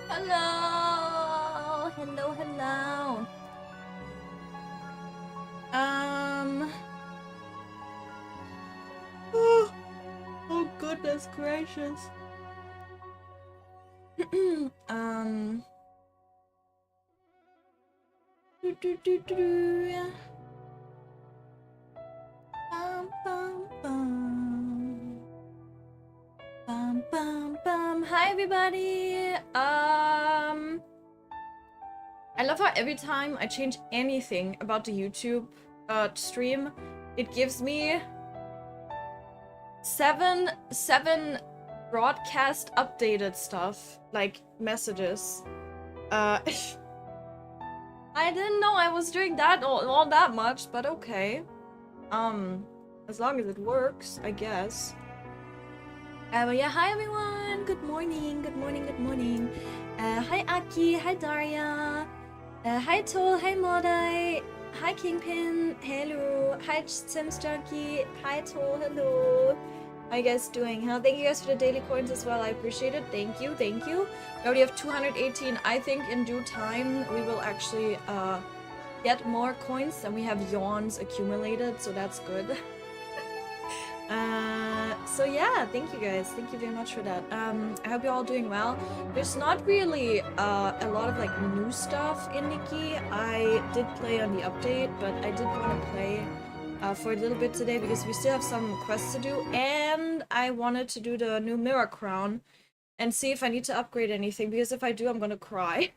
Hello! Hello, hello! Oh goodness gracious. Bum, bum, bum. Bum, bum, bum. Hi everybody! I love how every time I change anything about the YouTube stream, it gives me seven broadcast updated stuff, like messages. I didn't know I was doing that all that much, but okay. As long as it works, I guess. But yeah, hi everyone! Good morning, good morning, good morning. Hi Aki, hi Daria. Hi Tol, hi Modai. Hi Kingpin, hello. Hi Sims Junkie, hi Tol, hello. How you guys doing? Huh? Thank you guys for the daily coins as well. I appreciate it. Thank you, thank you. We already have 218. I think in due time we will actually get more coins and we have yawns accumulated, so that's good. So yeah, thank you guys. Thank you very much for that. I hope you're all doing well. There's not really a lot of like new stuff in Nikki. I did play on the update, but I did want to play for a little bit today because we still have some quests to do, and I wanted to do the new Mira crown and see if I need to upgrade anything, because if I do, I'm gonna cry.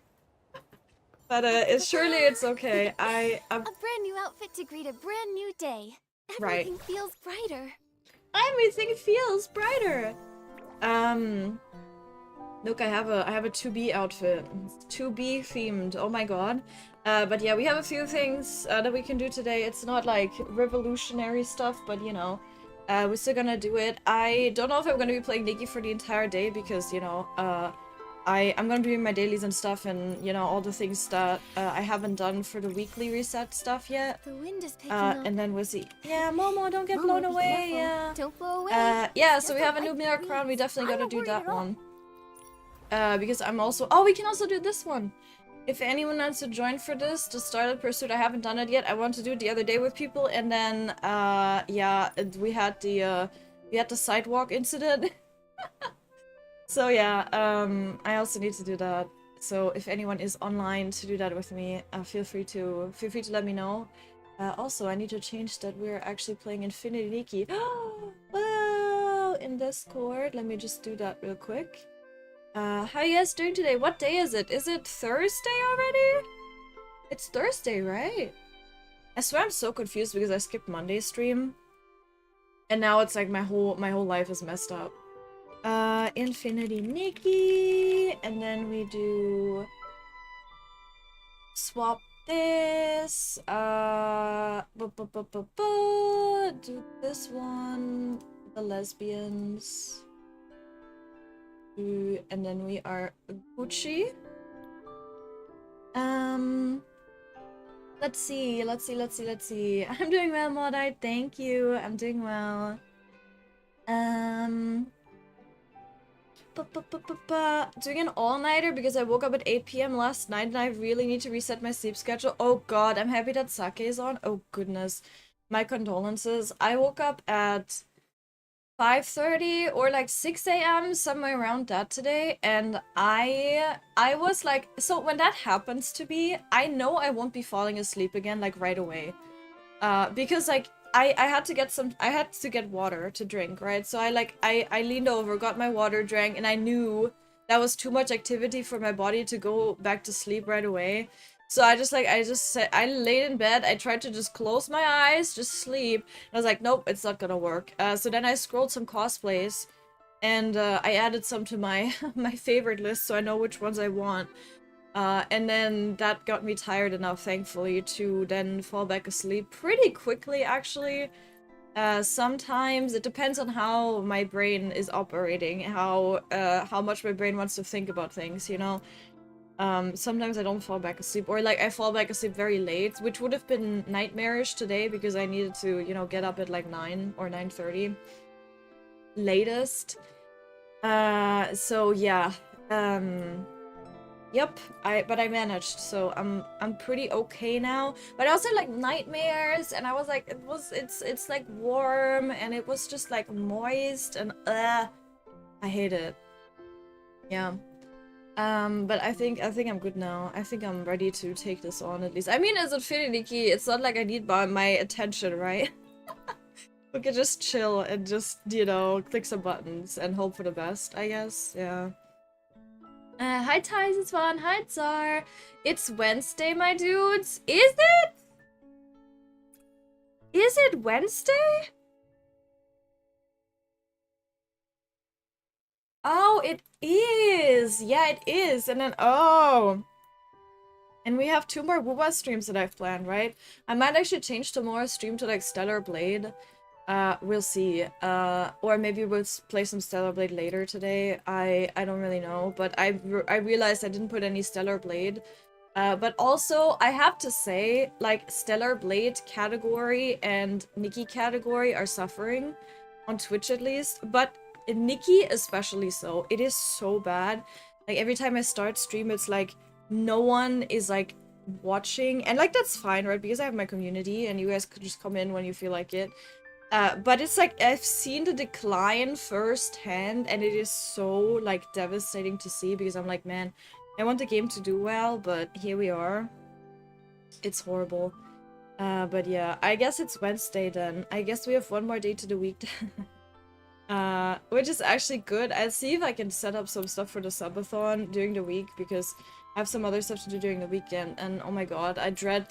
But surely it's okay. A brand new outfit to greet a brand new day. Everything feels brighter. Everything feels brighter. Look, I have a 2B outfit. It's 2B themed. Oh my god. But yeah, we have a few things that we can do today. It's not like revolutionary stuff, but you know, we're still gonna do it. I don't know if I'm gonna be playing Nikki for the entire day because, you know, I'm gonna be doing my dailies and stuff, and you know, all the things that I haven't done for the weekly reset stuff yet. The wind is picking up. And then we'll see. Yeah, Momo, don't get blown away. Yeah. Don't blow away. Yeah, so we have a new Mira crown. We definitely gotta do that one. Because I'm also... Oh, we can also do this one. If anyone wants to join for this, the Starlight Pursuit, I haven't done it yet. I want to do it the other day with people, and then, yeah, we had the sidewalk incident. So yeah, I also need to do that. So if anyone is online to do that with me, feel free to let me know. Also, I need to change that we're actually playing Infinity Nikki. Wow! In Discord. Let me just do that real quick. How are you guys doing today? What day is it? Is it Thursday already? It's Thursday, right? I swear I'm so confused because I skipped Monday's stream. And now it's like my whole life is messed up. Infinity Nikki, and then we do swap this, do this one, the lesbians, and then we are Gucci. Let's see. I'm doing well, Modai, thank you, I'm doing well. Doing an all-nighter because I woke up at 8 PM last night and I really need to reset my sleep schedule. Oh god, I'm happy that sake is on. Oh goodness. My condolences. I woke up at 5:30 or like 6 AM, somewhere around that today, and I was like, so when that happens to me, I know I won't be falling asleep again like right away. Because like I had to get water to drink, right? So I leaned over, got my water, drank, and I knew that was too much activity for my body to go back to sleep right away. So I laid in bed, I tried to just close my eyes, just sleep. And I was like, nope, it's not gonna work. So then I scrolled some cosplays, and I added some to my my favorite list so I know which ones I want. And then that got me tired enough, thankfully, to then fall back asleep pretty quickly, actually. Sometimes it depends on how my brain is operating, how much my brain wants to think about things, you know? Sometimes I don't fall back asleep, or like I fall back asleep very late, which would have been nightmarish today because I needed to, you know, get up at like 9 or 9:30. latest. So yeah. Yep, but I managed, so I'm pretty okay now. But I also had, like, nightmares, and I was like, it's like warm, and it was just like moist, and I hate it. Yeah. But I think I'm good now. I think I'm ready to take this on at least. I mean, as a Nikki, it's not like I need my attention, right? We could just chill and just, you know, click some buttons and hope for the best, I guess. Yeah. Hi Ties, it's fun. Hi Tsar. It's Wednesday, my dudes. Is it? Is it Wednesday? Oh, it is. Yeah, it is. And then, oh. And we have 2 more Woowa streams that I've planned, right? I might actually change tomorrow's stream to, like, Stellar Blade. We'll see. Or maybe we'll play some Stellar Blade later today. I don't really know. But I realized I didn't put any Stellar Blade. But also, I have to say, like, Stellar Blade category and Nikki category are suffering. On Twitch, at least. But Nikki especially so. It is so bad. Like, every time I start stream, it's like, no one is, like, watching. And, like, that's fine, right? Because I have my community, and you guys could just come in when you feel like it. But it's like, I've seen the decline firsthand, and it is so, like, devastating to see, because I'm like, man, I want the game to do well, but here we are. It's horrible. But yeah, I guess it's Wednesday then. I guess we have 1 more day to the week. Which is actually good. I'll see if I can set up some stuff for the subathon during the week, because I have some other stuff to do during the weekend, and oh my god, I dread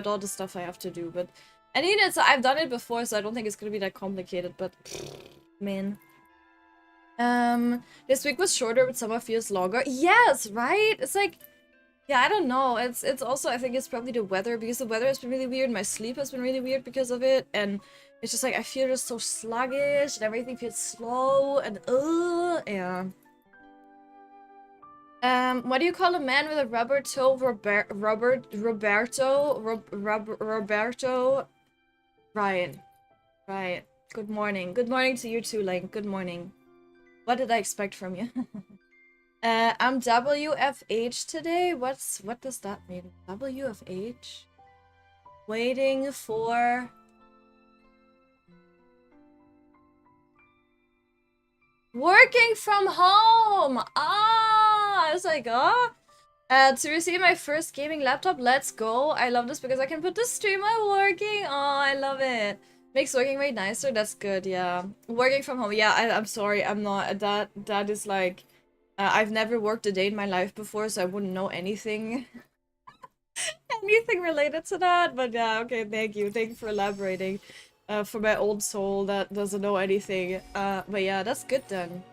all the stuff I have to do, but I mean, I've done it before, so I don't think it's gonna be that complicated, but man. This week was shorter, but summer feels longer. Yes, right? It's like, yeah, I don't know. It's also, I think it's probably the weather, because the weather has been really weird. My sleep has been really weird because of it, and it's just like I feel just so sluggish, and everything feels slow, and yeah. What do you call a man with a rubber toe? Roberto. Right. Right. Good morning. Good morning to you too, Link. Good morning. What did I expect from you? I'm WFH today. What does that mean? WFH? Waiting for... Working from home! Ah! I was like, oh. To receive my first gaming laptop, let's go. I love this because I can put the stream while working. Oh, I love it. Makes working way nicer. That's good, yeah. Working from home. Yeah, I'm sorry. I'm not. That is like... I've never worked a day in my life before, so I wouldn't know anything. Anything related to that. But yeah, okay, thank you. Thank you for elaborating. For my old soul that doesn't know anything. But yeah, that's good then.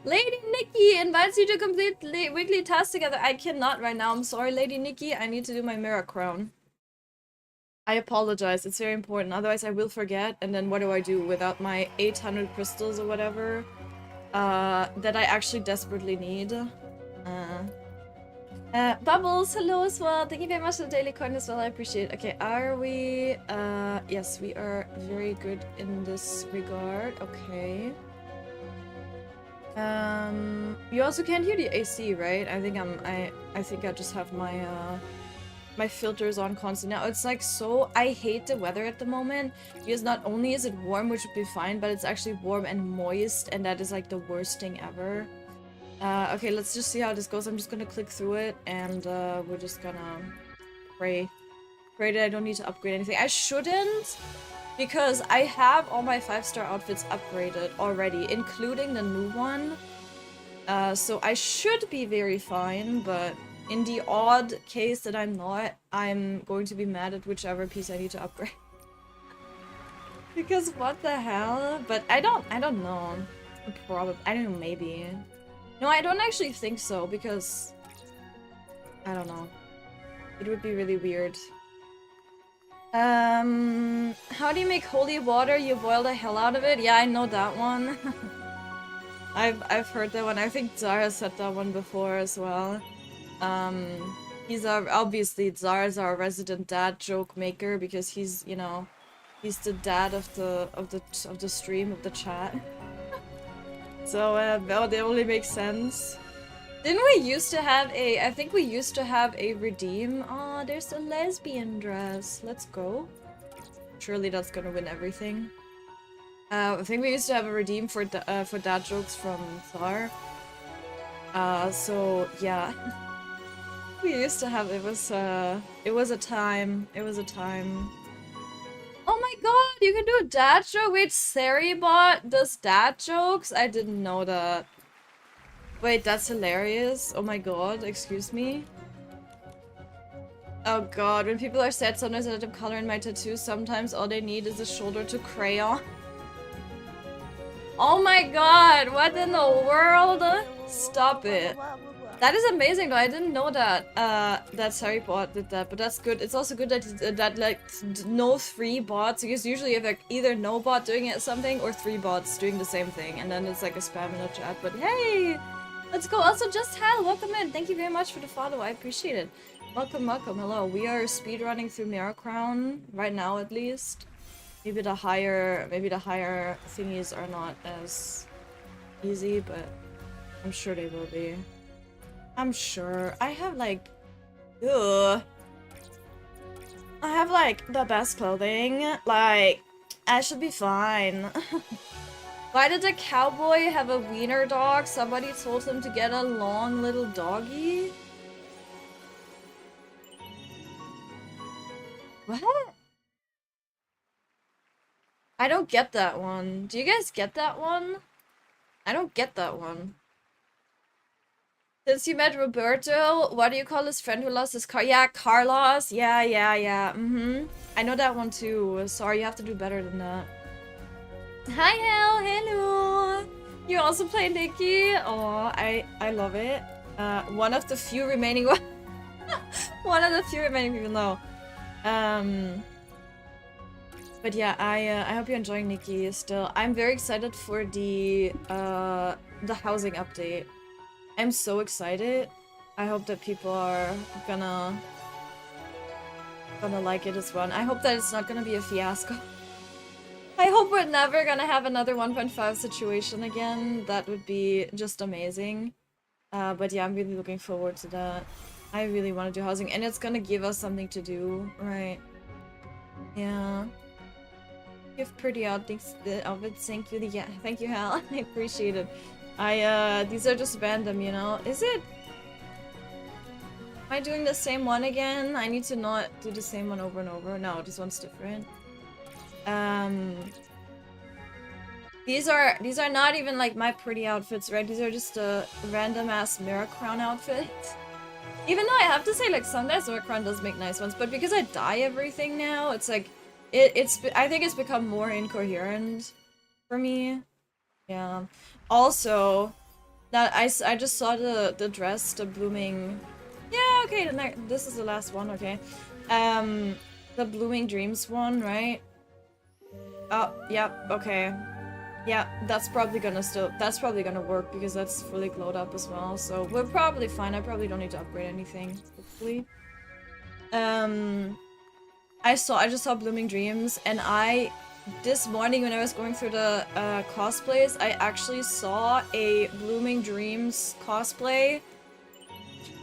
Lady Nikki invites you to complete weekly tasks together. I cannot right now. I'm sorry, Lady Nikki. I need to do my Mira crown. I apologize. It's very important. Otherwise, I will forget. And then what do I do without my 800 crystals or whatever? That I actually desperately need. Bubbles, hello as well. Thank you very much for the daily coin as well. I appreciate it. Okay, are we... yes, we are very good in this regard. Okay. You also can't hear the AC, right? I think I think I just have my my filters on constant now. It's like so I hate the weather at the moment because not only is it warm, which would be fine, but it's actually warm and moist, and that is like the worst thing ever. Okay, let's just see how this goes. I'm just gonna click through it, and we're just gonna pray that I don't need to upgrade anything. I shouldn't, because I have all my 5-star outfits upgraded already, including the new one. So I should be very fine, but in the odd case that I'm not, I'm going to be mad at whichever piece I need to upgrade. Because what the hell? But I don't know. Probably, I don't know, maybe. No, I don't actually think so, because... I don't know. It would be really weird. How do you make holy water? You boil the hell out of it? Yeah, I know that one. I've heard that one. I think Zara said that one before as well. He's obviously Zara's our resident dad joke maker, because he's, you know, he's the dad of the stream, of the chat. So, that only makes sense. Didn't we used to have a... I think we used to have a redeem. Oh, there's a lesbian dress. Let's go. Surely that's gonna win everything. I think we used to have a redeem for dad jokes from Thar. So, yeah. We used to have... It was a time. It was a time. Oh my god, you can do a dad joke? Wait, Saribot does dad jokes? I didn't know that. Wait, that's hilarious. Oh my god, excuse me. Oh god, when people are sad, sometimes I let them color in my tattoo. Sometimes all they need is a shoulder to crayon. Oh my god, what in the world? Stop it. That is amazing though, I didn't know that that Saribot did that, but that's good. It's also good that like no 3 bots, because usually you have like either no bot doing it something or 3 bots doing the same thing, and then it's like a spam in the chat. But hey, let's go. Also, Just Hal, welcome in. Thank you very much for the follow. I appreciate it. Welcome, welcome. Hello. We are speedrunning through Mira Crown right now, at least. Maybe the higher thingies are not as easy, but I'm sure they will be. I'm sure. I have like... Ugh. I have like the best clothing. Like, I should be fine. Why did the cowboy have a wiener dog? Somebody told him to get a long little doggy? What? I don't get that one. Do you guys get that one? I don't get that one. Since you met Roberto, what do you call his friend who lost his car? Yeah, Carlos. Yeah. I know that one too. Sorry, you have to do better than that. Hi, Hel. Hello. You also play Nikki? Oh, I love it. One of the few remaining one of the few remaining people know. But yeah, I hope you're enjoying Nikki still. I'm very excited for the housing update. I'm so excited. I hope that people are gonna like it as well. I hope that it's not gonna be a fiasco. I hope we're never gonna have another 1.5 situation again. That would be just amazing. But yeah, I'm really looking forward to that. I really want to do housing, and it's gonna give us something to do, right? Yeah. You have pretty outfits. Thank you. Yeah, thank you, Hal. I appreciate it. These are just random, you know? Is it? Am I doing the same one again? I need to not do the same one over and over. No, this one's different. These are not even like my pretty outfits, right? These are just a random ass Mira Crown outfit. Even though I have to say, like, sometimes Mira Crown does make nice ones, but because I dye everything now, it's like, I think it's become more incoherent for me. Yeah. Also, that I just saw the dress, the blooming... Yeah, okay, this is the last one, okay. The Blooming Dreams one, right? Oh, yep, okay. Yeah, that's probably gonna work because that's fully glowed up as well, so we're probably fine. I probably don't need to upgrade anything, hopefully. I just saw Blooming Dreams, and this morning when I was going through the cosplays, I actually saw a Blooming Dreams cosplay,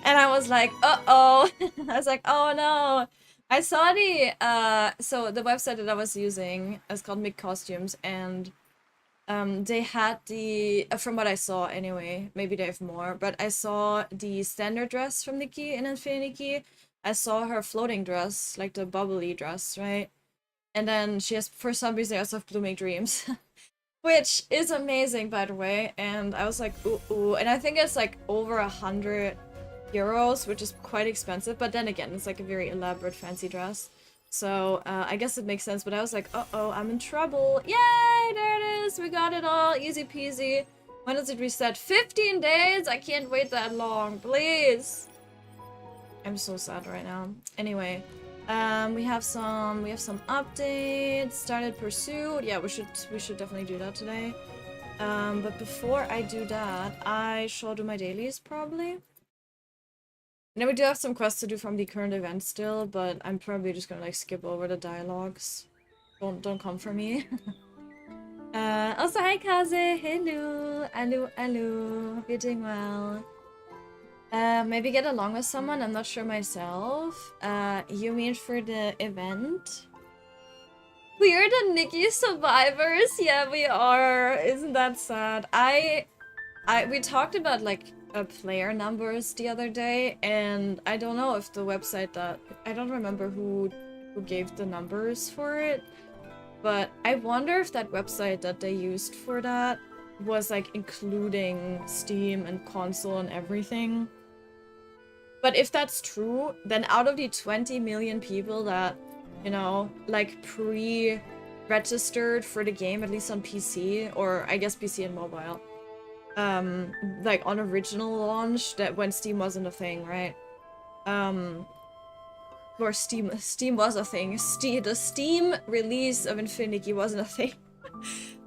and I was like, uh-oh. I was like, oh no. I saw so the website that I was using is called Mick Costumes, and they had from what I saw anyway, maybe they have more, but I saw the standard dress from Nikki in Infinity Nikki. I saw her floating dress, like the bubbly dress, right? And then she has, for some reason, they also have Blooming Dreams. Which is amazing, by the way. And I was like, ooh. And I think it's like over 100 euros, which is quite expensive. But then again, it's like a very elaborate, fancy dress. So I guess it makes sense. But I was like, uh-oh, I'm in trouble. Yay, there it is. We got it all. Easy peasy. When does it reset? 15 days? I can't wait that long. Please. I'm so sad right now. Anyway. We have some updates. Started pursuit. Yeah, we should definitely do that today. But before I do that, I shall do my dailies probably. And then we do have some quests to do from the current event still, but I'm probably just gonna like skip over the dialogues. Don't come for me. Also, hi Kaze, hello, hello, hope you're doing well. Maybe get along with someone, I'm not sure myself. You mean for the event? We are the Nikki survivors, yeah we are, isn't that sad? We talked about like player numbers the other day, and I don't know if the website that, I don't remember who gave the numbers for it. But I wonder if that website that they used for that was like including Steam and console and everything. But if that's true, then out of the 20 million people that, you know, like pre-registered for the game, at least on PC, or I guess PC and mobile, like on original launch, that when Steam wasn't a thing, right? Or Steam was a thing. The Steam release of Infinity wasn't a thing.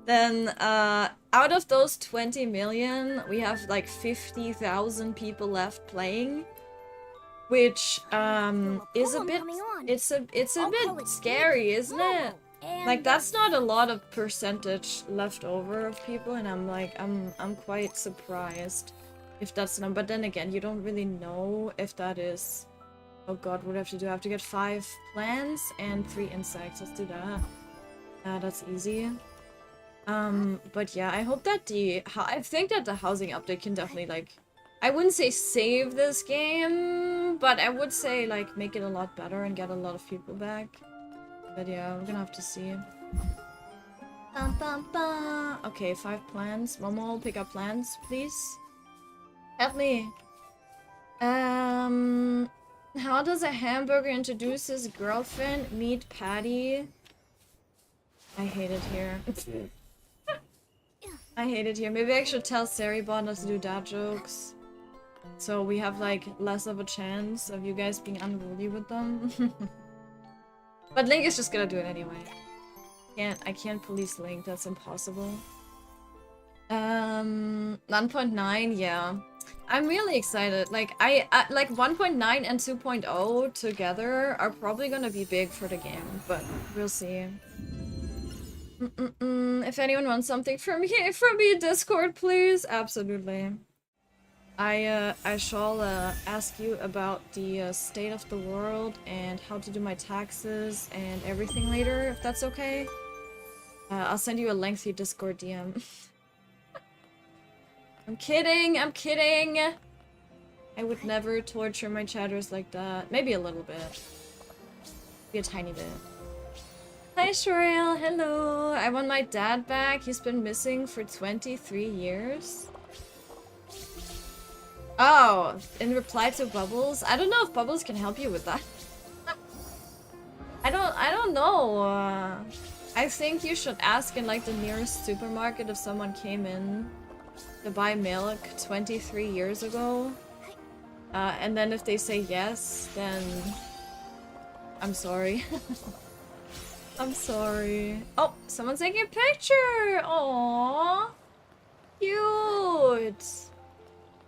Then, out of those 20 million, we have like 50,000 people left playing, which is a bit. It's a bit scary, isn't it? Like that's not a lot of percentage left over of people, and I'm like, I'm quite surprised if that's the number. But then again, you don't really know if that is. Oh god, what do I have to do? I have to get 5 plants and 3 insects. Let's do that. That's easy. But yeah, I hope that I think that the housing update can definitely, like, I wouldn't say save this game, but I would say, like, make it a lot better and get a lot of people back. But yeah, we're gonna have to see. Bum, bum, bum. Okay, 5 plants. Momo, pick up plants, please. Help me. How does a hamburger introduce his girlfriend? Meet Patty. I hate it here. I hate it here. Maybe I should tell Saribon not to do dad jokes. So we have like less of a chance of you guys being unruly with them. But Link is just gonna do it anyway. I can't police Link, that's impossible. 1.9, yeah. I'm really excited. Like like 1.9 and 2.0 together are probably gonna be big for the game, but we'll see. If anyone wants something from me, Discord, please. Absolutely. I shall ask you about the state of the world and how to do my taxes and everything later, if that's okay. I'll send you a lengthy Discord DM. I'm kidding, I'm kidding! I would never torture my chatters like that. Maybe a little bit. Maybe a tiny bit. Hi Shoriel, hello! I want my dad back. He's been missing for 23 years. Oh, in reply to Bubbles? I don't know if Bubbles can help you with that. I don't know. I think you should ask in like the nearest supermarket if someone came in to buy milk 23 years ago. And then if they say yes, then I'm sorry. I'm sorry. Oh, someone's taking a picture! Aww! Cute!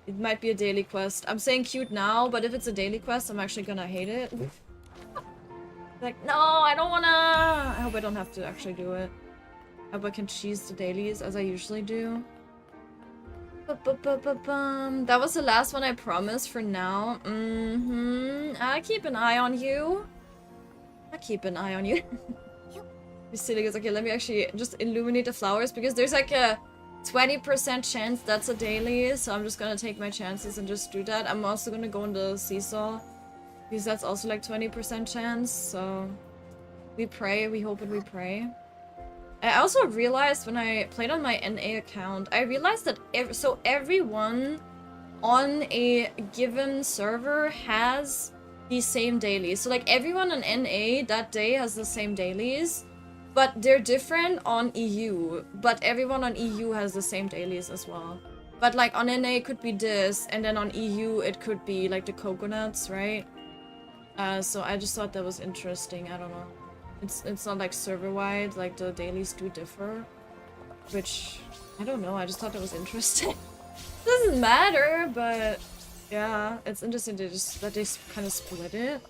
It might be a daily quest. I'm saying cute now, but if it's a daily quest, I'm actually gonna hate it. Like, no, I don't wanna! I hope I don't have to actually do it. I hope I can cheese the dailies as I usually do. That was the last one I promised for now. I keep an eye on you. I keep an eye on you. Silly goes, okay, let me actually just illuminate the flowers because there's like a 20% chance that's a daily, so I'm just gonna take my chances and just do that. I'm also gonna go in the seesaw because that's also like 20% chance, so we pray, we hope, and we pray. I also realized when I played on my NA account, I realized that everyone on a given server has the same dailies. So like everyone on NA that day has the same dailies, but they're different on EU. But everyone on EU has the same dailies as well. But like on NA it could be this, and then on EU it could be like the coconuts, right? So I just thought that was interesting. I don't know. It's not like server-wide, like the dailies do differ. Which, I don't know, I just thought that was interesting. Doesn't matter, but yeah, it's interesting that they kind of split it.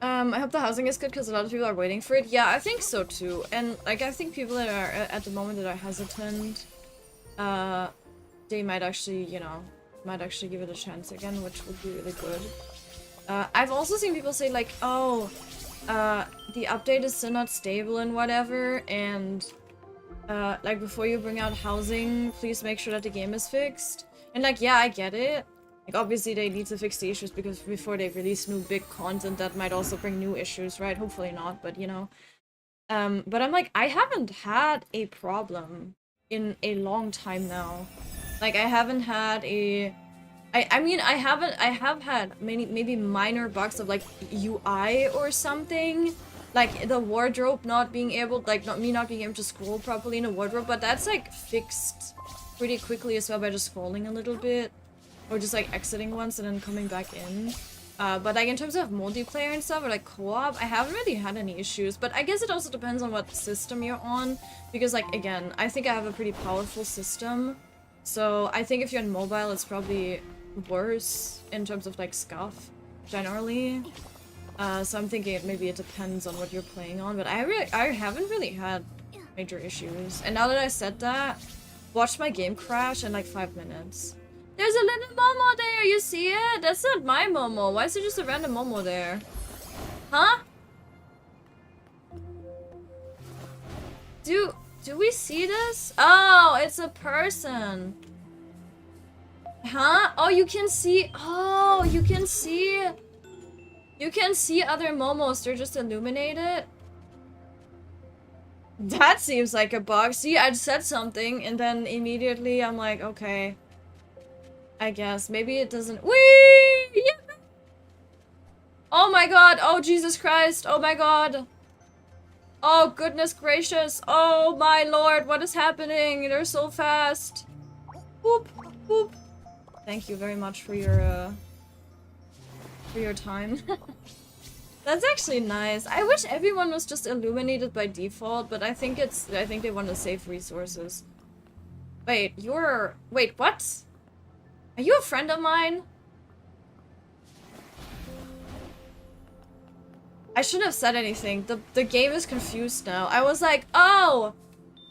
I hope the housing is good because a lot of people are waiting for it. Yeah, I think so too. And like, I think people that are at the moment that are hesitant, they might actually, you know, might actually give it a chance again, which would be really good. I've also seen people say like, oh, the update is still not stable and whatever, and like before you bring out housing, please make sure that the game is fixed. And like, yeah, I get it. Like, obviously they need to fix the issues because before they release new big content that might also bring new issues, right? Hopefully not, but you know. But I'm like, I haven't had a problem in a long time now. Like, I haven't had a... I mean, I have had maybe minor bugs of like UI or something. Like the wardrobe not being able, like not being able to scroll properly in a wardrobe, but that's like fixed pretty quickly as well by just scrolling a little bit. Or just like exiting once and then coming back in. But like in terms of multiplayer and stuff, or like co-op, I haven't really had any issues. But I guess it also depends on what system you're on. Because like, again, I think I have a pretty powerful system. So I think if you're on mobile, it's probably worse in terms of like scuff, generally. So I'm thinking maybe it depends on what you're playing on. But I haven't really had major issues. And now that I said that, watch my game crash in like 5 minutes. There's a little Momo there, you see it? That's not my Momo. Why is there just a random Momo there? Huh? Do we see this? Oh, it's a person. Huh? Oh, you can see. Oh, you can see. You can see other Momos. They're just illuminated. That seems like a bug. See, I said something and then immediately I'm like, okay. I guess. Maybe it doesn't. Whee! Yeah! Oh my god. Oh, Jesus Christ. Oh my god. Oh, goodness gracious. Oh my lord. What is happening? They're so fast. Boop. Boop. Thank you very much for your time. That's actually nice. I wish everyone was just illuminated by default, but I think they want to save resources. Wait, wait, what? Are you a friend of mine? I shouldn't have said anything. The game is confused now. I was like, oh,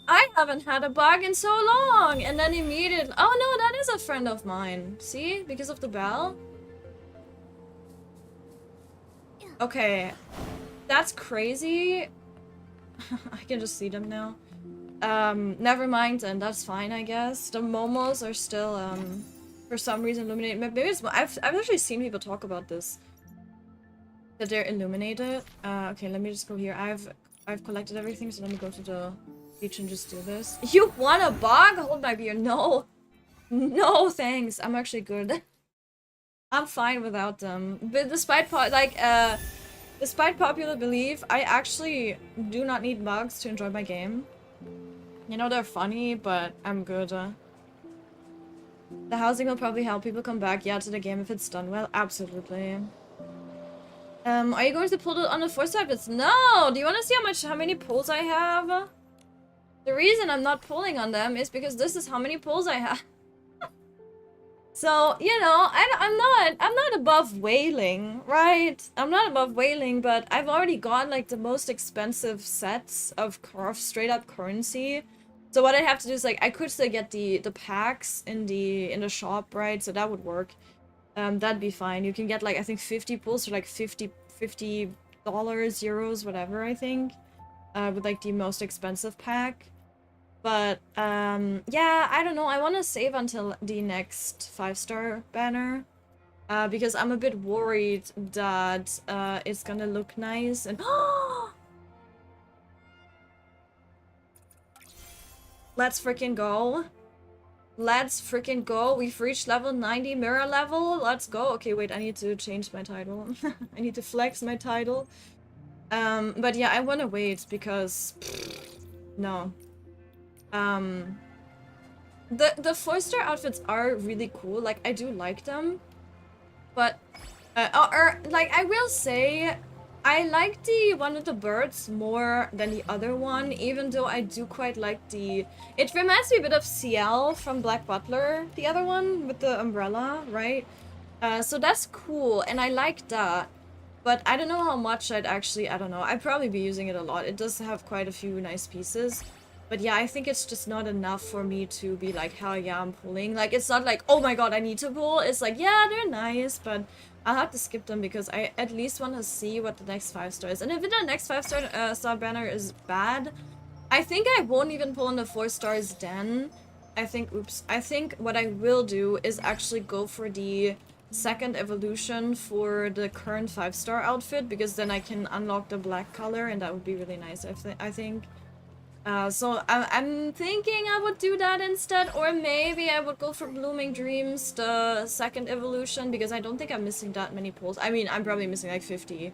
I haven't had a bug in so long. And then immediately, oh no, that is a friend of mine. See? Because of the bell? Okay. That's crazy. I can just see them now. Never mind, and that's fine, I guess. The Momos are still, for some reason illuminated. Maybe it's... I've actually seen people talk about this. That they're illuminated. Okay, let me just go here. I've collected everything, so let me go to the beach and just do this. You want a bug? Hold my beer. No. No, thanks. I'm actually good. I'm fine without them. But despite popular belief, I actually do not need bugs to enjoy my game. You know, they're funny, but I'm good. The housing will probably help people come back, yeah, to the game if it's done well. Absolutely. Are you going to pull it on the 4 outfits? No! Do you want to see how many pulls I have? The reason I'm not pulling on them is because this is how many pulls I have. So, you know, I'm not above whaling, right? I'm not above whaling, but I've already got like the most expensive sets of straight up currency. So what I have to do is like I could still get the packs in the shop, right? So that would work. That'd be fine. You can get like I think 50 pulls for like $50, euros, whatever, I think. With like the most expensive pack. But yeah, I don't know. I want to save until the next 5-star banner. Because I'm a bit worried that it's gonna look nice and let's freaking go. Let's freaking go. We've reached level 90 Mira level. Let's go. Okay, wait, I need to change my title. I need to flex my title. But yeah, I want to wait because no. The 4-star outfits are really cool. Like, I do like them. But like I will say I like the one with the birds more than the other one, even though I do quite like the... It reminds me a bit of Ciel from Black Butler, the other one with the umbrella, right? So that's cool, and I like that. But I don't know how much I'd actually, I don't know. I'd probably be using it a lot. It does have quite a few nice pieces. But yeah, I think it's just not enough for me to be like, hell yeah, I'm pulling. Like, it's not like, oh my god, I need to pull. It's like, yeah, they're nice, but I'll have to skip them because I at least want to see what the next 5-star is. And if the next 5-star banner is bad, I think I won't even pull in the 4 stars then. I think, oops. I think what I will do is actually go for the second evolution for the current 5-star outfit, because then I can unlock the black color and that would be really nice, I think. So I'm thinking I would do that instead, or maybe I would go for Blooming Dreams, the second evolution, because I don't think I'm missing that many pulls. I mean, I'm probably missing like 50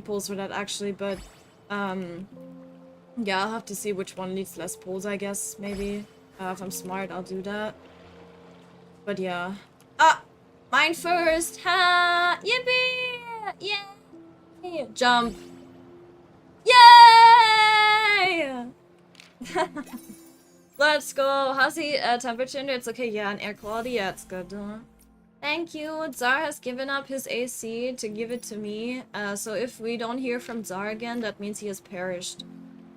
pulls for that actually, but yeah, I'll have to see which one needs less pulls, I guess, maybe. If I'm smart, I'll do that. But yeah. Ah! Mine first! Ha! Yippee! Yay! Jump! Yay! Let's go! How's the temperature in there? It's okay, yeah, and air quality, yeah, it's good. Thank you! Tsar has given up his AC to give it to me. So if we don't hear from Tsar again, that means he has perished.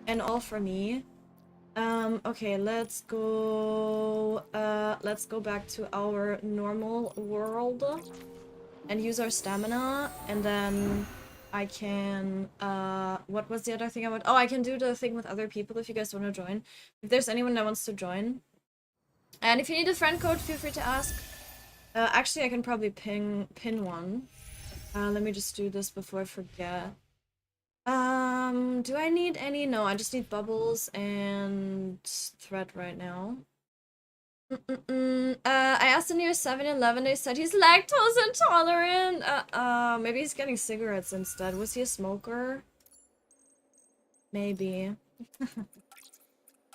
And all for me. Okay, let's go back to our normal world and use our stamina, and then I can, what was the other thing I want? Oh, I can do the thing with other people if you guys want to join. If there's anyone that wants to join. And if you need a friend code, feel free to ask. Actually, I can probably pin one. Let me just do this before I forget. Do I need any? No, I just need bubbles and thread right now. I asked him near 7-Eleven, they said he's lactose intolerant. Maybe he's getting cigarettes instead. Was he a smoker? Maybe.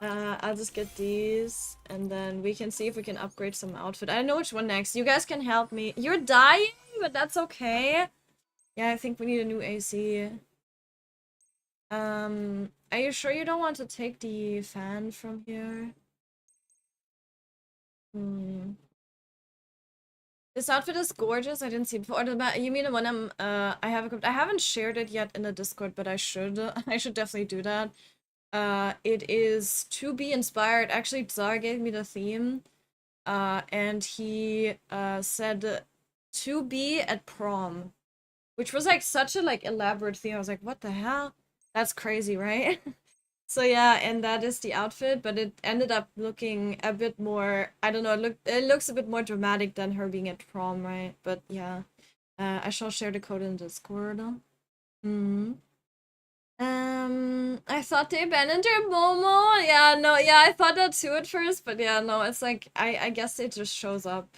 I'll just get these, and then we can see if we can upgrade some outfit. I don't know which one next. You guys can help me. You're dying, but that's okay. Yeah, I think we need a new AC. Are you sure you don't want to take the fan from here? This outfit is gorgeous. I didn't see it before. You mean the one I haven't shared it yet in the Discord, but I should. I should definitely do that. It is to be inspired. Actually, Tsar gave me the theme. And he said to be at prom, which was like such a like elaborate theme. I was like, what the hell? That's crazy, right? So yeah, and that is the outfit, but it ended up looking a bit more, I don't know, it looks a bit more dramatic than her being at prom, right? But yeah, I shall share the code in Discord. I thought they abandoned her Momo. Yeah, no, yeah, I thought that too at first, but yeah, no, it's like, I guess it just shows up.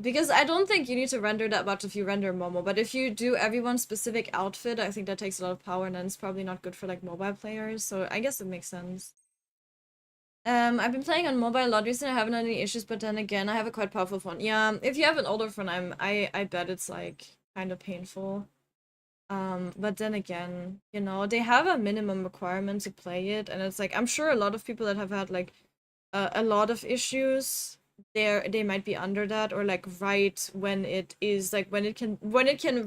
Because I don't think you need to render that much if you render Momo, but if you do everyone's specific outfit, I think that takes a lot of power, and then it's probably not good for like mobile players, so I guess it makes sense. I've been playing on mobile a lot recently, I haven't had any issues, but then again, I have a quite powerful phone. Yeah, if you have an older phone, I bet it's like kind of painful. But then again, you know, they have a minimum requirement to play it, and it's like, I'm sure a lot of people that have had like a lot of issues, they might be under that, or like right when it is like when it can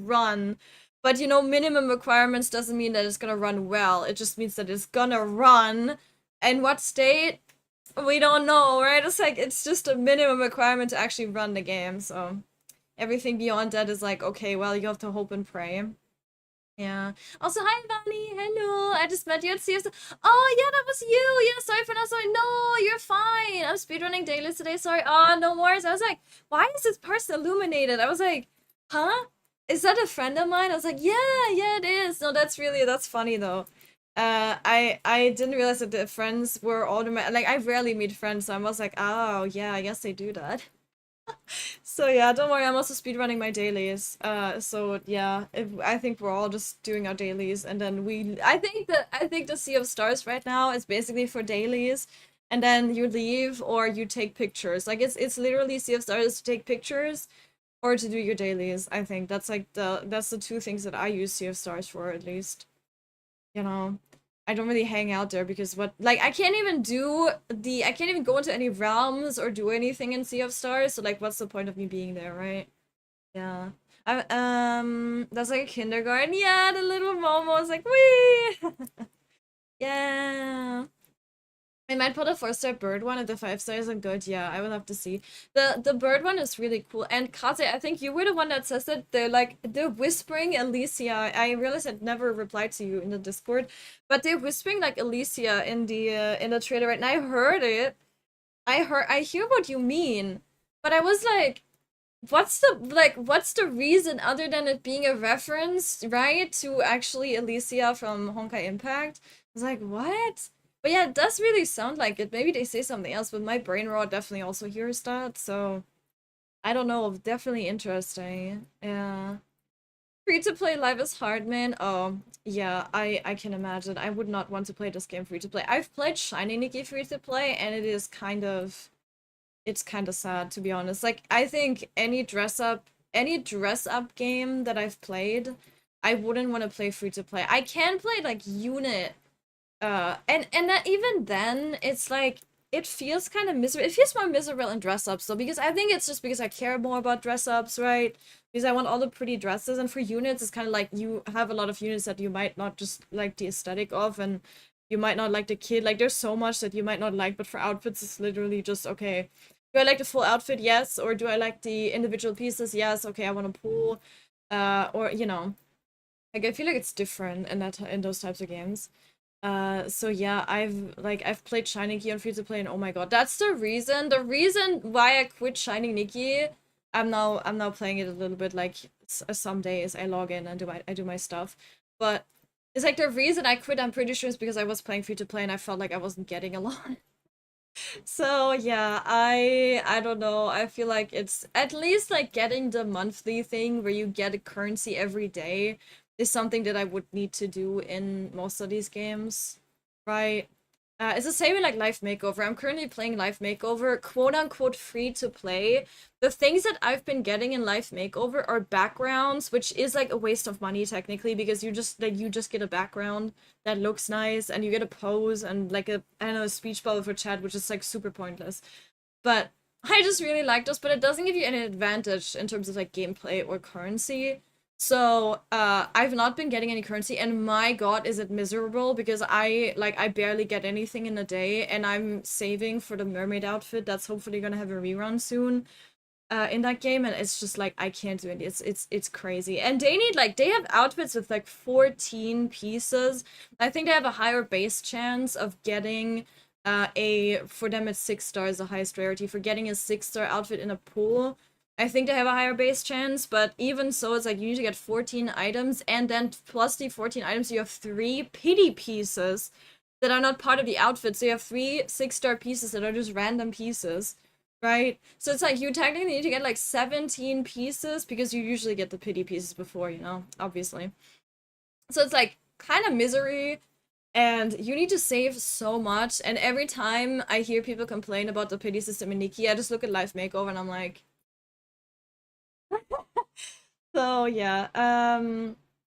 run. But you know, minimum requirements doesn't mean that it's gonna run well. It just means that it's gonna run. And what state? We don't know, right? It's like it's just a minimum requirement to actually run the game, so everything beyond that is like, okay, well, you have to hope and pray. Yeah. Also, hi, Vani. Hello. I just met you at CS. Oh, yeah, that was you. Yeah, sorry for not sorry. No, you're fine. I'm speedrunning dailies today. Sorry. Oh, no worries. I was like, why is this person illuminated? I was like, huh? Is that a friend of mine? I was like, yeah, it is. No, that's funny though. I didn't realize that the friends were automatic. Like, I rarely meet friends, so I was like, oh, yeah, I guess they do that. So yeah, don't worry, I'm also speedrunning my dailies. So yeah, I think we're all just doing our dailies, and then I think the Sea of Stars right now is basically for dailies, and then you leave or you take pictures. Like it's literally Sea of Stars to take pictures or to do your dailies. I think that's like that's the two things that I use Sea of Stars for, at least. You know. I don't really hang out there because I can't even go into any realms or do anything in Sea of Stars, so like what's the point of me being there, right? Yeah. That's like a kindergarten. Yeah, the little Momo is like, wee! Yeah. I might put a 4-star bird one if the 5 stars are good. Yeah, I will have to see. The bird one is really cool. And Kaze, I think you were the one that says that they're whispering Alicia. I realized I'd never replied to you in the Discord, but they're whispering like Alicia in the trailer, right? And I heard it. I hear what you mean, but I was like, what's the reason other than it being a reference, right, to actually Alicia from Honkai Impact? I was like, what? But yeah, it does really sound like it. Maybe they say something else, but my brain raw definitely also hears that, so I don't know, definitely interesting. Yeah. Free to play live is hard, man. Oh, yeah, I can imagine. I would not want to play this game free to play. I've played Shiny Nikki free to play, and it is kind of it's kind of sad, to be honest. Like, I think any dress up game that I've played, I wouldn't want to play free to play. I can play like unit, and that even then it's like it feels kind of miserable. It feels more miserable in dress ups though, because I think it's just because I care more about dress ups, right? Because I want all the pretty dresses, and for units it's kind of like you have a lot of units that you might not just like the aesthetic of, and you might not like the kid. Like, there's so much that you might not like, but for outfits it's literally just, okay, do I like the full outfit? Yes. Or do I like the individual pieces? Yes. Okay, I want to pull. Or, like, I feel like it's different in those types of games. So yeah, I've played Shining Nikki on free to play, and oh my god, that's the reason why I quit Shining Nikki. I'm now playing it a little bit, like some days I log in and do my stuff, but it's like the reason I quit, I'm pretty sure, is because I was playing free to play and I felt like I wasn't getting a lot. So yeah, I don't know. I feel like it's at least like getting the monthly thing where you get a currency every day is something that I would need to do in most of these games, right? It's the same in like Life Makeover. I'm currently playing Life Makeover, quote unquote free to play. The things that I've been getting in Life Makeover are backgrounds, which is like a waste of money technically, because you just get a background that looks nice, and you get a pose and like a, I don't know, a speech bubble for chat, which is like super pointless. But I just really like those, but it doesn't give you any advantage in terms of like gameplay or currency. So I've not been getting any currency, and my god, is it miserable, because I barely get anything in a day, and I'm saving for the mermaid outfit that's hopefully gonna have a rerun soon in that game, and it's just like I can't do it. It's crazy. And they have outfits with like 14 pieces. I think they have a higher base chance of getting for them it's 6 stars, the highest rarity. For getting a 6-star outfit in a pool, I think they have a higher base chance, but even so, it's like you need to get 14 items, and then plus the 14 items, you have 3 pity pieces that are not part of the outfit. So you have 3 6-star pieces that are just random pieces, right? So it's like you technically need to get like 17 pieces, because you usually get the pity pieces before, obviously. So it's like kind of misery, and you need to save so much. And every time I hear people complain about the pity system in Nikki, I just look at Life Makeover and I'm like, so yeah,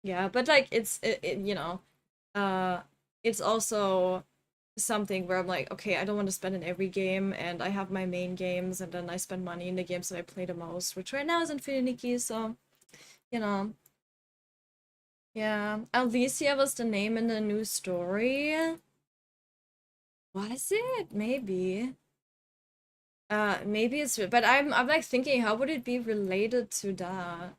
yeah, but like uh, it's also something where I'm like, okay, I don't want to spend in every game, and I have my main games, and then I spend money in the games that I play the most, which right now is Infinity, so, you know, yeah. Alicia was the name in the new story. Was it? Maybe. Maybe it's, but I'm like thinking, how would it be related to that?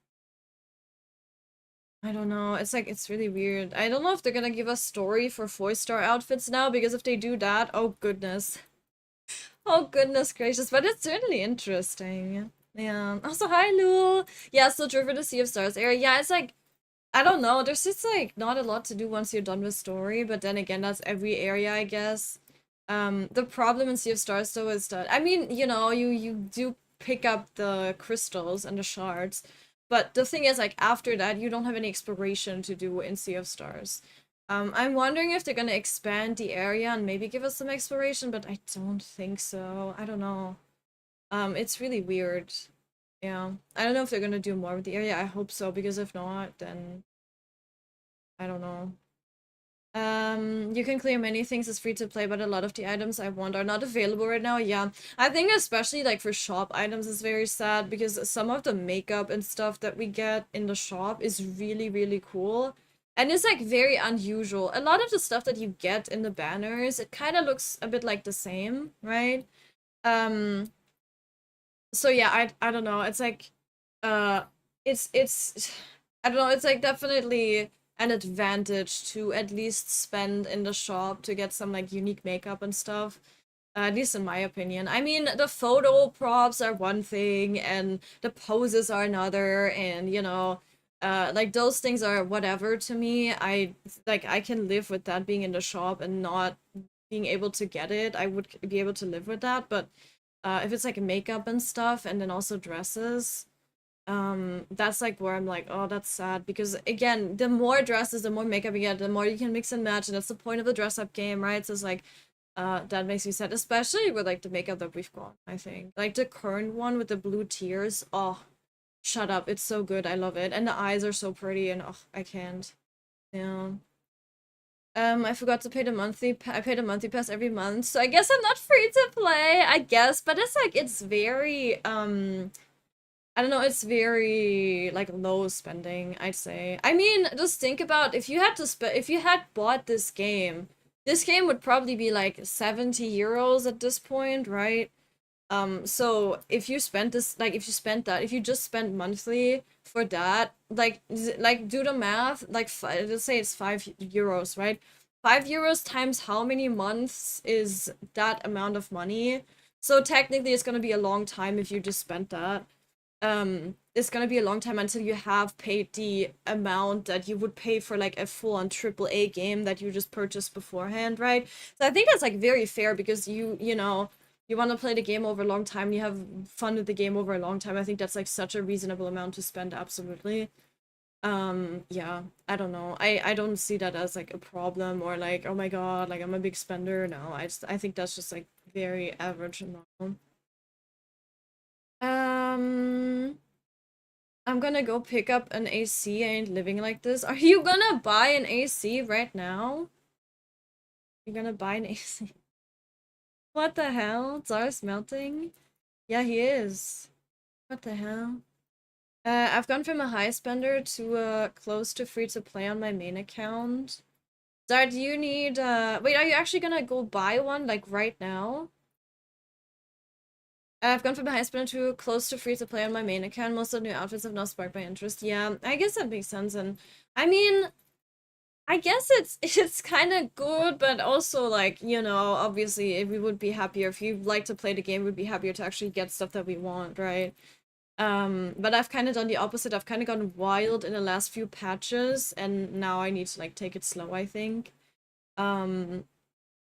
I don't know. It's like, it's really weird. I don't know if they're gonna give us story for 4-star outfits now, because if they do that, oh goodness. Oh goodness gracious, but it's certainly interesting. Yeah. Also, hi Lou. Yeah, so driven to Sea of Stars area. Yeah, it's like, I don't know. There's just like not a lot to do once you're done with story, but then again, that's every area, I guess. The problem in Sea of Stars though is that, I mean, you do pick up the crystals and the shards, but the thing is, like, after that, you don't have any exploration to do in Sea of Stars. I'm wondering if they're gonna expand the area and maybe give us some exploration, but I don't think so. I don't know. It's really weird. Yeah. I don't know if they're gonna do more with the area. I hope so, because if not, then I don't know. You can clear many things as free to play, but a lot of the items I want are not available right now. Yeah, I think especially like for shop items is very sad because some of the makeup and stuff that we get in the shop is really, really cool. And it's like very unusual. A lot of the stuff that you get in the banners, it kind of looks a bit like the same, right? So yeah, I don't know. It's like it's I don't know, it's like definitely an advantage to at least spend in the shop to get some like unique makeup and stuff. At least in my opinion. I mean, the photo props are one thing and the poses are another, and you know, like those things are whatever to me. I can live with that being in the shop and not being able to get it. I would be able to live with that, but if it's like makeup and stuff and then also dresses, that's like where I'm like, oh, that's sad, because again, the more dresses, the more makeup you get, the more you can mix and match, and that's the point of the dress up game, right? So it's like that makes me sad, especially with like the makeup that we've got. I think like the current one with the blue tears, oh, shut up, it's so good, I love it, and the eyes are so pretty, and oh, I can't. Yeah. I forgot to pay the monthly. I pay the monthly pass every month, so I guess I'm not free to play. I guess, but it's like it's very I don't know. It's very like low spending, I'd say. I mean, just think about if you had to spend, if you had bought this game would probably be like 70 euros at this point, right? So if you spent this, like if you spent that, if you just spent monthly for that, like do the math, like let's say it's 5 euros, right? 5 euros times how many months is that amount of money? So technically it's gonna be a long time if you just spent that. It's gonna be a long time until you have paid the amount that you would pay for like a full-on AAA game that you just purchased beforehand, right? So I think that's like very fair because you know, you want to play the game over a long time, you have fun with the game over a long time. I think that's like such a reasonable amount to spend, absolutely. Yeah, I don't know. I don't see that as like a problem or like, oh my god, like I'm a big spender. No, I think that's just like very average and normal. Um, I'm gonna go pick up an AC. I ain't living like this. Are you gonna buy an AC right now? You're gonna buy an AC? What the hell? Czar's melting? Yeah, he is. What the hell? I've gone from a high spender to close to free to play on my main account. Zara, do you need wait, are you actually gonna go buy one like right now? I've gone from a high spender to close to free to play on my main account. Most of the new outfits have now sparked my interest. Yeah, I guess that makes sense. And I mean, I guess it's kind of good, but also like, you know, obviously we would be happier if you like to play the game, we'd be happier to actually get stuff that we want, right? But I've kind of done the opposite. I've kind of gone wild in the last few patches, and now I need to like take it slow, I think. Um,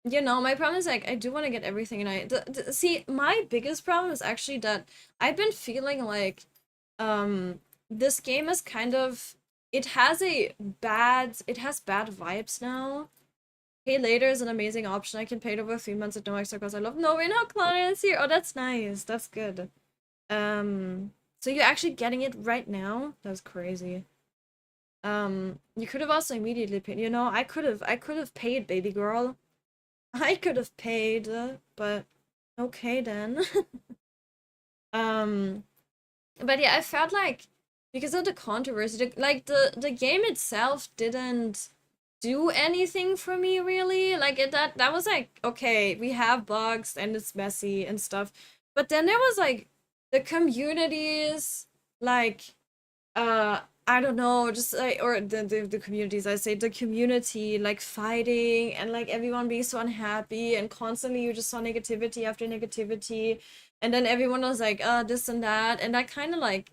you know, my problem is like I do want to get everything, and see, my biggest problem is actually that I've been feeling like this game is kind of, it has bad vibes now. Pay later is an amazing option. I can pay it over 3 months at no extra cost. I love knowing how Claudia is here. Oh, that's nice. That's good. So you're actually getting it right now? That's crazy. You could have also immediately paid. You know, I could have paid, baby girl. I could have paid, but okay then. Um, but yeah, I felt like because of the controversy, like the game itself didn't do anything for me really. Like that was like, okay, we have bugs and it's messy and stuff. But then there was like the communities, like I don't know, just like, or the communities, I say the community like fighting and like everyone being so unhappy and constantly you just saw negativity after negativity, and then everyone was like this and that, and that kind of like,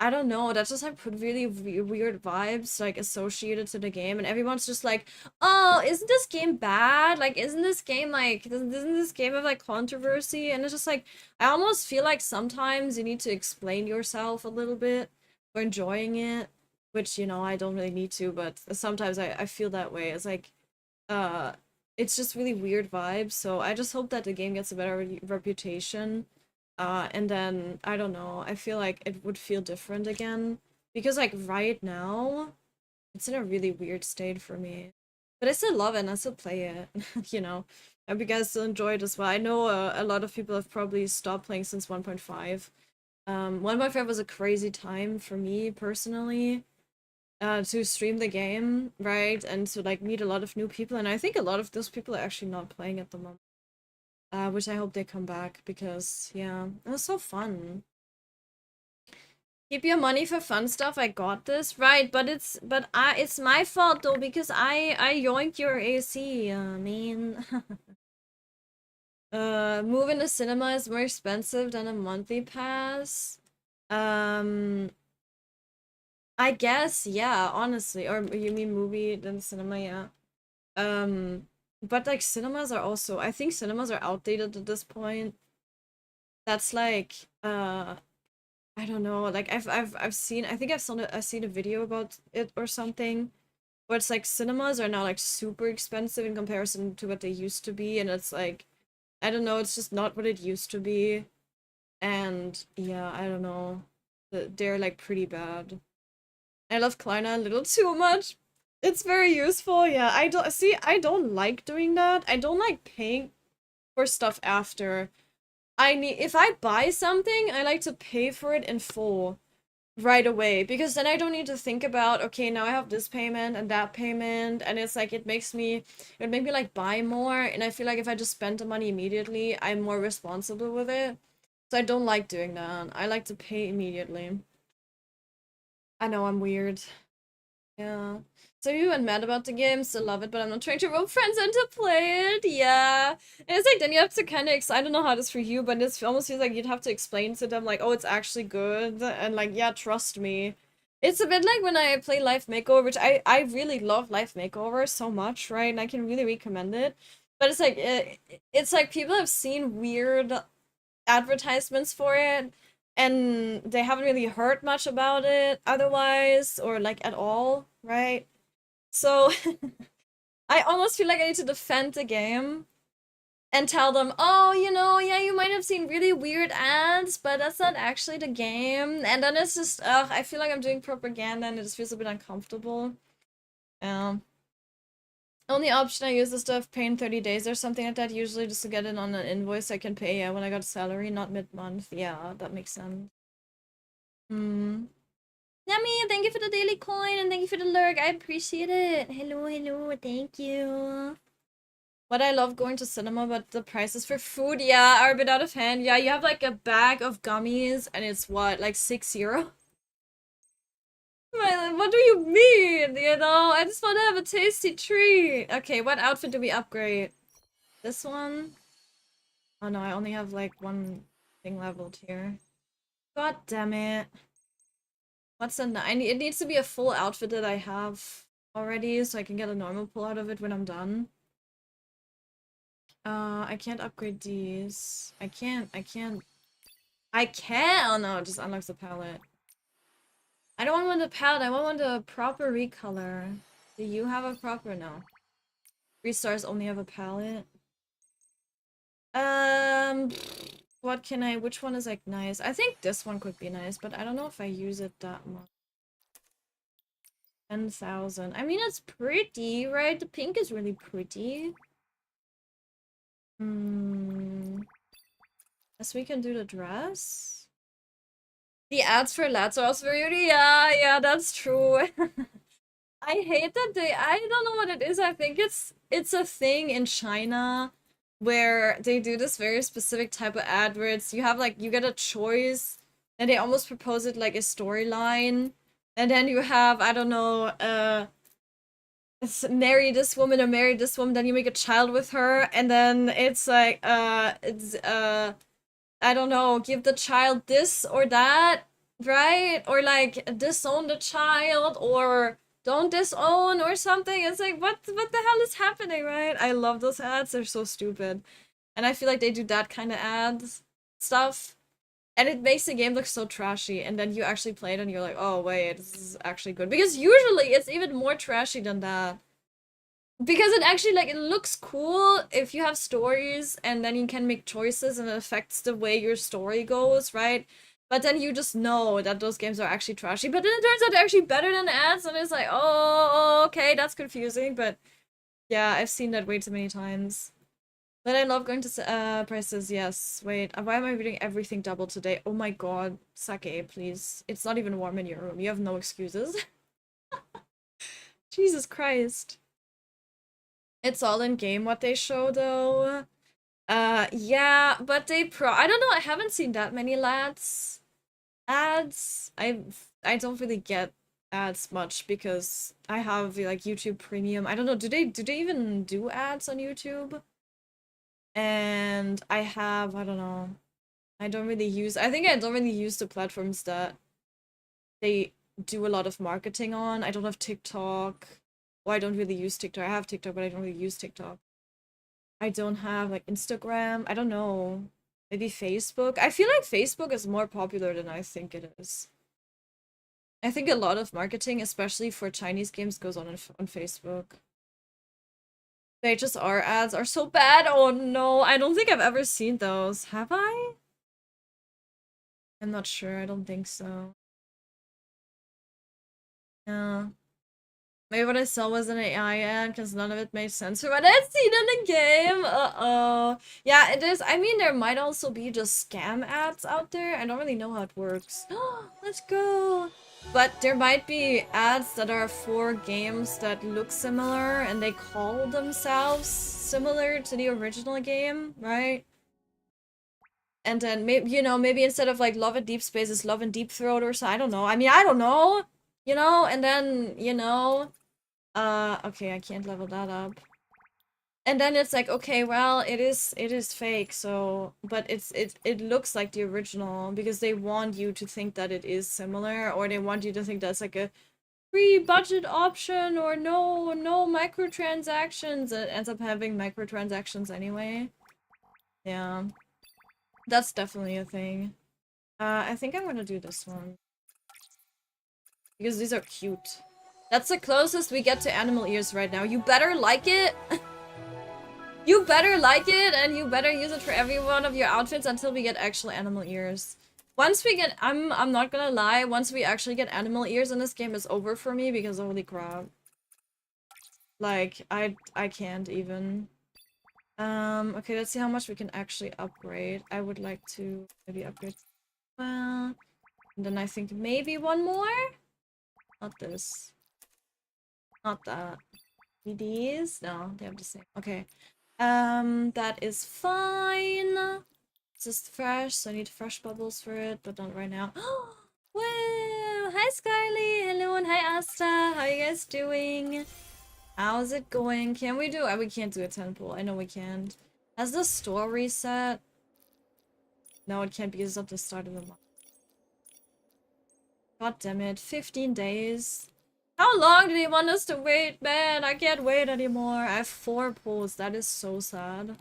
I don't know, that's just like put really weird vibes like associated to the game, and everyone's just like, oh, isn't this game bad? Like, isn't this game like, doesn't this game have like controversy? And it's just like, I almost feel like sometimes you need to explain yourself a little bit for enjoying it, which, you know, I don't really need to, but sometimes I feel that way. It's like, uh, it's just really weird vibes, so I just hope that the game gets a better reputation. And then, I don't know, I feel like it would feel different again. Because, like, right now, it's in a really weird state for me. But I still love it and I still play it, you know. I hope you guys still enjoy it as well. I know a lot of people have probably stopped playing since 1.5. 1.5 was a crazy time for me personally, to stream the game, right? And to like meet a lot of new people. And I think a lot of those people are actually not playing at the moment. Which I hope they come back because, yeah, it was so fun. Keep your money for fun stuff. I got this. Right, but it's my fault though because I yoinked your AC. I mean, moving to cinema is more expensive than a monthly pass. Um, I guess, yeah, honestly. Or you mean movie than cinema, yeah. But like cinemas are also, I think cinemas are outdated at this point. That's like, I don't know. Like I've seen, I think I've seen a video about it or something, where it's like cinemas are now like super expensive in comparison to what they used to be, and it's like, I don't know, it's just not what it used to be, and yeah, I don't know, they're like pretty bad. I love Klarna a little too much. It's very useful. Yeah, I don't see. I don't like doing that. I don't like paying for stuff after. If I buy something, I like to pay for it in full right away because then I don't need to think about, okay, now I have this payment and that payment, and it's like it would make me like buy more, and I feel like if I just spend the money immediately, I'm more responsible with it. So I don't like doing that. I like to pay immediately. I know I'm weird. Yeah. So you and mad about the game, still love it, but I'm not trying to rope friends into play it. Yeah. And it's like then you have to kind of, I don't know how it is for you, but it almost feels like you'd have to explain to them like, oh, it's actually good, and like, yeah, trust me. It's a bit like when I play Life Makeover, which I really love Life Makeover so much, right? And I can really recommend it. But it's like people have seen weird advertisements for it, and they haven't really heard much about it otherwise, or like at all, right? So I almost feel like I need to defend the game and tell them, oh, yeah, you might have seen really weird ads, but that's not actually the game. And then it's just, ugh, I feel like I'm doing propaganda and it just feels a bit uncomfortable. Only option I use is to have pay in 30 days or something like that, usually just to get it on an invoice I can pay, yeah, when I got salary, not mid-month. Yeah, that makes sense. Hmm. Yummy, thank you for the daily coin and thank you for the lurk. I appreciate it. Hello, hello, thank you. What I love going to cinema, but the prices for food, yeah, are a bit out of hand. Yeah, you have like a bag of gummies and it's what, like €6? What do you mean? I just want to have a tasty treat. Okay, what outfit do we upgrade? This one? Oh no, I only have like one thing leveled here. God damn it. What's the it needs to be a full outfit that I have already so I can get a normal pull out of it when I'm done. I can't upgrade these. I can't. Oh no, it just unlocks the palette. I don't want the palette, I want the proper recolor. Do you have a proper? No. 3 stars only have a palette. Um, which one is like nice? I think this one could be nice, but I don't know if I use it that much. 10,000. I mean, it's pretty, right? The pink is really pretty. Guess we can do the dress. The ads for lads are also very, yeah, that's true. I hate that I don't know what it is. I think it's a thing in China where they do this very specific type of ad where you have like, you get a choice and they almost propose it like a storyline. And then you have, I don't know, marry this woman or marry this woman, then you make a child with her, and then it's like, I don't know, give the child this or that, right? Or like disown the child or don't disown or something. It's like, what the hell is happening, right? I love those ads. They're so stupid. And I feel like they do that kind of ads stuff. And it makes the game look so trashy. And then you actually play it and you're like, oh wait, this is actually good. Because usually it's even more trashy than that. Because it actually, like, it looks cool if you have stories and then you can make choices and it affects the way your story goes, right? But then you just know that those games are actually trashy. But then it turns out they're actually better than ads, and it's like, oh, okay, that's confusing, but Yeah, I've seen that way too many times. But I love going to prices, yes. Wait, why am I reading everything double today? Oh my god, Sake, please. It's not even warm in your room. You have no excuses. Jesus Christ. It's all in game what they show though. Yeah, but I don't know, I haven't seen that many ads. I don't really get ads much because I have like YouTube Premium. I don't know, do they even do ads on YouTube? And I don't know. I don't really use I think I don't really use the platforms that they do a lot of marketing on. I don't have TikTok. Or I don't really use TikTok. I have TikTok, but I don't really use TikTok. I don't have like Instagram. I don't know. Maybe Facebook. I feel like Facebook is more popular than I think it is. I think a lot of marketing, especially for Chinese games, goes on Facebook. The HSR ads are so bad. Oh no, I don't think I've ever seen those. Have I? I'm not sure. I don't think so. Yeah. Maybe what I saw was an AI ad because none of it made sense for what I'd seen in the game. Uh-oh. Yeah, it is. I mean, there might also be just scam ads out there. I don't really know how it works. Let's go. But there might be ads that are for games that look similar and they call themselves similar to the original game, right? And then maybe, you know, maybe instead of like Love in Deep Space is Love in Deep Throat or so. I don't know. I mean, I don't know. You know, and then, you know, okay, I can't level that up. And then it's like, okay, well, it is fake, so but it looks like the original because they want you to think that it is similar, or they want you to think that's like a free budget option or no microtransactions. It ends up having microtransactions anyway. Yeah. That's definitely a thing. I think I'm gonna do this one. Because these are cute. That's the closest we get to animal ears right now. You better like it! You better like it, and you better use it for every one of your outfits until we get actual animal ears. Once we get- I'm not gonna lie, once we actually get animal ears in this game, it's over for me, because holy crap. Like, I can't even. Okay, let's see how much we can actually upgrade. I would like to maybe upgrade. Well, and then I think maybe one more? Not this. Not that. These? No, they have the same. Okay. That is fine. It's just fresh, so I need fresh bubbles for it, but not right now. Wow! Hi Scarly! Hello and hi Asta! How are you guys doing? How's it going? Can we do- we can't do a temple. I know we can't. Has the store reset? No, it can't because it's at the start of the month. God damn it. 15 days. How long do they want us to wait, man? I can't wait anymore. I have 4 pulls. That is so sad.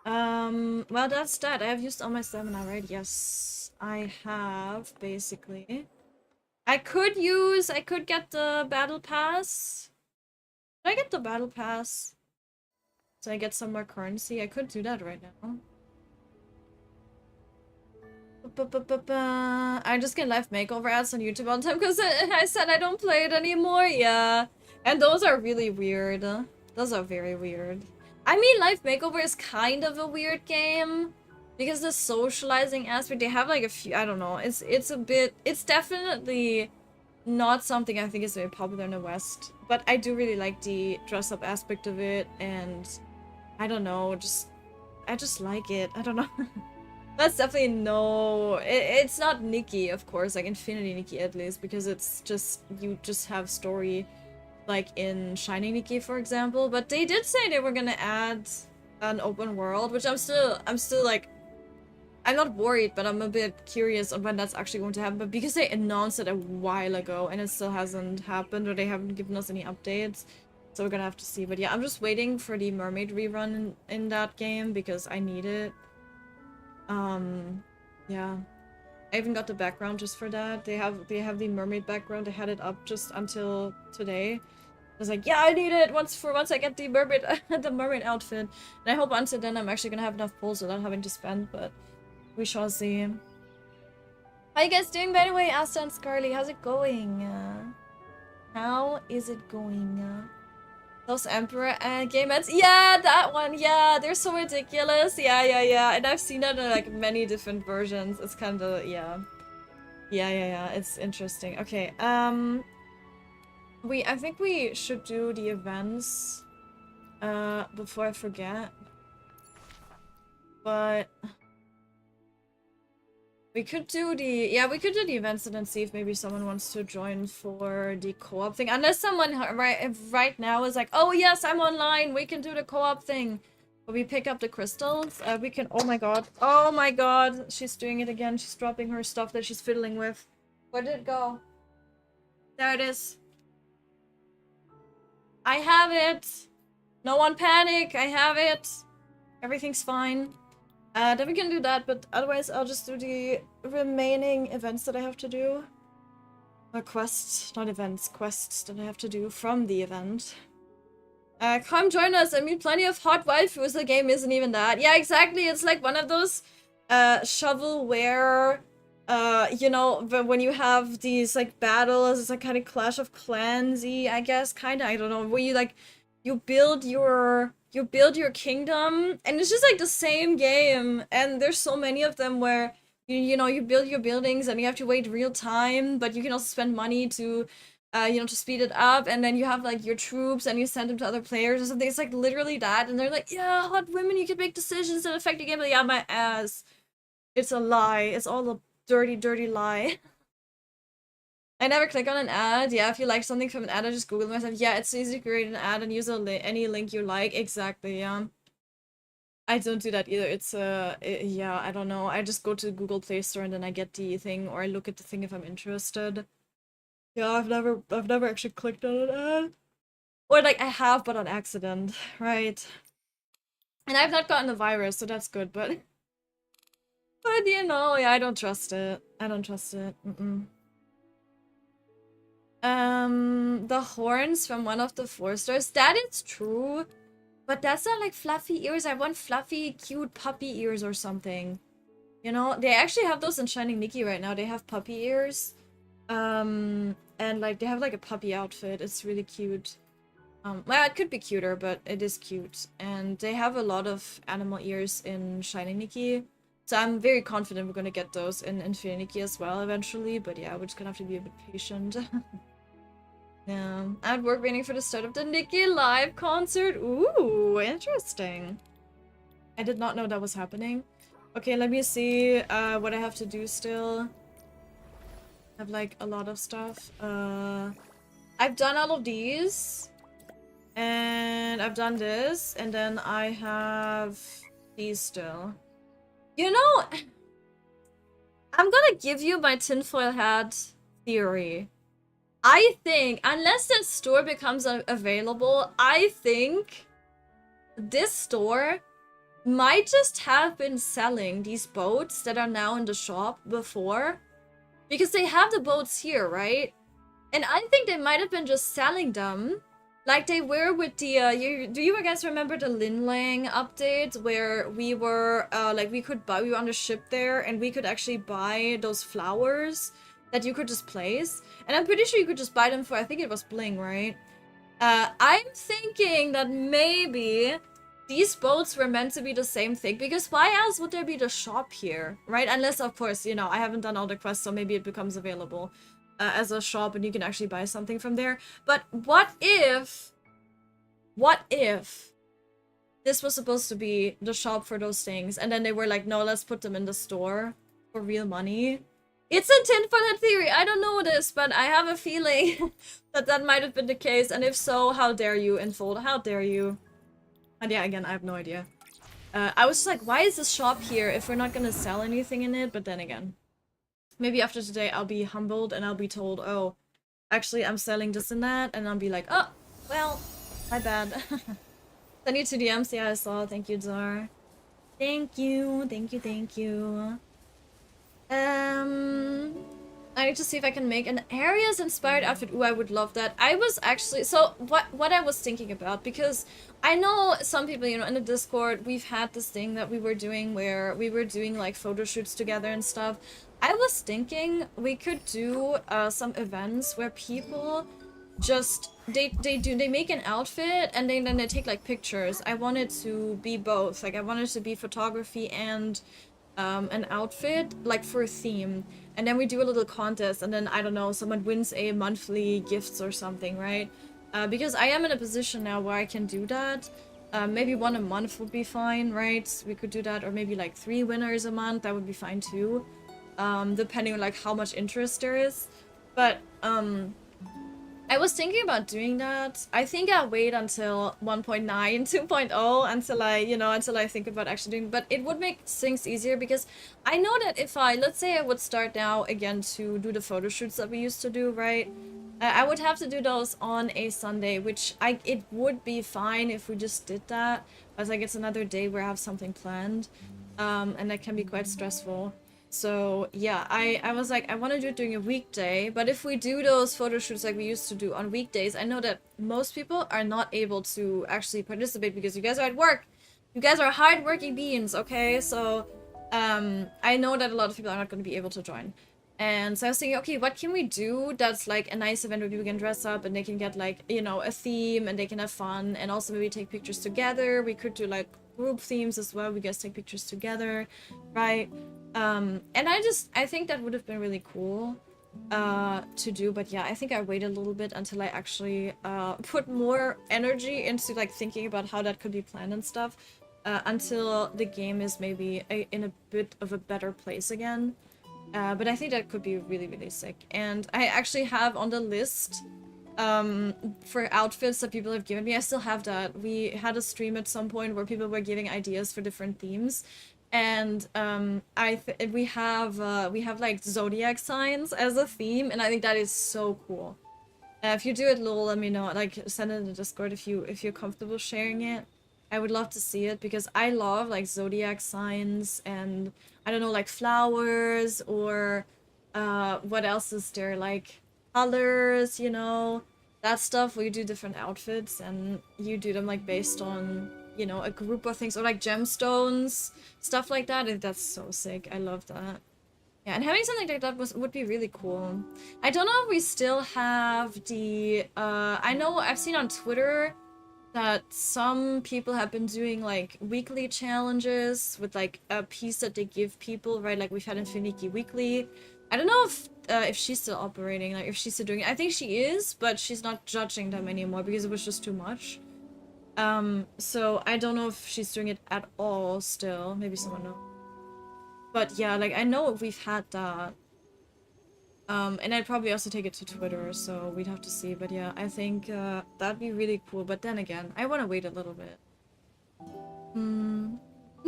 Well, that's that. I have used all my stamina, right? Yes, I have, basically. I could get the battle pass. Should I get the battle pass? So I get some more currency? I could do that right now. I just get live makeover ads on YouTube all the time because I said I don't play it anymore. Yeah. And those are really weird. Those are very weird. I mean, Life Makeover is kind of a weird game because the socializing aspect, they have like a few, I don't know, it's definitely not something I think is very popular in the West, but I do really like the dress up aspect of it, and I don't know, I just like it. I don't know. That's definitely it's not Nikki, of course, like Infinity Nikki at least, because it's just, you just have story like in Shining Nikki, for example, but they did say they were gonna add an open world, which I'm still like, I'm not worried, but I'm a bit curious on when that's actually going to happen, but because they announced it a while ago and it still hasn't happened, or they haven't given us any updates, so we're gonna have to see. But yeah, I'm just waiting for the mermaid rerun in that game because I need it. Yeah. I even got the background just for that. They have the mermaid background. They had it up just until today. I was like, yeah, I need it once I get the mermaid the mermaid outfit. And I hope until then I'm actually gonna have enough pulls without having to spend, but we shall see. How you guys doing, by the way? Asta and Scarly, how's it going? How is it going? Those Emperor game ads. Yeah, that one. Yeah, they're so ridiculous. Yeah. And I've seen that in like many different versions. It's kind of, yeah. Yeah. It's interesting. Okay, I think we should do the events before I forget. But we could do the events and then see if maybe someone wants to join for the co-op thing. Unless someone right now is like, oh yes, I'm online, we can do the co-op thing. But we pick up the crystals. We can, oh my god, she's doing it again. She's dropping her stuff that she's fiddling with. Where did it go? There it is. I have it. No one panic, I have it. Everything's fine. Then we can do that, but otherwise I'll just do the remaining events that I have to do. Or quests, not events, quests that I have to do from the event. Come join us, I mean plenty of hot waifus, the game isn't even that. Yeah, exactly, it's like one of those shovelware, you know, when you have these like battles, it's like kind of Clash of Clans-y, I guess, kinda, I don't know, where you like, you build your kingdom, and it's just like the same game, and there's so many of them where you know, you build your buildings and you have to wait real time, but you can also spend money to you know, to speed it up, and then you have like your troops and you send them to other players or something. It's like literally that, and they're like, yeah, hot women, you can make decisions that affect the game. But yeah, my ass, it's a lie, it's all a dirty lie. I never click on an ad. Yeah, if you like something from an ad, I just Google myself. Yeah, it's easy to create an ad and use any link you like. Exactly, yeah. I don't do that either. It's, yeah, I don't know. I just go to Google Play Store and then I get the thing, or I look at the thing if I'm interested. Yeah, I've never actually clicked on an ad. Or, like, I have, but on accident, right? And I've not gotten the virus, so that's good, but... But, you know, yeah, I don't trust it. I don't trust it. The horns from one of the 4-stars. That is true. But that's not like fluffy ears. I want fluffy, cute puppy ears or something. You know, they actually have those in Shining Nikki right now. They have puppy ears. And like they have like a puppy outfit. It's really cute. Well, it could be cuter, but it is cute. And they have a lot of animal ears in Shining Nikki. So I'm very confident we're gonna get those in Infinity Nikki as well eventually. But yeah, we're just gonna have to be a bit patient. Yeah, I'm at work waiting for the start of the Nikki live concert. Ooh, interesting. I did not know that was happening. Okay, let me see what I have to do still. I have like a lot of stuff. I've done all of these. And I've done this. And then I have these still. You know, I'm gonna give you my tinfoil hat theory. I think, unless the store becomes available, I think this store might just have been selling these boats that are now in the shop before. Because they have the boats here, right? And I think they might have been just selling them. Like they were with the, do you guys remember the Linlang update? Where we were, like we were on the ship there and we could actually buy those flowers that you could just place. And I'm pretty sure you could just buy them for, I think it was bling, right? I'm thinking that maybe these boats were meant to be the same thing, because why else would there be the shop here, right? Unless, of course, you know, I haven't done all the quests, so maybe it becomes available as a shop and you can actually buy something from there. But what if this was supposed to be the shop for those things, and then they were like, no, let's put them in the store for real money? It's a tinfoil hat theory. I don't know this, but I have a feeling that that might have been the case. And if so, how dare you, Infold? How dare you? And yeah, again, I have no idea. I was just like, why is this shop here if we're not gonna sell anything in it? But then again, maybe after today I'll be humbled and I'll be told, oh, actually I'm selling this and that. And I'll be like, oh, well, my bad. Send you to DMs. Yeah, I saw. Thank you, Zar. Thank you. I need to see if I can make an Aries inspired outfit. Ooh, I would love that. I was actually, so what I was thinking about, because I know some people, you know, in the Discord, we've had this thing that we were doing where we were doing like photo shoots together and stuff. I was thinking we could do some events where people just they make an outfit and then they take like pictures. I want it to be both. Like I want it to be photography and an outfit like for a theme, and then we do a little contest, and then I don't know, someone wins a monthly gifts or something, right? Because I am in a position now where I can do that. Maybe one a month would be fine, right? We could do that, or maybe like 3 winners a month, that would be fine too. Depending on like how much interest there is. But I was thinking about doing that. I think I'll wait until 1.9, 2.0 until I think about actually doing, but it would make things easier because I know that if let's say I would start now again to do the photo shoots that we used to do, right? I would have to do those on a Sunday, which it would be fine if we just did that. But like it's another day where I have something planned, and that can be quite stressful. So yeah, I was like, I want to do it during a weekday, but if we do those photo shoots like we used to do on weekdays, I know that most people are not able to actually participate because you guys are at work. You guys are hard-working beings, okay? So I know that a lot of people are not going to be able to join. And so I was thinking, okay, what can we do that's like a nice event where people can dress up and they can get like, you know, a theme and they can have fun, and also maybe take pictures together. We could do like group themes as well. We guys take pictures together, right? And I think that would have been really cool to do, but yeah, I think I wait a little bit until I actually put more energy into like thinking about how that could be planned and stuff, until the game is maybe in a bit of a better place again. But I think that could be really, really sick. And I actually have on the list for outfits that people have given me, I still have that. We had a stream at some point where people were giving ideas for different themes. And we have like zodiac signs as a theme, and I think that is so cool. If you do it, lol, let me know. Like, send it in the Discord if you're comfortable sharing it. I would love to see it because I love like zodiac signs and I don't know, like flowers or what else is there, like colors, you know, that stuff where you do different outfits and you do them like based on, you know, a group of things, or like gemstones, stuff like that. That's so sick. I love that. Yeah, and having something like that would be really cool. I don't know if we still have the I know I've seen on Twitter that some people have been doing like weekly challenges with like a piece that they give people, right? Like we've had Infinity Weekly. I don't know if she's still operating, like if she's still doing it. I think she is, but she's not judging them anymore because it was just too much. So I don't know if she's doing it at all still. Maybe someone knows. But yeah, like I know we've had that. And I'd probably also take it to Twitter, so we'd have to see. But yeah, I think that'd be really cool. But then again, I want to wait a little bit.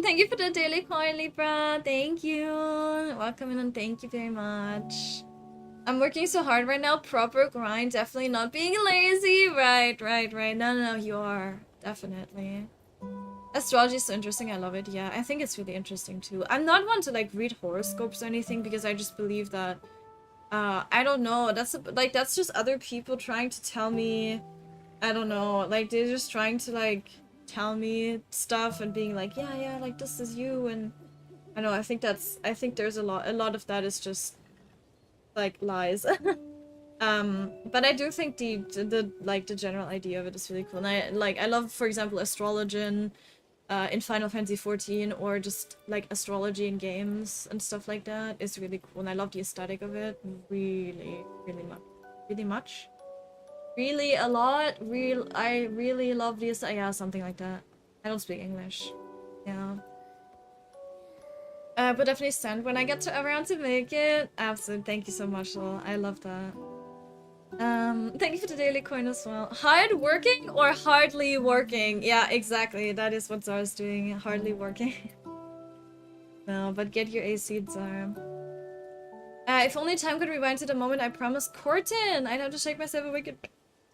Thank you for the daily coin, Libra. Thank you. Welcome in and thank you very much. I'm working so hard right now. Proper grind. Definitely not being lazy. Right. No, you are. Definitely. Astrology is so interesting. I love it. Yeah, I think it's really interesting too. I'm not one to like read horoscopes or anything because I just believe that I don't know, that's just other people trying to tell me, I don't know, like they're just trying to like tell me stuff and being like, yeah, like this is you, and I know, I think there's a lot of that is just like lies. But I do think the general idea of it is really cool, and I love, for example, astrology in Final Fantasy 14, or just like astrology in games and stuff like that is really cool, and I love the aesthetic of it really much. Really a lot. I really love the aesthetic. Yeah, something like that. I don't speak English. Yeah. But definitely send when I get around to make it. Absolutely. Thank you so much, Lol. I love that. Thank you for the daily coin as well. Hard working or hardly working? Yeah, exactly. That is what Zara's doing. Hardly working. No, but get your AC, Zara. If only time could rewind to the moment I promised Corton. I'd have to shake myself awake.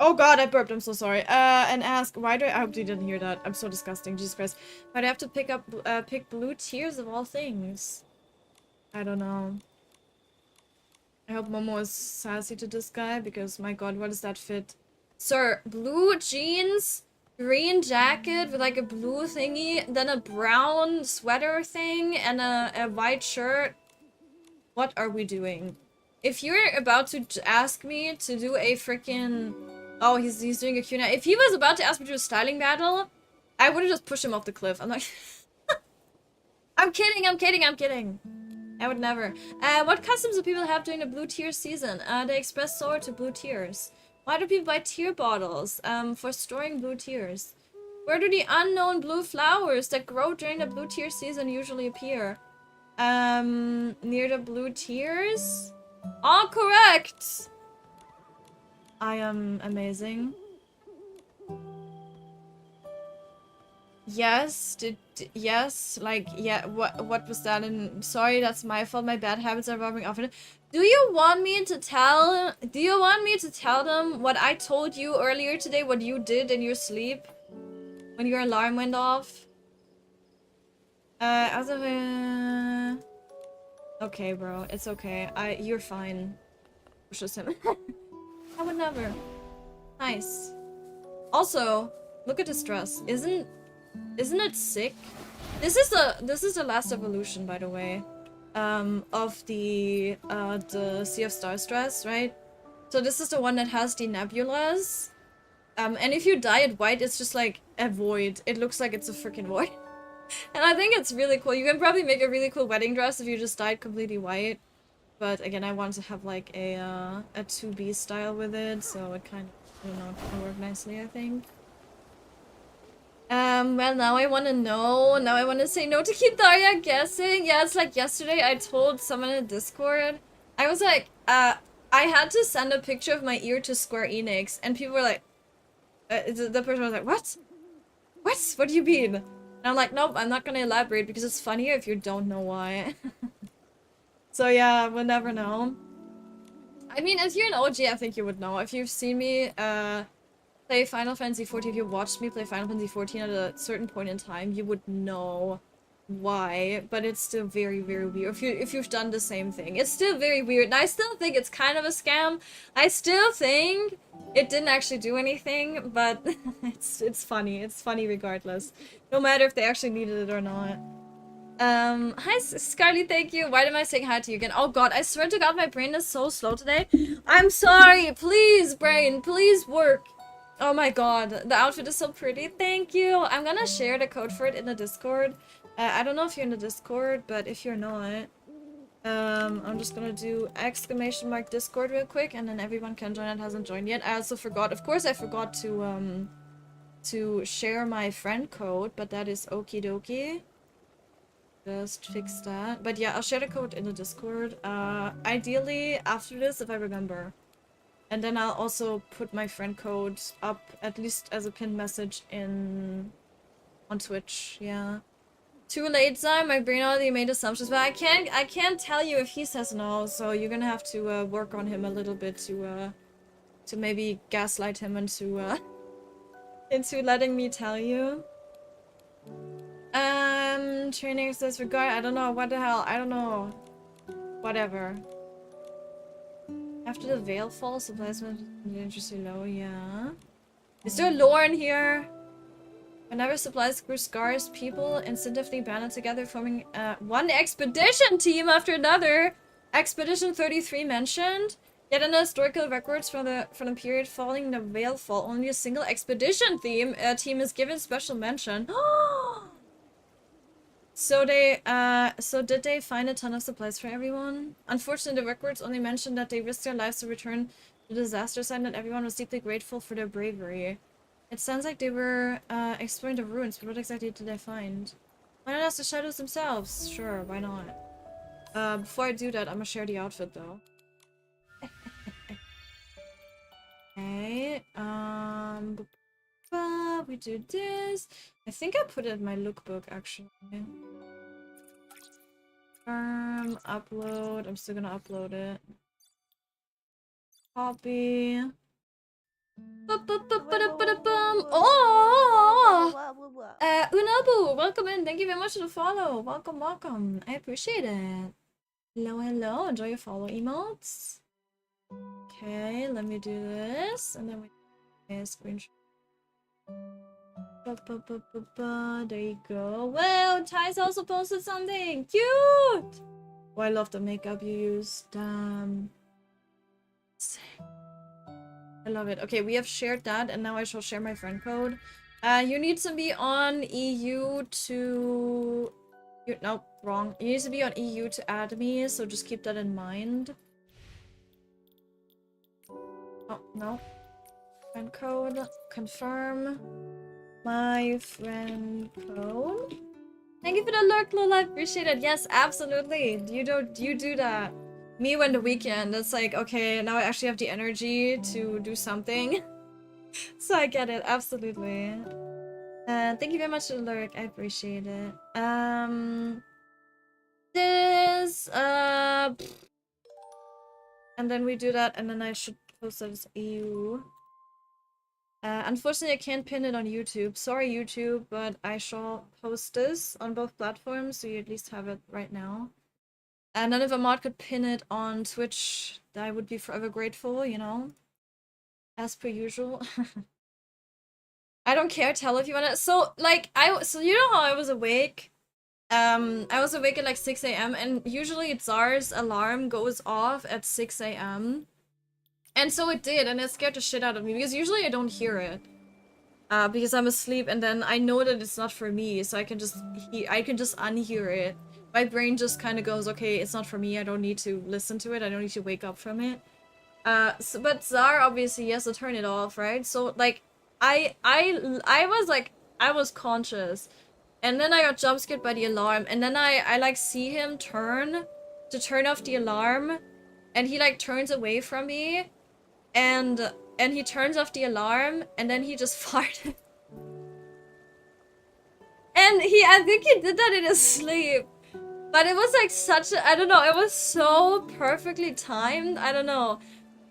Oh god, I burped. I'm so sorry. And ask, why do I hope you didn't hear that. I'm so disgusting. Jesus Christ. Why do I have to pick blue tears of all things? I don't know. I hope Momo is sassy to this guy, because my god, what does that fit? Sir, blue jeans, green jacket with like a blue thingy, then a brown sweater thing, and a white shirt. What are we doing? If you're about to ask me to do a freaking Oh, he's doing a Q&A. If he was about to ask me to do a styling battle, I would have just pushed him off the cliff. I'm like, I'm kidding, I'm kidding, I'm kidding. I would never. What customs do people have during the blue tier season? They express sorrow to blue tiers. Why do people buy tier bottles? For storing blue tiers. Where do the unknown blue flowers that grow during the blue tier season usually appear? Near the blue tiers? All correct! I am amazing. Yes, yes, like, yeah, what was that? And sorry, that's my fault, my bad habits are rubbing off. Do you want me to tell them what I told you earlier today, what you did in your sleep? When your alarm went off? As of, okay, bro, it's okay. You're fine. Pushes him. I would never. Nice. Also, look at this dress. Isn't it sick? This is the last evolution, by the way, of the Sea of Stars dress, right? So this is the one that has the nebulas. And if you dye it white, it's just like a void. It looks like it's a freaking void. And I think it's really cool. You can probably make a really cool wedding dress if you just dye it completely white. But again, I want to have like a 2B style with it, so it kind of, I don't know, can work nicely, I think. Well, now I want to know. Now I want to say no to keep Daria guessing. Yeah, it's like yesterday I told someone in Discord. I was like, I had to send a picture of my ear to Square Enix, and people were like, the person was like, what? What? What do you mean? And I'm like, nope, I'm not gonna elaborate because it's funnier if you don't know why. So yeah, we'll never know. I mean, if you're an OG, I think you would know. If you've seen me, play Final Fantasy XIV, if you watched me play Final Fantasy XIV at a certain point in time, you would know why, but it's still very, very weird. If you've done the same thing, it's still very weird, and I still think it's kind of a scam. I still think it didn't actually do anything, but it's funny. It's funny regardless, no matter if they actually needed it or not. Hi Scarly, thank you. Why am I saying hi to you again? Oh god, I swear to god, my brain is so slow today. I'm sorry. Please, brain, please work. Oh my god, the outfit is so pretty. Thank you. I'm gonna share the code for it in the Discord. I don't know if you're in the Discord, but if you're not, I'm just gonna do !Discord real quick, and then everyone can join that hasn't joined yet. I also forgot, of course I forgot to share my friend code, but that is okie dokie. Just fix that. But yeah, I'll share the code in the Discord. Ideally after this, if I remember. And then I'll also put my friend code up, at least as a pinned message on Twitch. Yeah. Too late, Zai. My brain already made assumptions, but I can't tell you if he says no. So you're gonna have to work on him a little bit to maybe gaslight him into into letting me tell you. Training says regard. I don't know. What the hell? I don't know. Whatever. After the veil falls, the plasma is dangerously low. Yeah. Is there lore in here? Whenever supplies grew scarce, people instinctively banded together, forming one expedition team after another. Expedition 33 mentioned. Yet in the historical records from the period following the veil fall, only a single expedition team is given special mention. So did they find a ton of supplies for everyone? Unfortunately, the records only mentioned that they risked their lives to return to the disaster site, and that everyone was deeply grateful for their bravery. It sounds like they were exploring the ruins, but what exactly did they find? Why not ask the shadows themselves? Sure, why not? Before I do that, I'm gonna share the outfit though. Okay, we do this. I think I put it in my lookbook actually. Upload. I'm still gonna upload it. Copy. Oh! Unabu, welcome in. Thank you very much for the follow. Welcome, welcome. I appreciate it. Hello, hello. Enjoy your follow emotes. Okay, let me do this. And then we screenshot. There you go. Well, Ty's also posted something. Cute! Oh, I love the makeup you used. I love it. Okay, we have shared that, and now I shall share my friend code. You need to be on EU to... Nope, wrong. You need to be on EU to add me, so just keep that in mind. Oh, no. Friend code. Confirm. My friend code. Thank you for the lurk, Lola. I appreciate it. Yes, absolutely. You do that. Me when the weekend, it's like, okay, now I actually have the energy to do something. So I get it, absolutely. Thank you very much for the lurk. I appreciate it. This, and then we do that, and then I should post that as EU. Unfortunately, I can't pin it on YouTube. Sorry, YouTube, but I shall post this on both platforms, so you at least have it right now. And then if a mod could pin it on Twitch, I would be forever grateful, you know? As per usual. I don't care, tell if you wanna- So, like, so you know how I was awake? I was awake at like 6 a.m. and usually Tsar's alarm goes off at 6 a.m. And so it did, and it scared the shit out of me, because usually I don't hear it. Because I'm asleep, and then I know that it's not for me, so I can just unhear it. My brain just kind of goes, okay, it's not for me, I don't need to listen to it, I don't need to wake up from it. But Tsar obviously has to turn it off, right? So, like, I was conscious. And then I got jump scared by the alarm, and then I like see him turn off the alarm, and he like turns away from me, and he turns off the alarm, and then he just farted. And I think he did that in his sleep. But it was like such a, I don't know, it was so perfectly timed, I don't know.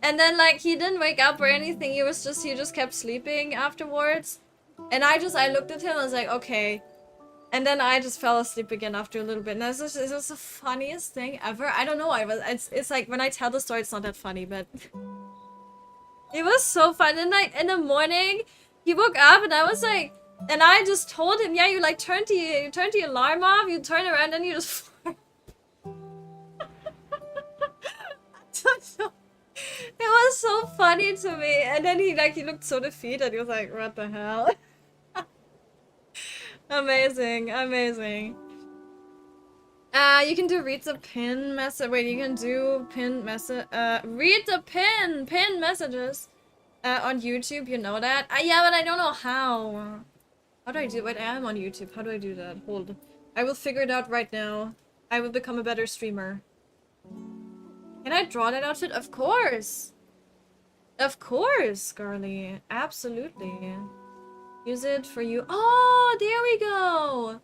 And then like he didn't wake up or anything, he just kept sleeping afterwards. And I looked at him and I was like, okay. And then I just fell asleep again after a little bit. And it was the funniest thing ever. I don't know, it's like when I tell the story, it's not that funny, but it was so fun. And like in the morning, he woke up and I was like, and I just told him, yeah, you like turned the alarm off, you turn around and you just It was so funny to me. And then he looked so defeated. He was like, what the hell? Amazing, amazing. You can do read the pin message. Wait, you can do pin message. Read the pin messages on YouTube. You know that? Yeah, but I don't know how. How do I do? Wait, I am on YouTube. How do I do that? Hold. I will figure it out right now. I will become a better streamer. Can I draw that outfit? Of course! Of course, Scarly. Absolutely. Use it for you. Oh, there we go!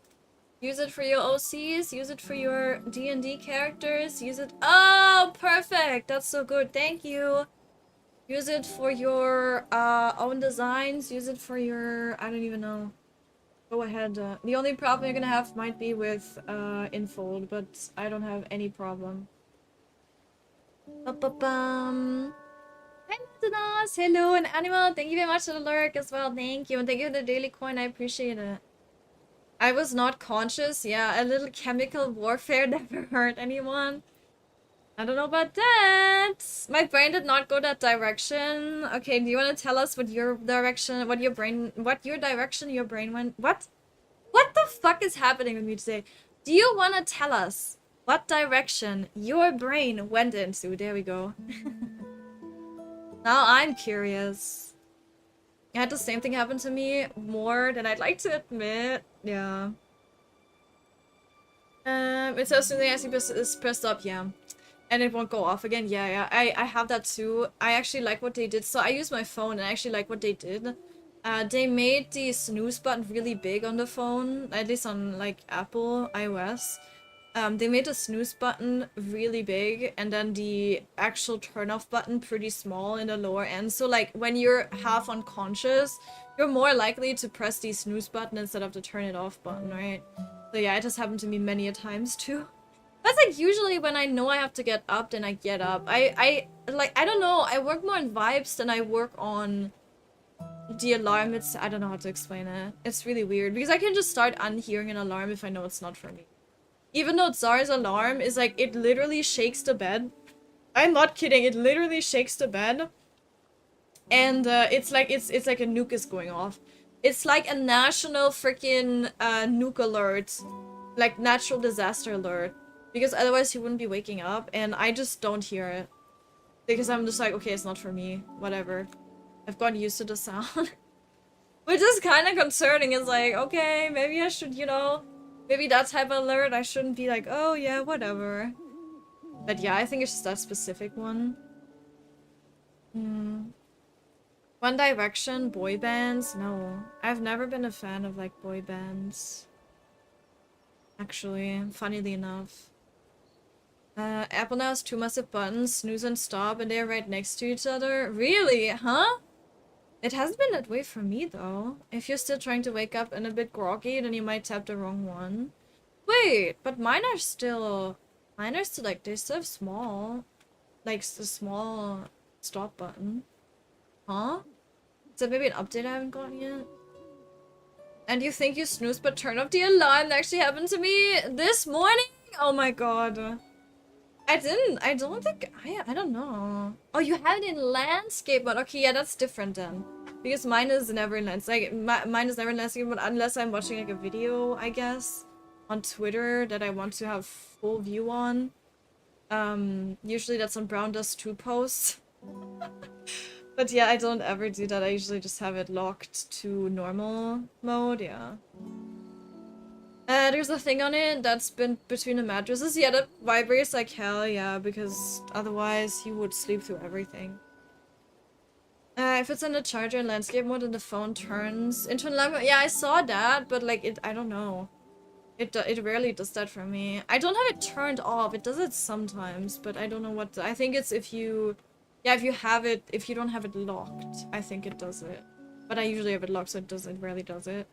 Use it for your OCs. Use it for your D&D characters. Use it. Oh, perfect! That's so good. Thank you. Use it for your own designs. Use it for your... I don't even know. Go ahead. The only problem you're gonna have might be with Infold, but I don't have any problem. Ba-ba-bum. Hi, Matanas! Hello, and Animal! Thank you very much for the lurk as well. Thank you. And thank you for the daily coin. I appreciate it. I was not conscious. Yeah, a little chemical warfare never hurt anyone. I don't know about that. My brain did not go that direction. Okay, do you want to tell us what your direction, what your direction your brain went? What? What the fuck is happening with me today? Do you want to tell us what direction your brain went into? There we go. Now I'm curious. I had the same thing happen to me more than I'd like to admit. Yeah. It says soon as is pressed up, yeah. And it won't go off again. Yeah. I have that too. I actually like what they did. So I use my phone and I actually like what they did. They made the snooze button really big on the phone, at least on like Apple iOS. They made the snooze button really big and then the actual turn off button pretty small in the lower end. So like when you're half unconscious, you're more likely to press the snooze button instead of the turn it off button, right? So yeah, it has happened to me many a times too. That's like usually when I know I have to get up, then I get up. I don't know, I work more on vibes than I work on the alarm. I don't know how to explain it. It's really weird because I can just start unhearing an alarm if I know it's not for me. Even though Tsar's alarm is like, it literally shakes the bed. I'm not kidding, it literally shakes the bed. And it's like a nuke is going off. It's like a national freaking nuke alert, like natural disaster alert, because otherwise he wouldn't be waking up, and I just don't hear it because I'm just like, okay, it's not for me, whatever. I've gotten used to the sound. Which is kind of concerning. It's like, okay, maybe I should, you know, maybe that type of alert, I shouldn't be like, oh yeah, whatever. But yeah, I think it's just that specific one. One Direction, boy bands? No. I've never been a fan of, like, boy bands. Actually, funnily enough. Apple now has 2 massive buttons, snooze and stop, and they're right next to each other. Really? Huh? It hasn't been that way for me, though. If you're still trying to wake up and a bit groggy, then you might tap the wrong one. Wait, but mine are still, like, they still have small, like, the small stop button. Huh? Is that maybe an update I haven't gotten yet? And you think you snooze but turn off the alarm? That actually happened to me this morning? Oh my god. I don't think, I don't know. Oh, you have it in landscape mode. Okay, yeah, that's different then. Because mine is never in landscape. Like, mine is never in landscape mode unless I'm watching like a video, I guess, on Twitter that I want to have full view on. Usually that's on Brown Dust 2 posts. But yeah, I don't ever do that. I usually just have it locked to normal mode, yeah. There's a thing on it that's been between the mattresses. Yeah, that vibrates like hell, yeah, because otherwise you would sleep through everything. If it's in the charger in landscape mode and the phone turns into an alarm, yeah, I saw that, but like I don't know. It rarely does that for me. I don't have it turned off. It does it sometimes, but I don't know what. I think it's if you. Yeah, if you don't have it locked, I think it does it. But I usually have it locked, so it rarely does it.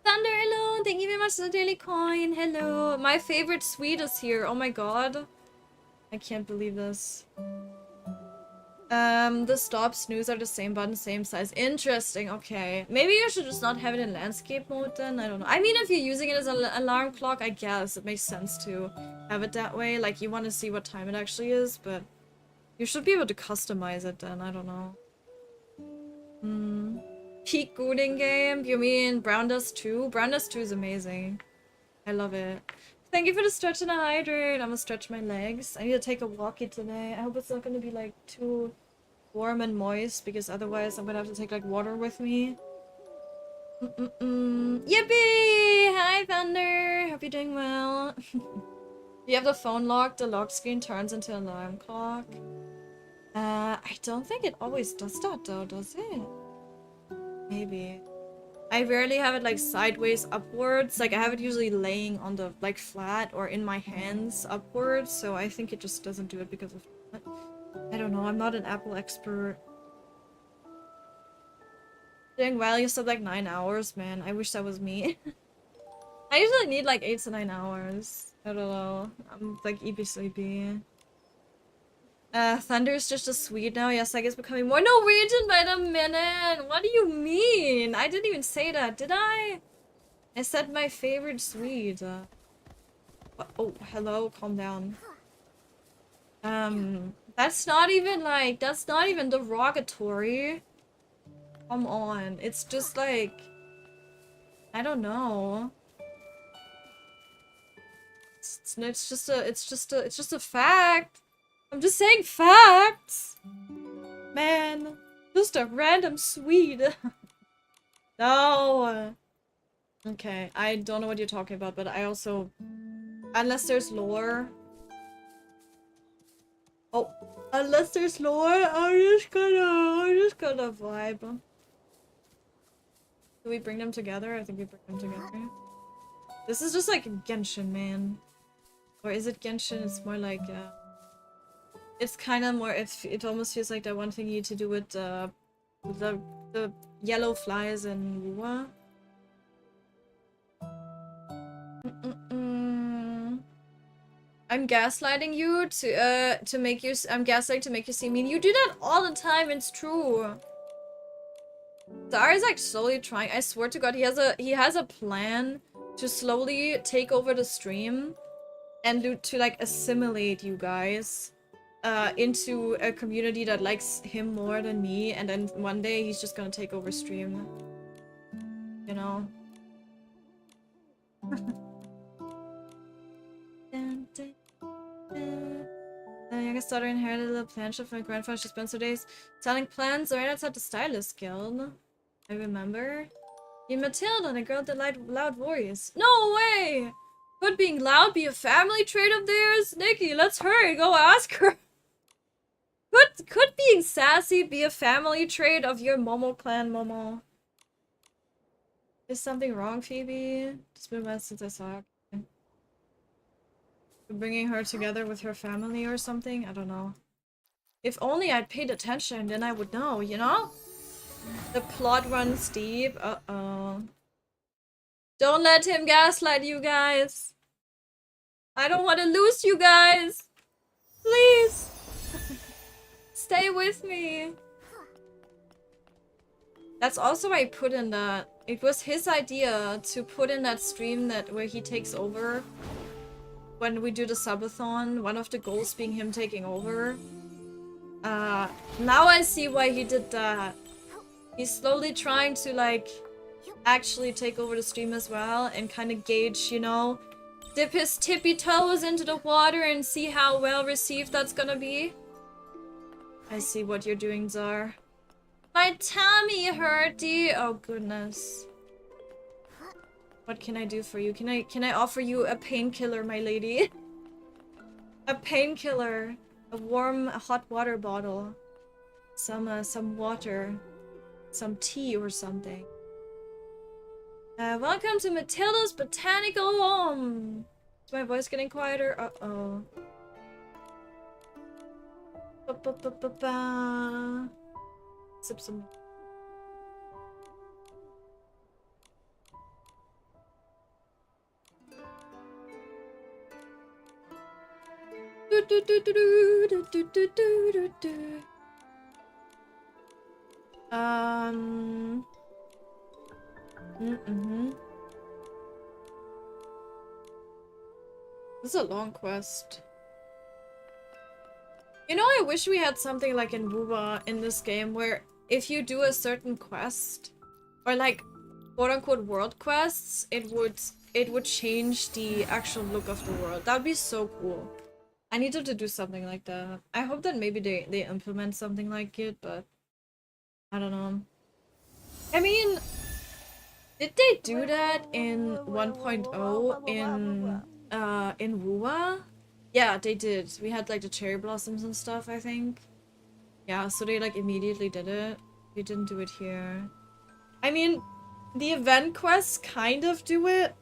Thunder, hello! Thank you very much for the daily coin. Hello. My favorite sweet is here. Oh my god. I can't believe this. The stop, snooze are the same button, same size. Interesting, okay. Maybe you should just not have it in landscape mode then, I don't know. I mean, if you're using it as an alarm clock, I guess it makes sense to have it that way. Like, you want to see what time it actually is, but you should be able to customize it then, I don't know. Peak Gooding game? You mean Brown Dust 2? Brown Dust 2 is amazing. I love it. Thank you for the stretch and a hydrate. I'm gonna stretch my legs. I need to take a walkie today. I hope it's not gonna be like too warm and moist because otherwise I'm gonna have to take like water with me. Yippee! Hi Thunder! Hope you're doing well. You have the phone locked, the lock screen turns into an alarm clock. I don't think it always does that though, does it? Maybe. I rarely have it like sideways upwards. Like I have it usually laying on the like flat or in my hands upwards, so I think it just doesn't do it because of that. I don't know, I'm not an Apple expert. Doing well, you slept like 9 hours, man. I wish that was me. I usually need like 8 to 9 hours. I don't know. I'm like EP sleepy. Thunder is just a Swede now. Yes, I guess becoming more Norwegian by the minute. What do you mean? I didn't even say that, did I? I said my favorite Swede. Oh, hello, calm down. That's not even like, that's not even derogatory. Come on, it's just like, I don't know. It's just a fact. I'm just saying facts. Man, just a random Swede. No. Okay, I don't know what you're talking about, but I also, unless there's lore. Oh, unless there's lore, I'm just gonna vibe. Do we bring them together? I think we bring them together. This is just like Genshin, man. Or is it Genshin? It's more like, it's kind of more, it almost feels like that one thing you need to do with the yellow flies in Wua. I'm gaslighting you to make you, I'm gaslighting to make you see mean. You do that all the time, it's true. Zara is like slowly trying, I swear to god, he has a plan to slowly take over the stream and to like assimilate you guys. into a community that likes him more than me, and then one day he's just gonna take over stream. You know? The youngest daughter inherited a little plant shop from my grandfather. She spent her days selling plants right outside the Stylist Guild. I remember. You Matilda, the girl that loud voice. No way! Could being loud be a family trait of theirs? Nikki, let's hurry, go ask her. Could being sassy be a family trait of your Momo clan, Momo? Is something wrong, Phoebe? It's been a while since I saw her. Bringing her together with her family or something? I don't know. If only I'd paid attention, then I would know, you know? The plot runs deep. Uh-oh. Don't let him gaslight you guys. I don't want to lose you guys. Please. Stay with me. That's also why I put in that. It was his idea to put in that stream where he takes over. When we do the subathon, one of the goals being him taking over. Now I see why he did that. He's slowly trying to, like, actually take over the stream as well and kind of gauge, you know, dip his tippy toes into the water and see how well received that's gonna be. I see what you're doing, Czar. My tummy hurty! Oh goodness. What can I do for you? Can I offer you a painkiller, my lady? A painkiller. A warm hot water bottle. Some water. Some tea or something. Welcome to Matilda's Botanical Home! Is my voice getting quieter? Uh-oh. Ba-ba-ba-ba-ba. Sip some... This is a long quest. You know, I wish we had something like in Wuba in this game where if you do a certain quest, or like quote-unquote world quests, it would change the actual look of the world. That would be so cool. I need them to do something like that. I hope that maybe they implement something like it, but I don't know. I mean, did they do that in 1.0 in Wuwa? Yeah, they did. We had like the cherry blossoms and stuff, I think. Yeah, so they like immediately did it. They didn't do it here. I mean, the event quests kind of do it,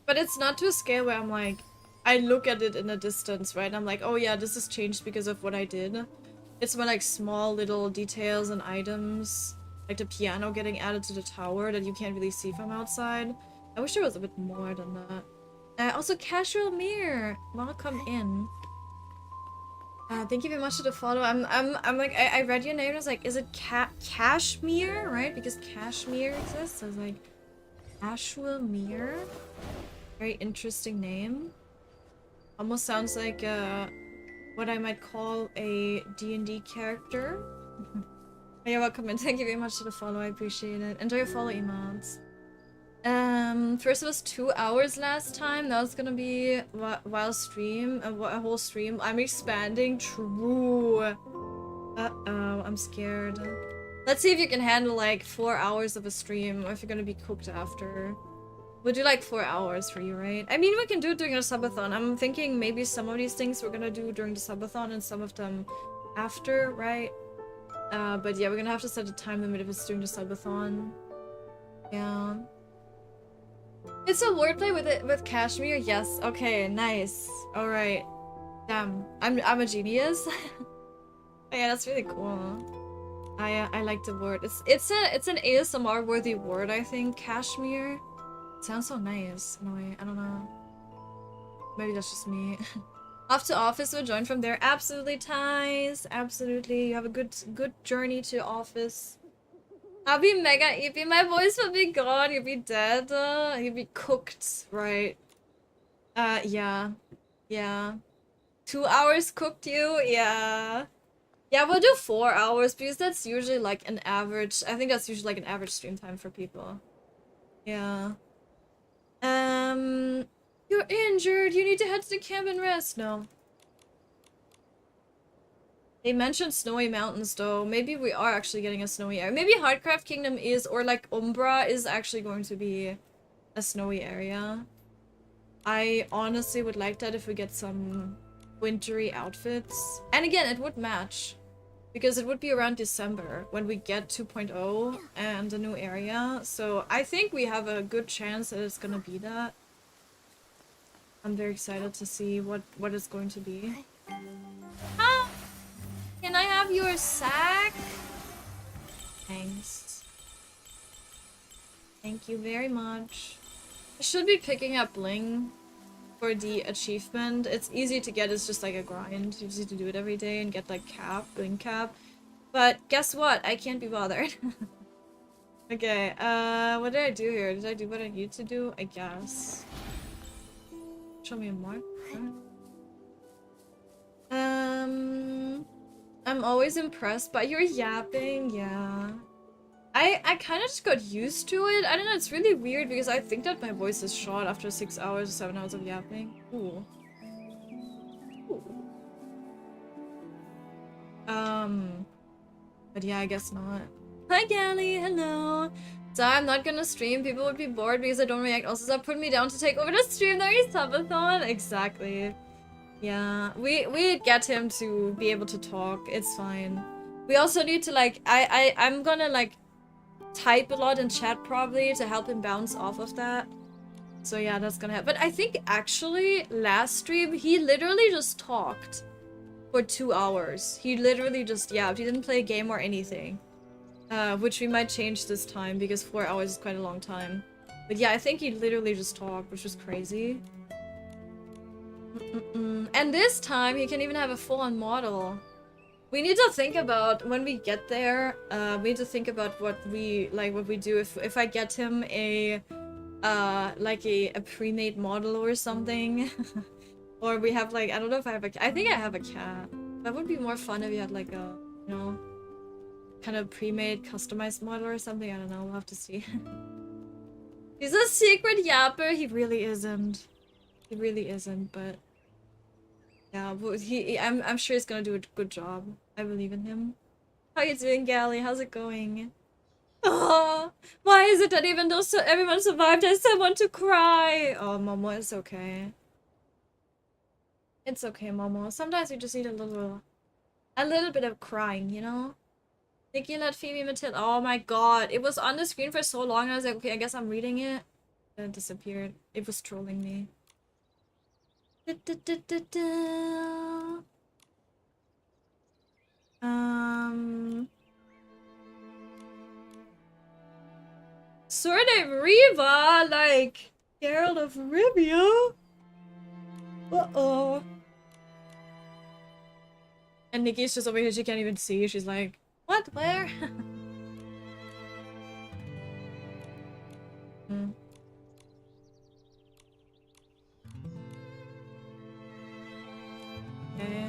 but it's not to a scale where I'm like, I look at it in a distance, right? I'm like, oh yeah, this has changed because of what I did. It's more like small little details and items, like the piano getting added to the tower that you can't really see from outside. I wish there was a bit more than that. Also, Casual Mirror, welcome in. Thank you very much for the follow. I'm like, I read your name and I was like, is it Cashmere, right? Because Cashmere exists. I was like, Casual Mirror? Very interesting name. Almost sounds like what I might call a D&D character. You're welcome and thank you very much for the follow. I appreciate it. Enjoy your follow emotes. First it was 2 hours last time. Now it's gonna be while stream, a whole stream. I'm expanding. True. Uh-oh, I'm scared. Let's see if you can handle like 4 hours of a stream, or if you're gonna be cooked after. We'll do like 4 hours for you, right? I mean, we can do it during a subathon. I'm thinking maybe some of these things we're gonna do during the subathon and some of them after, right? But yeah, we're gonna have to set a time limit if it's during the subathon. Yeah. It's a wordplay with Kashmir? Yes. Okay, nice. Alright. Damn. I'm a genius. Yeah, that's really cool. I like the word. It's an ASMR worthy word, I think. Kashmir. Sounds so nice in a way. I don't know. Maybe that's just me. Off to office or join from there. Absolutely, Ties. Absolutely. You have a good journey to office. I'll be mega EP. My voice will be gone. You'll be dead. You'll be cooked, right? Yeah. Yeah. 2 hours cooked you? Yeah. Yeah, we'll do 4 hours because that's usually like an average. I think that's usually like an average stream time for people. Yeah. You're injured. You need to head to the camp and rest. No. They mentioned snowy mountains though. Maybe we are actually getting a snowy area. Maybe Hardcraft Kingdom is, or like Umbra is actually going to be a snowy area. I honestly would like that if we get some wintry outfits. And again, it would match. Because it would be around December when we get 2.0 and a new area. So I think we have a good chance that it's gonna be that. I'm very excited to see what it's going to be. Ah! Can I have your sack? Thanks. Thank you very much. I should be picking up Bling for the achievement. It's easy to get, it's just like a grind. You just need to do it every day and get like Bling cap. But guess what? I can't be bothered. Okay, what did I do here? Did I do what I need to do? I guess. Show me a mark. I'm always impressed by your yapping, yeah. I kind of just got used to it. I don't know, it's really weird because I think that my voice is shot after 6 hours or 7 hours of yapping. Ooh. Ooh. But yeah, I guess not. Hi, Gally, hello. So I'm not gonna stream. People would be bored because I don't react. Also, that put me down to take over the stream. There is subathon. Exactly. Yeah, we get him to be able to talk. It's fine. We also need to like I'm gonna like type a lot in chat probably to help him bounce off of that. So yeah, that's gonna happen. But I think actually last stream he literally just talked for 2 hours. He literally just yapped. He didn't play a game or anything. Which we might change this time because 4 hours is quite a long time. But yeah, I think he literally just talked, which was crazy. And this time he can even have a full-on model. We need to think about when we get there. We need to think about what we do if I get him a like a pre-made model or something. Or we have like, I don't know if I have I think I have a cat. That would be more fun if you had like a, you know, kind of pre-made customized model or something. I don't know, we'll have to see. He's a secret yapper. He really isn't. He really isn't, but yeah, I'm sure he's gonna do a good job. I believe in him. How you doing, Gally? How's it going? Oh, why is it that even though everyone survived, I still want to cry? Oh, Momo, it's okay. It's okay, Momo. Sometimes you just need a little bit of crying, you know? Nikki let Phoebe Matilda. Oh my god, it was on the screen for so long. I was like, okay, I guess I'm reading it. Then it disappeared. It was trolling me. Da, da, da, da, da. Sword of Riva, like Geralt of Rivia. Uh-oh. And Nikki's just over here, she can't even see. She's like, what? Where? Okay.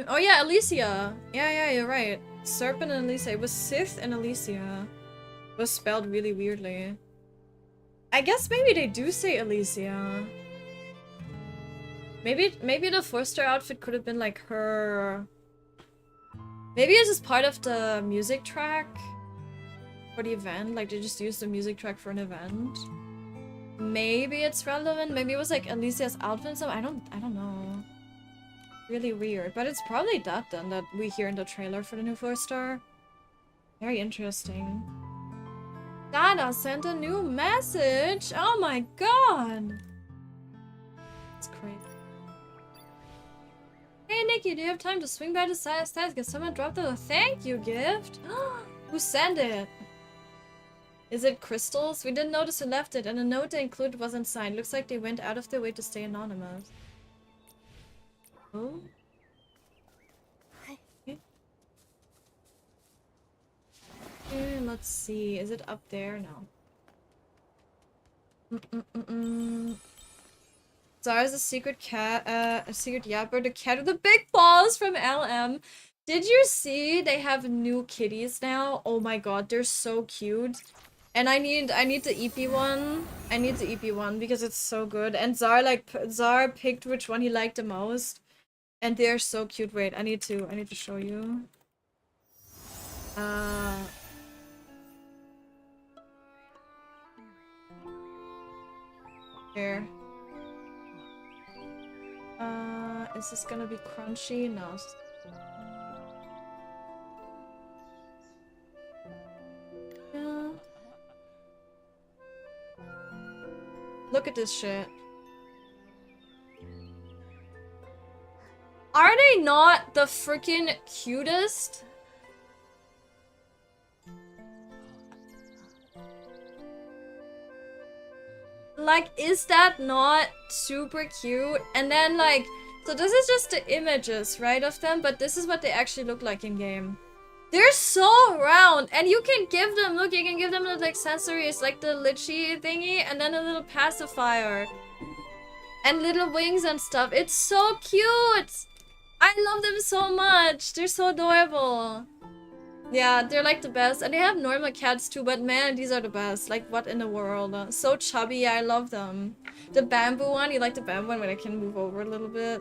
Oh yeah, Alicia. Yeah, you're right. Serpent and Alicia. It was Sith and Alicia. It was spelled really weirdly. I guess maybe they do say Alicia. Maybe the Forster outfit could have been like her. Maybe it's just part of the music track for the event. Like they just used the music track for an event. Maybe it's relevant. Maybe it was like Alicia's outfit. So I don't know. Really weird, but it's probably that then that we hear in the trailer for the new 4-star. Very interesting. Dada sent a new message! Oh my god! It's crazy. Hey Nikki, do you have time to swing by the stairs? Because someone dropped a thank you gift? Who sent it? Is it crystals? We didn't notice who left it, and the note they included wasn't signed. Looks like they went out of their way to stay anonymous. Oh? Let's see. Is it up there? No. Zara's a secret cat, a secret yapper, the cat with the big paws from LM. Did you see they have new kitties now? Oh my god, they're so cute. And I need the EP one. I need the EP one because it's so good. And Zara picked which one he liked the most. And they're so cute. Wait, I need to show you. Here. Is this gonna be crunchy? No. Yeah. Look at this shit. Are they not the freaking cutest? Like, is that not super cute? And then, like, so this is just the images, right, of them, but this is what they actually look like in game. They're so round, and you can give them, look, you can give them little accessories, like the lychee thingy, and then a little pacifier. And little wings and stuff. It's so cute! I love them so much! They're so adorable. Yeah, they're like the best. And they have normal cats too, but man, these are the best. Like, what in the world? So chubby, I love them. The bamboo one, you like the bamboo one when I can move over a little bit?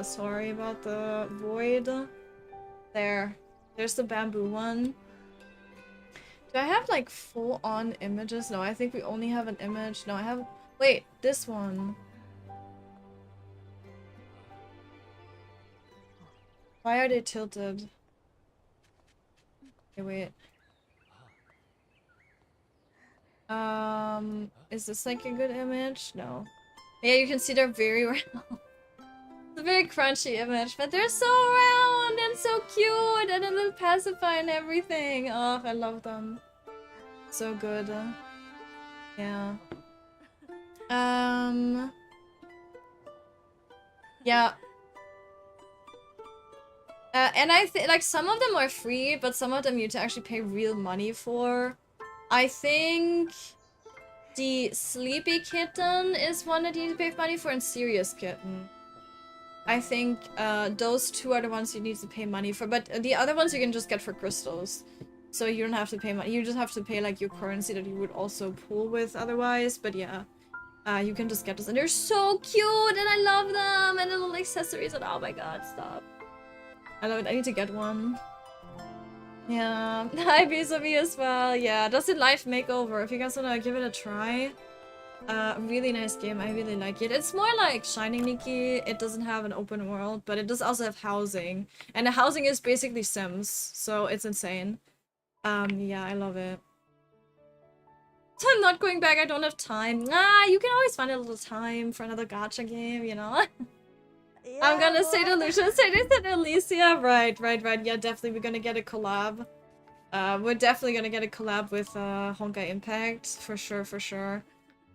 Sorry about the void. There. There's the bamboo one. Do I have like full-on images? No, I think we only have an image. No, I have... Wait, this one. Why are they tilted? Okay, wait. Is this like a good image? No. Yeah, you can see they're very round. It's a very crunchy image, but they're so round and so cute and a little pacifier and everything. Oh, I love them. So good. Yeah. Yeah. And I think like some of them are free, but some of them you have to actually pay real money for. I think the Sleepy Kitten is one that you need to pay money for, and Serious Kitten. I think those two are the ones you need to pay money for, but the other ones you can just get for crystals. So you don't have to pay money. You just have to pay like your currency that you would also pool with otherwise, but yeah. You can just get this, and they're so cute, and I love them, and the little accessories, and oh my god, stop. I love it. I need to get one. Yeah. Hi, Bisobi as well. Yeah, that's a live makeover. If you guys wanna give it a try. Really nice game. I really like it. It's more like Shining Nikki. It doesn't have an open world, but it does also have housing. And the housing is basically Sims, so it's insane. Yeah, I love it. So I'm not going back. I don't have time. Ah, you can always find a little time for another gacha game, you know? Yeah, I'm gonna say to Lucia, say to Alicia. Right. Yeah, definitely we're gonna get a collab. We're definitely gonna get a collab with Honkai Impact. For sure.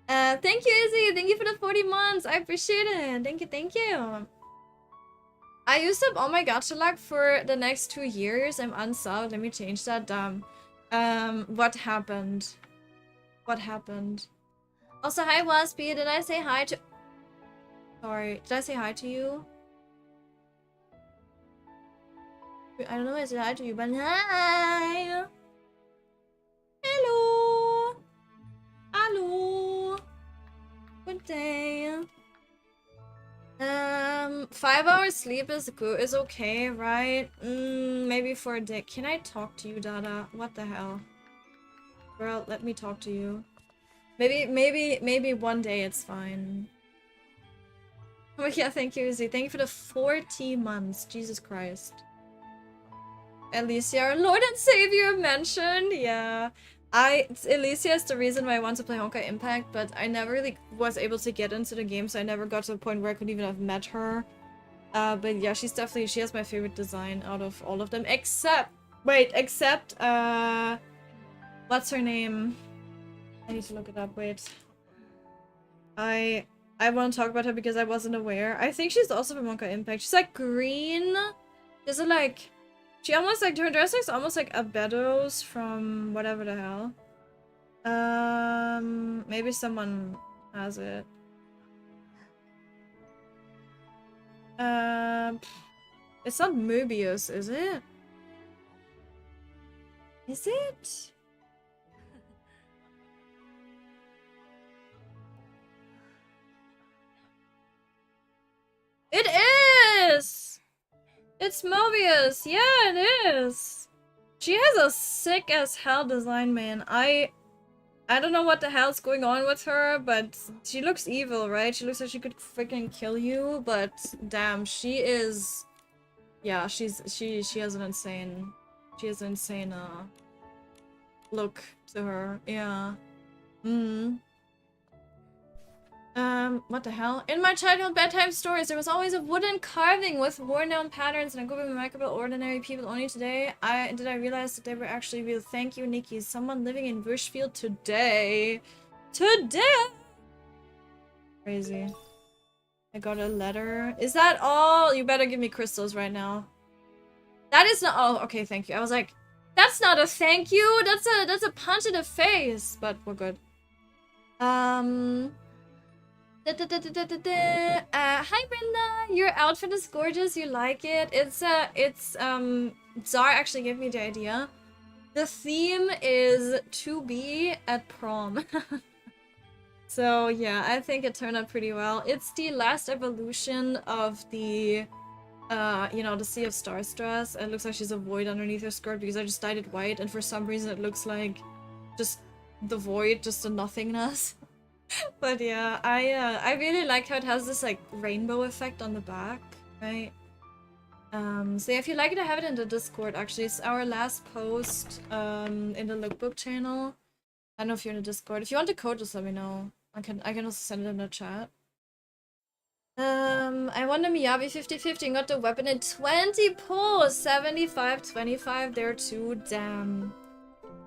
Thank you, Izzy. Thank you for the 40 months. I appreciate it. Thank you. I used up all my gacha luck for the next 2 years. I'm unsubbed. Let me change that. What happened? Also, hi, Waspy. Did I say hi to... Sorry, did I say hi to you? I don't know if I said hi to you, but hi! Hello! Good day. 5 hours sleep is good, is okay, right? Maybe for a day. Can I talk to you, Dada? What the hell? Girl, let me talk to you. Maybe one day it's fine. Oh yeah, thank you, Izzy. Thank you for the 40 months. Jesus Christ. Alicia, our Lord and Savior mentioned. Yeah. Alicia is the reason why I want to play Honkai Impact, but I never really was able to get into the game, so I never got to the point where I could even have met her. But yeah, she has my favorite design out of all of them, except, what's her name? I need to look it up, wait. I want to talk about her because I wasn't aware. I think she's also from Honkai Impact. She's like green. Is it like... She almost like... Her dress is almost like a Bedou's from whatever the hell. Maybe someone has it. It's not Mobius, is it? Is it? It is! It's Mobius! Yeah, it is! She has a sick as hell design, man. I don't know what the hell's going on with her, but she looks evil, right? She looks like she could freaking kill you, but damn, she is... Yeah, she has an insane... She has an insane, look to her. Yeah. What the hell? In my childhood bedtime stories, there was always a wooden carving with worn-down patterns and a group of remarkable ordinary people. Only today did I realize that they were actually real. Thank you, Nikki. Someone living in Bushfield today. Today! Crazy. I got a letter. Is that all? You better give me crystals right now. That is not- oh, okay, thank you. I was like, that's not a thank you! That's a punch in the face! But we're good. Hi Brenda! Your outfit is gorgeous, you like it? Zar actually gave me the idea. The theme is to be at prom. So yeah, I think it turned out pretty well. It's the last evolution of the, you know, the Sea of Stars dress. It looks like she's a void underneath her skirt because I just dyed it white and for some reason it looks like just the void, just a nothingness. But yeah, I really like how it has this like rainbow effect on the back, right? So yeah, if you like it, I have it in the Discord actually. It's our last post in the lookbook channel. I don't know if you're in the Discord. If you want the code, just let me know. I can also send it in the chat. I won the Miyabi 50-50 and got the weapon in 20 pulls. 75-25 there too. Damn.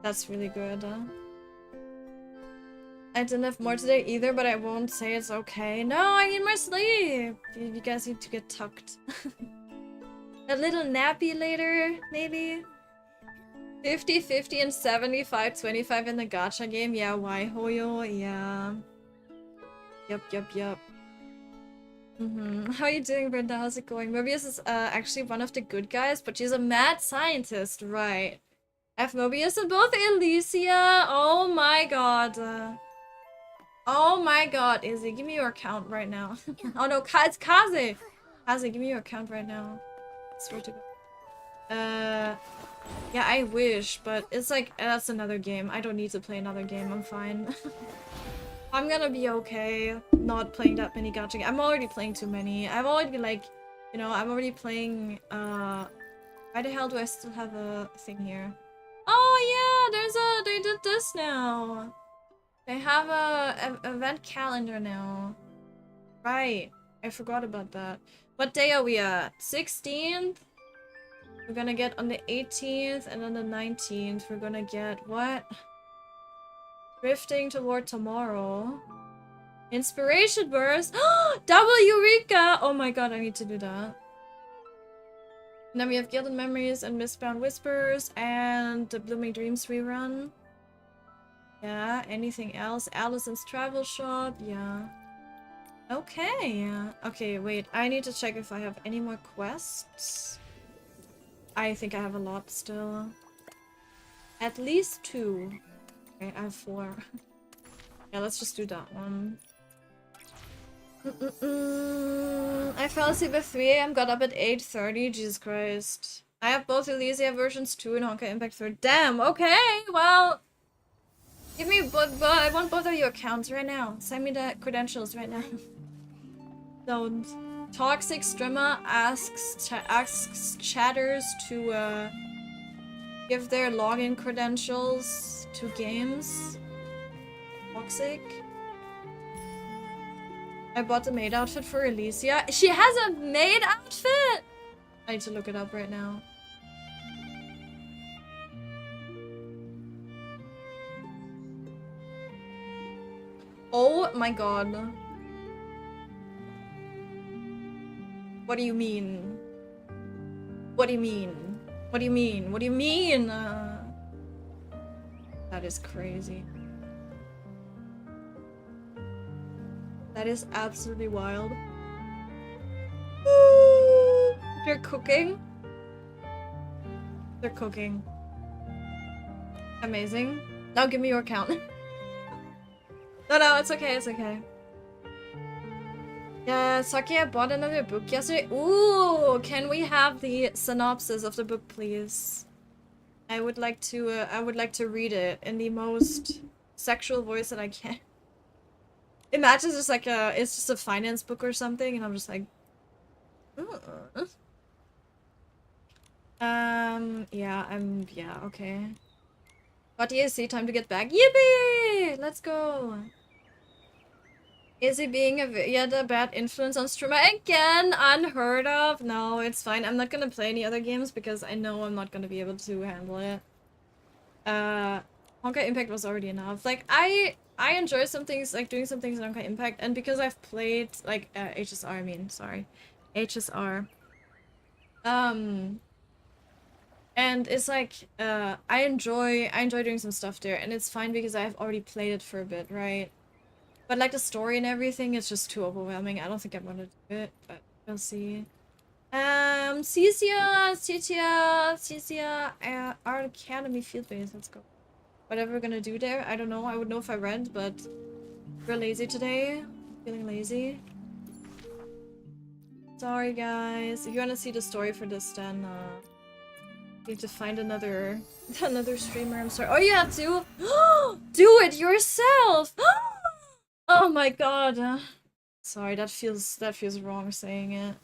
That's really good, huh? I didn't have more today either, but I won't say it's okay. No, I need more sleep. You guys need to get tucked. A little nappy later, maybe? 50-50 and 75-25 in the gacha game. Yeah, why, Hoyo? Yeah. Yup. How are you doing, Brenda? How's it going? Mobius is actually one of the good guys, but she's a mad scientist, right? I have Mobius and both Elysia. Oh my god. Oh my god, Izzy, give me your account right now. Oh no, it's Kaze! Kaze, give me your account right now. I swear to god. Yeah, I wish, but it's like, that's another game. I don't need to play another game, I'm fine. I'm gonna be okay not playing that many gacha games. I'm already playing too many. I've already like, you know, I'm already playing, why the hell do I still have a thing here? Oh yeah, they did this now. They have a event calendar now. Right. I forgot about that. What day are we at? 16th? We're gonna get on the 18th and on the 19th we're gonna get what? Drifting toward tomorrow. Inspiration burst! Double Eureka! Oh my god, I need to do that. And then we have Gilded Memories and Mistbound Whispers and the Blooming Dreams rerun. Yeah, anything else? Allison's Travel Shop, yeah. Okay, okay, wait, I need to check if I have any more quests. I think I have a lot still. At least 2. Okay, I have 4. Yeah, let's just do that one. I fell asleep at 3 AM, got up at 8:30, Jesus Christ. I have both Elysia versions 2 and Honkai Impact 3. Damn, okay, well... Give me both, I want both of your accounts right now. Send me the credentials right now. Don't. Toxic Streamer asks chatters to give their login credentials to games. Toxic. I bought the maid outfit for Elysia. She has a maid outfit? I need to look it up right now. Oh my god. What do you mean? What do you mean? What do you mean? What do you mean? That is crazy. That is absolutely wild. You're cooking? They're cooking. Amazing. Now give me your account. No, it's okay, it's okay. Yeah, Saki, I bought another book yesterday. Ooh, can we have the synopsis of the book, please? I would like to read it in the most sexual voice that I can. Imagine it's just a finance book or something, and I'm just like, yeah, okay. Got the AC, time to get back. Yippee! Let's go! Is he being a bad influence on streamer again? Unheard of? No, it's fine. I'm not gonna play any other games because I know I'm not gonna be able to handle it. Honkai Impact was already enough. Like, I enjoy some things, like doing some things in Honkai Impact, and because I've played, like, HSR, I mean, sorry. HSR. And it's like, I enjoy doing some stuff there, and it's fine because I've already played it for a bit, right? But like the story and everything is just too overwhelming. I don't think I'm gonna do it, but we'll see. Cisia, Art Academy Field Base, let's go. Whatever we're gonna do there, I don't know. I would know if I read, but we're lazy today. Feeling lazy. Sorry guys. If you wanna see the story for this, then you have to find another streamer. I'm sorry. Oh yeah, do do it yourself. Oh my god. Sorry, that feels wrong saying it.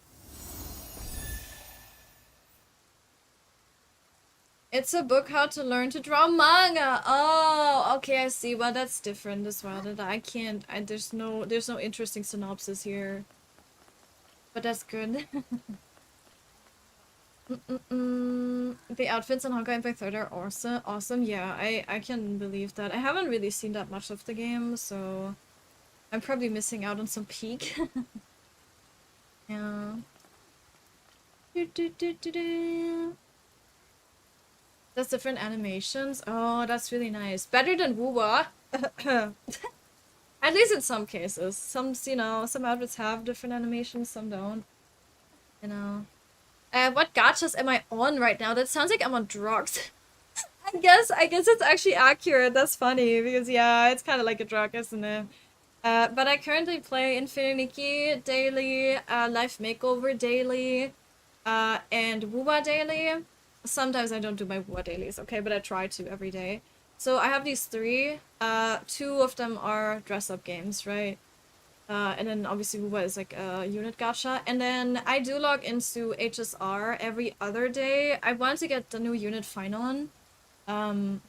It's a book how to learn to draw manga. Oh, okay, I see. Well, that's different as well. That I can't. There's no interesting synopsis here. But that's good. The outfits on Honkai Impact 3 are awesome. Yeah, I can believe that. I haven't really seen that much of the game, so I'm probably missing out on some peak. Yeah. That's different animations. Oh, that's really nice. Better than Wuwa. At least in some cases. Some outfits have different animations, some don't. You know. What gachas am I on right now? That sounds like I'm on drugs. I guess it's actually accurate. That's funny because yeah, it's kind of like a drug, isn't it? But I currently play Nikki daily, Life Makeover daily, and Wuwa daily. Sometimes I don't do my Wuwa dailies, okay, but I try to every day. So I have these three. Two of them are dress-up games, right? And then obviously Wuwa is like a unit gacha. And then I do log into HSR every other day. I want to get the new unit final on.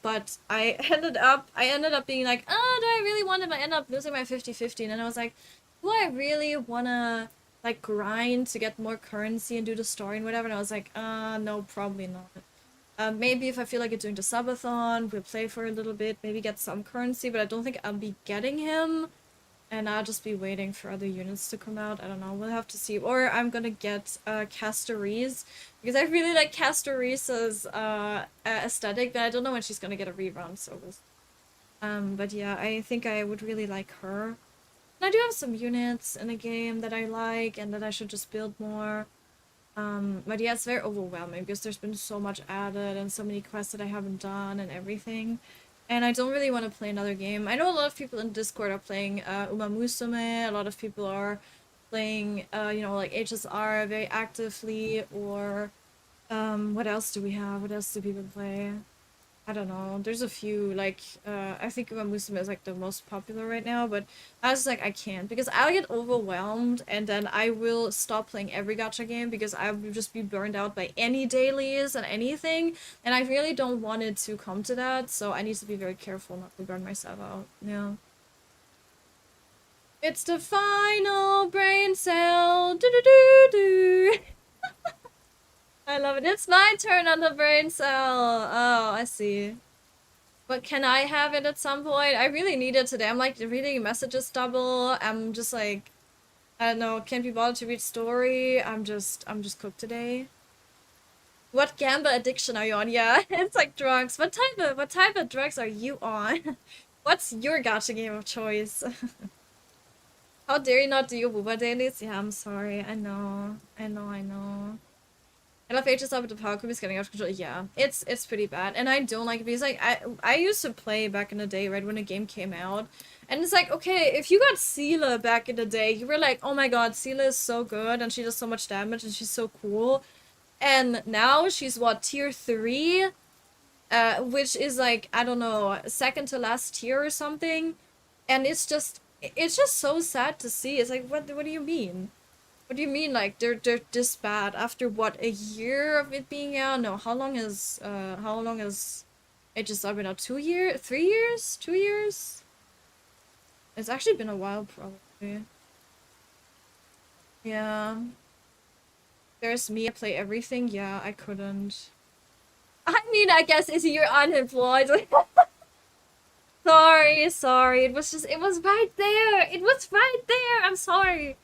But I ended up being like, oh, do I really want to end up losing my 50-50? And I was like, do I really wanna like grind to get more currency and do the story and whatever? And I was like, no, probably not. Maybe if I feel like it doing the subathon, we'll play for a little bit, maybe get some currency, but I don't think I'll be getting him. And I'll just be waiting for other units to come out. I don't know. We'll have to see. Or I'm gonna get Castorise. Because I really like Castorisa's aesthetic, but I don't know when she's gonna get a rerun, so but yeah, I think I would really like her. And I do have some units in the game that I like and that I should just build more. But yeah, it's very overwhelming because there's been so much added and so many quests that I haven't done and everything. And I don't really want to play another game. I know a lot of people in Discord are playing Uma Musume. A lot of people are playing, like HSR very actively. Or what else do we have? What else do people play? I don't know. There's a few. Like I think Uma Musume is like the most popular right now. But I was like, I can't because I'll get overwhelmed and then I will stop playing every gacha game because I will just be burned out by any dailies and anything. And I really don't want it to come to that. So I need to be very careful not to burn myself out. Yeah. It's the final brain cell. Do do do do. I love it. It's my turn on the brain cell. Oh, I see. But can I have it at some point? I really need it today. I'm like reading messages double. I'm just like, I don't know, can't be bothered to read story. I'm just cooked today. What gamba addiction are you on? Yeah, it's like drugs. What type of drugs are you on? What's your gacha game of choice? How dare you not do your Wuba dailies? Yeah, I'm sorry. I know. I love HSL, but the power creep is getting out of control. Yeah, it's pretty bad, and I don't like it because like I used to play back in the day, right when the game came out, and it's like, okay, if you got Seela back in the day, you were like, oh my god, Seela is so good and she does so much damage and she's so cool, and now she's what, tier 3, which is like, I don't know, second to last tier or something, and it's just so sad to see. It's like, what do you mean? What do you mean, like, they're this bad after, what, a year of it being out? No, how long has it just been out? 2 years? 3 years? 2 years? It's actually been a while, probably. Yeah. There's me, I play everything. Yeah, I couldn't. I mean, I guess, is you're unemployed. Sorry. It was right there. It was right there. I'm sorry.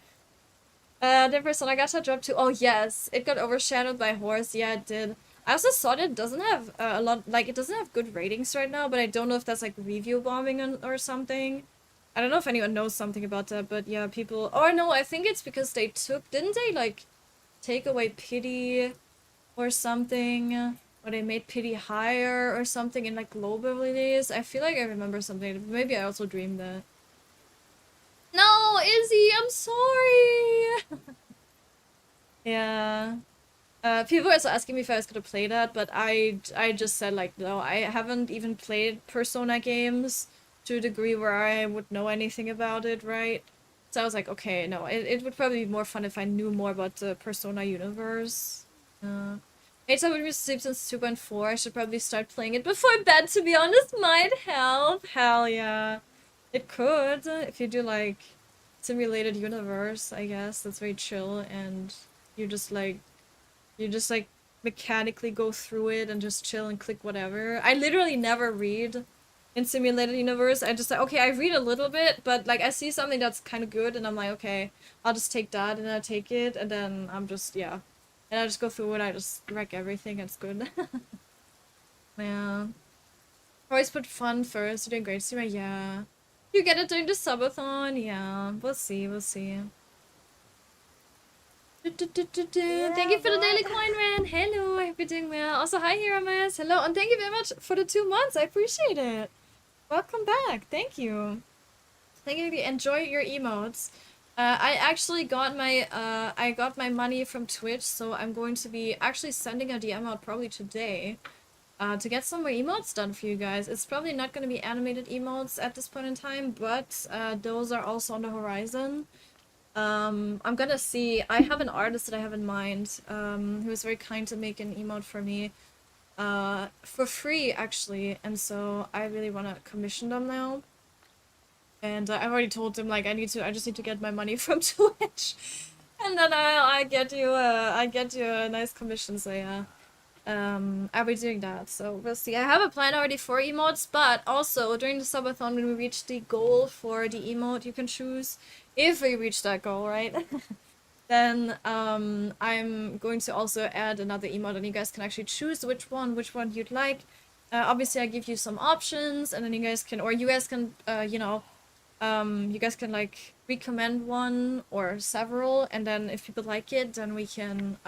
The Persona Gacha dropped too. Oh yes, it got overshadowed by Horse. Yeah, it did. I also saw that it doesn't have a lot, like, it doesn't have good ratings right now, but I don't know if that's like review bombing or something. I don't know if anyone knows something about that, but yeah, people. Oh no, I think it's because they didn't they like take away pity or something, or they made pity higher or something in like global release. I feel like I remember something. Maybe I also dreamed that. No, Izzy, I'm sorry. Yeah. People were also asking me if I was gonna play that, but I just said like, no, I haven't even played Persona games to a degree where I would know anything about it, right? So I was like, okay, no, it would probably be more fun if I knew more about the Persona universe. Hey, would be sleep since 2.4. I should probably start playing it before bed, to be honest. Might help. Hell yeah. It could, if you do like simulated universe, I guess. That's very chill, and you just like mechanically go through it and just chill and click whatever. I literally never read in simulated universe. I just like, okay, I read a little bit, but like I see something that's kind of good and I'm like, okay, I'll just take that, and I take it, and then I'm just, yeah. And I just go through it, I just wreck everything, it's good. Yeah. Always put fun first. You're doing great, Sima. Yeah. You get it during the subathon? Yeah. We'll see. Thank you for the daily coin, man. Hello, I hope you're doing well. Also, hi, Hiramas. Hello, and thank you very much for the 2 months. I appreciate it. Welcome back. Thank you. Thank you. Enjoy your emotes. I actually got my money from Twitch, so I'm going to be actually sending a DM out probably today. To get some more emotes done for you guys. It's probably not going to be animated emotes at this point in time, but those are also on the horizon. I'm gonna see. I have an artist that I have in mind, who is very kind to make an emote for me, for free actually, and so I really want to commission them now. And I've already told him like I just need to get my money from Twitch, and then I get you a nice commission. So yeah. I'll be doing that, so we'll see. I have a plan already for emotes, but also during the subathon when we reach the goal for the emote you can choose, if we reach that goal, right? Then I'm going to also add another emote and you guys can actually choose which one you'd like. Obviously I give you some options and then you guys can, you know, you guys can like recommend one or several, and then if people like it, then we can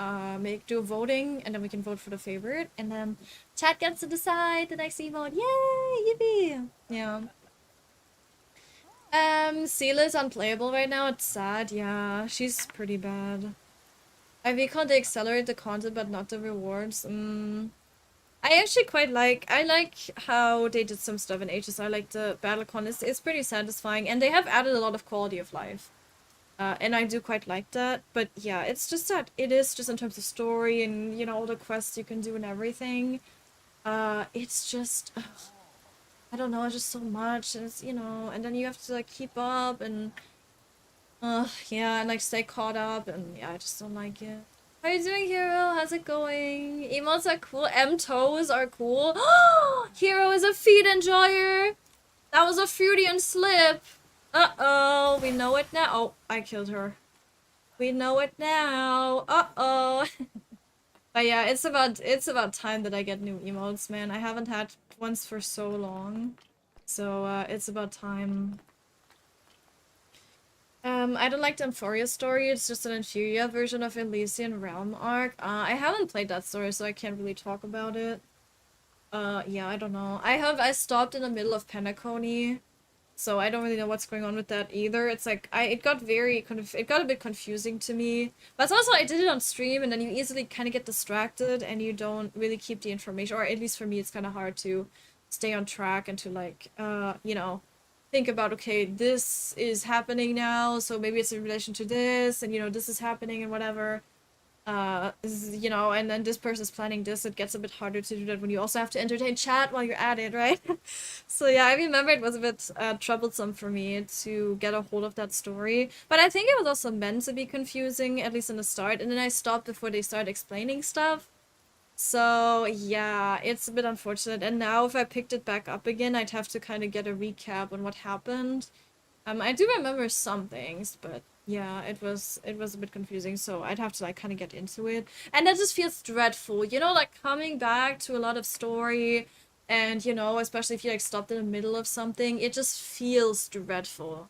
do a voting, and then we can vote for the favorite, and then chat gets to decide the next emote. Yay! Yippee! Yeah. Seela's unplayable right now. It's sad. Yeah, she's pretty bad. I recall they accelerate the content, but not the rewards. I actually quite like, how they did some stuff in HSR, like the BattleCon it's pretty satisfying, and they have added a lot of quality of life. And I do quite like that, but yeah, it's just that it is just in terms of story and, you know, all the quests you can do and everything. It's just, I don't know, it's just so much, and it's, you know, and then you have to like keep up and, yeah, and like stay caught up, and yeah, I just don't like it. How are you doing, Hero? How's it going? Emotes are cool. M-toes are cool. Hero is a feed enjoyer. That was a Freudian slip. Uh-oh. We know it now. Oh, I killed her. We know it now. Uh-oh. But yeah, it's about time that I get new emotes, man. I haven't had ones for so long. So, it's about time. I don't like the Euphoria story. It's just an inferior version of Elysian Realm arc. I haven't played that story, so I can't really talk about it. Yeah, I don't know. I stopped in the middle of Penacony, so I don't really know what's going on with that either. It's like it got it got a bit confusing to me. But it's also I did it on stream, and then you easily kind of get distracted, and you don't really keep the information. Or at least for me, it's kind of hard to stay on track and to like you know, think about, okay, this is happening now, so maybe it's in relation to this, and you know, this is happening and whatever. You know, and then this person's planning this. It gets a bit harder to do that when you also have to entertain chat while you're at it, right? So yeah, I remember it was a bit troublesome for me to get a hold of that story, but I think it was also meant to be confusing, at least in the start, and then I stopped before they started explaining stuff. So yeah, it's a bit unfortunate, and now if I picked it back up again, I'd have to kind of get a recap on what happened. I do remember some things, but yeah, it was a bit confusing, so I'd have to like kind of get into it. And that just feels dreadful, you know, like coming back to a lot of story, and you know, especially if you like stopped in the middle of something, it just feels dreadful.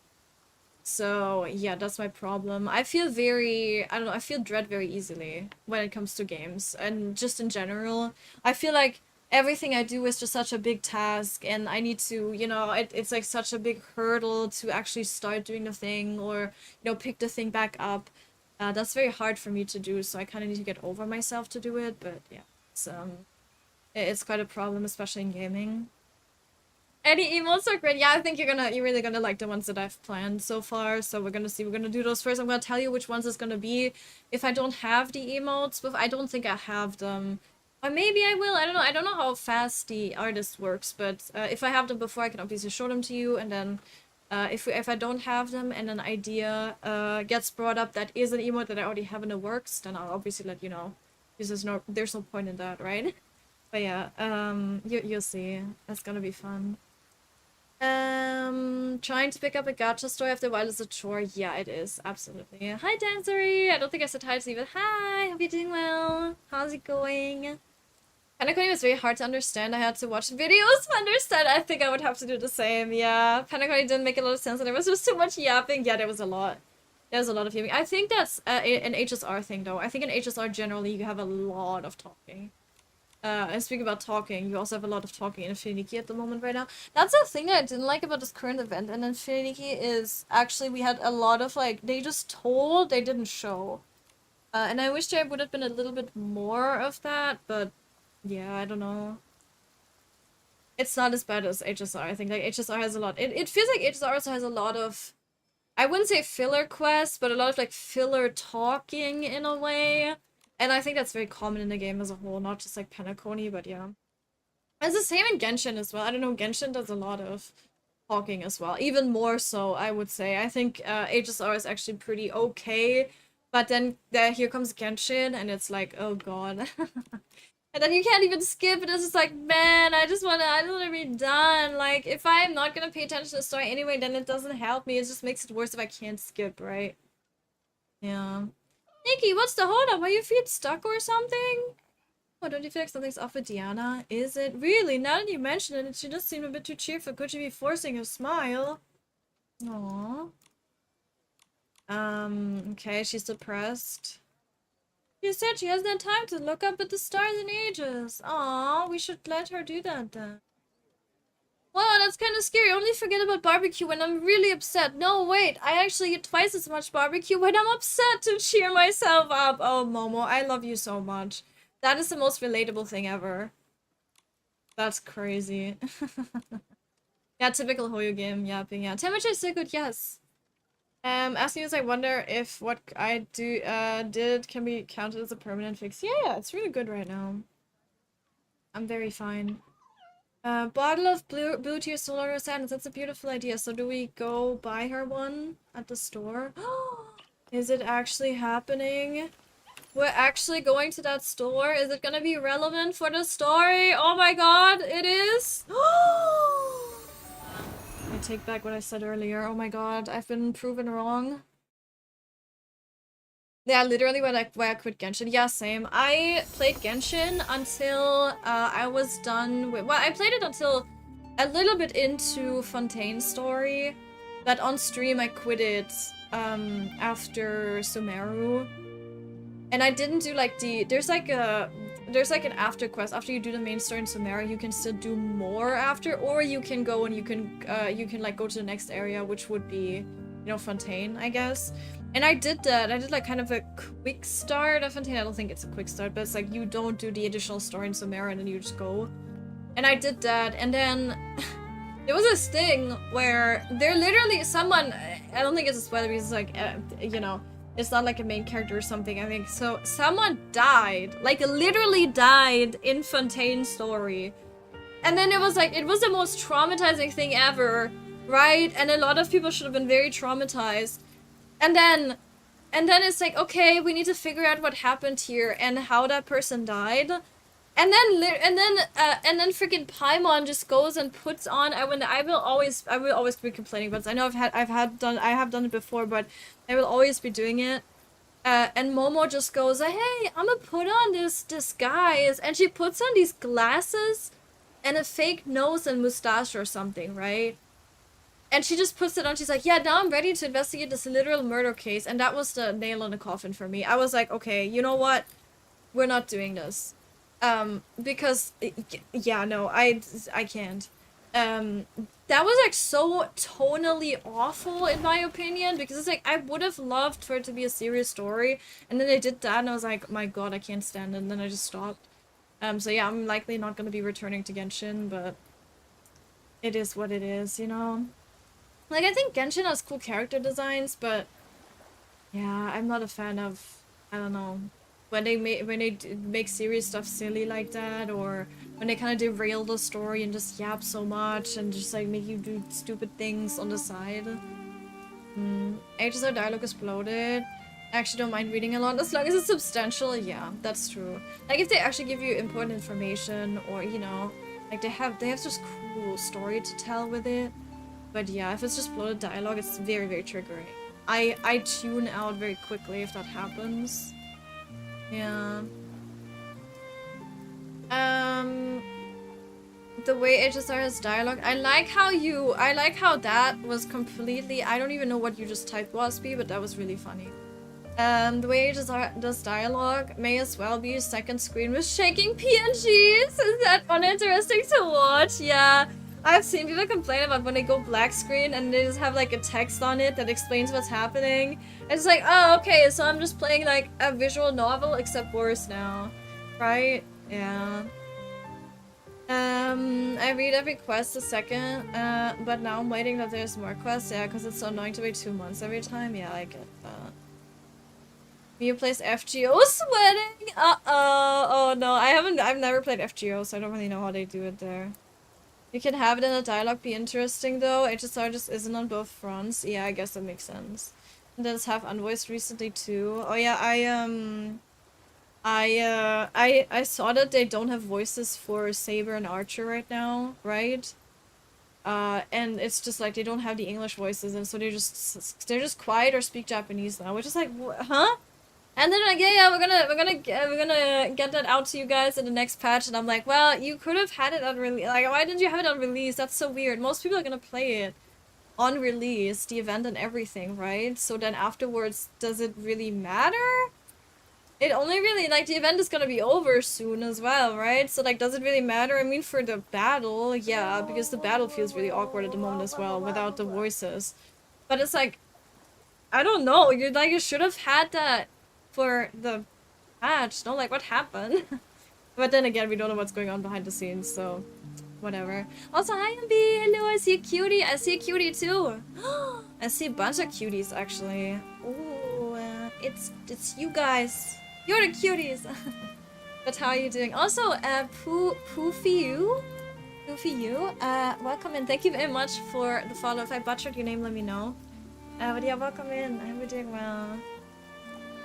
So yeah, that's my problem. I feel very, I don't know, I feel dread very easily when it comes to games, and just in general. I feel like everything I do is just such a big task, and I need to, you know, it's like such a big hurdle to actually start doing the thing, or, you know, pick the thing back up. That's very hard for me to do, so I kind of need to get over myself to do it, but yeah, it's quite a problem, especially in gaming. Any emotes are great. Yeah, I think you're really gonna like the ones that I've planned so far. So we're gonna see. We're gonna do those first. I'm gonna tell you which ones it's gonna be. If I don't have the emotes, but I don't think I have them. Or maybe I will. I don't know. I don't know how fast the artist works, but if I have them before, I can obviously show them to you. And then if I don't have them and an idea gets brought up that is an emote that I already have in the works, then I'll obviously let you know. Because there's no point in that, right? But yeah, you'll see. That's gonna be fun. Trying to pick up a gacha story after a while is a chore. Yeah, it is. Absolutely. Hi, Dancery! I don't think I said hi to you, but hi! Hope you're doing well. How's it going? Penacony was very hard to understand. I had to watch videos to understand. I think I would have to do the same. Yeah, Penacony didn't make a lot of sense, and there was just too much yapping. Yeah, there was a lot. There was a lot of yapping. I think that's an HSR thing, though. I think in HSR, generally, you have a lot of talking. And speaking about talking, you also have a lot of talking in Infinity at the moment right now. That's the thing that I didn't like about this current event in Infinity is actually we had a lot of like, they just told, they didn't show. And I wish there would have been a little bit more of that, but yeah, I don't know. It's not as bad as HSR. I think like HSR has a lot. It feels like HSR also has a lot of, I wouldn't say filler quests, but a lot of like filler talking in a way. And I think that's very common in the game as a whole, not just like Penacony, but yeah. It's the same in Genshin as well. I don't know, Genshin does a lot of talking as well. Even more so, I would say. I think HSR is actually pretty okay. But then here comes Genshin, and it's like, oh god. And then you can't even skip, and it's just like, man, I just wanna be done. Like, if I'm not gonna pay attention to the story anyway, then it doesn't help me. It just makes it worse if I can't skip, right? Yeah. Nikki, what's the hold up? Are your feet stuck or something? Oh, don't you feel like something's off with Diana? Is it? Really? Now that you mention it, she does seem a bit too cheerful. Could she be forcing a smile? Aww. Okay, she's depressed. She said she hasn't had time to look up at the stars in ages. Aw, we should let her do that then. Wow, that's kind of scary. Only forget about barbecue when I'm really upset. No, wait. I actually eat twice as much barbecue when I'm upset to cheer myself up. Oh, Momo, I love you so much. That is the most relatable thing ever. That's crazy. Yeah, typical Hoyo game yapping. Yeah, temperature is so good. Yes. Asking is I wonder if what I did can be counted as a permanent fix. Yeah, it's really good right now. I'm very fine. Bottle of blue tear solar sadness. That's a beautiful idea. So do we go buy her one at the store? Is it actually happening? We're actually going to that store? Is it gonna be relevant for the story? Oh my god, it is? I take back what I said earlier. Oh my god, I've been proven wrong. Yeah, literally when I quit Genshin. Yeah, same. I played Genshin until I was done with... Well, I played it until a little bit into Fontaine's story. that on stream I quit it after Sumeru. And I didn't do like there's like an after quest. After you do the main story in Sumeru, you can still do more after, or you can go and you can like go to the next area, which would be, you know, Fontaine, I guess. And I did that. I did like kind of a quick start of Fontaine. I don't think it's a quick start, but it's like you don't do the additional story in Sumeru and then you just go. And I did that, and then there was this thing where there literally someone, I don't think it's a spoiler because it's like, you know, it's not like a main character or something, I think. So someone died, like literally died in Fontaine's story. And then it was like, it was the most traumatizing thing ever, right? And a lot of people should have been very traumatized. And then it's like, okay, we need to figure out what happened here and how that person died. And then freaking Paimon just goes and puts on. I will always be complaining, but I know I have done it before, but I will always be doing it. And Momo just goes, hey, I'm gonna put on this disguise, and she puts on these glasses and a fake nose and mustache or something, right? And she just puts it on. She's like, yeah, now I'm ready to investigate this literal murder case. And that was the nail in the coffin for me. I was like, okay, you know what? We're not doing this. Because, yeah, no, I can't. That was, like, so tonally awful, in my opinion, because it's like, I would have loved for it to be a serious story, and then they did that, and I was like, my god, I can't stand it, and then I just stopped. So yeah, I'm likely not gonna be returning to Genshin, but it is what it is, you know? Like, I think Genshin has cool character designs, but yeah, I'm not a fan of, I don't know, when they make serious stuff silly like that, or when they kind of derail the story and just yap so much and just like make you do stupid things on the side. HSR dialogue is bloated. I actually don't mind reading a lot as long as it's substantial. Yeah, that's true. Like if they actually give you important information, or you know, like they have just cool story to tell with it. But yeah, if it's just bloated dialogue, it's very, very triggering. I tune out very quickly if that happens. Yeah. The way HSR has dialogue, I like how that was completely, I don't even know what you just typed, Waspy, but that was really funny. The way HSR does dialogue may as well be a second screen with shaking PNGs. Is that uninteresting to watch? Yeah. I've seen people complain about when they go black screen and they just have like a text on it that explains what's happening. It's like, oh, okay, so I'm just playing like a visual novel, except worse now. Right? Yeah. I read every quest a second, but now I'm waiting that there's more quests. Yeah, because it's so annoying to wait 2 months every time. Yeah, I get that. Mia plays FGO sweating! Uh-oh! Oh no, I've never played FGO, so I don't really know how they do it there. You can have it in a dialogue be interesting though. HSR just isn't on both fronts. Yeah, I guess that makes sense. And does have unvoiced recently too. Oh yeah, I saw that they don't have voices for Saber and Archer right now, right? And it's just like they don't have the English voices, and so they're just quiet or speak Japanese now, which is like, huh? And then like, yeah, we're gonna get that out to you guys in the next patch, and I'm like, well, you could have had it on release. Like, why didn't you have it on release? That's so weird. Most people are gonna play it on release, the event and everything, right? So then afterwards, does it really matter? It only really, like, the event is gonna be over soon as well, right? So like, does it really matter? I mean, for the battle, yeah, because the battle feels really awkward at the moment as well without the voices. But it's like, I don't know. You should have had that for the patch. No, like, what happened? But then again, we don't know what's going on behind the scenes, so whatever. Also, hi, MB. Hello, I see a cutie. I see a cutie too. I see a bunch of cuties actually. Ooh, it's you guys. You're the cuties. But how are you doing? Also, Poofy you, welcome in. Thank you very much for the follow. If I butchered your name, let me know. But yeah, welcome in. I hope you're doing well.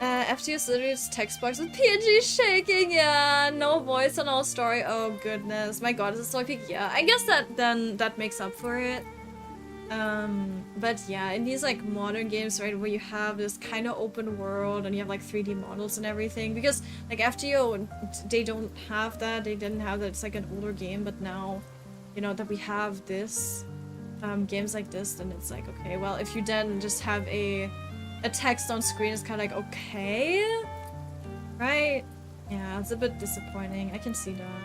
FTS literally just text box with PNG shaking, yeah, no voice on all story. Oh goodness, my god, is it story peak? Yeah, I guess that makes up for it. But yeah, in these like modern games, right, where you have this kind of open world and you have like 3D models and everything, because like FGO, they don't have that, they didn't have that, it's like an older game, but now, you know, that we have this, games like this, then it's like, okay, well, if you then just have a text on screen, it's kind of like, okay, right? Yeah, it's a bit disappointing. I can see that.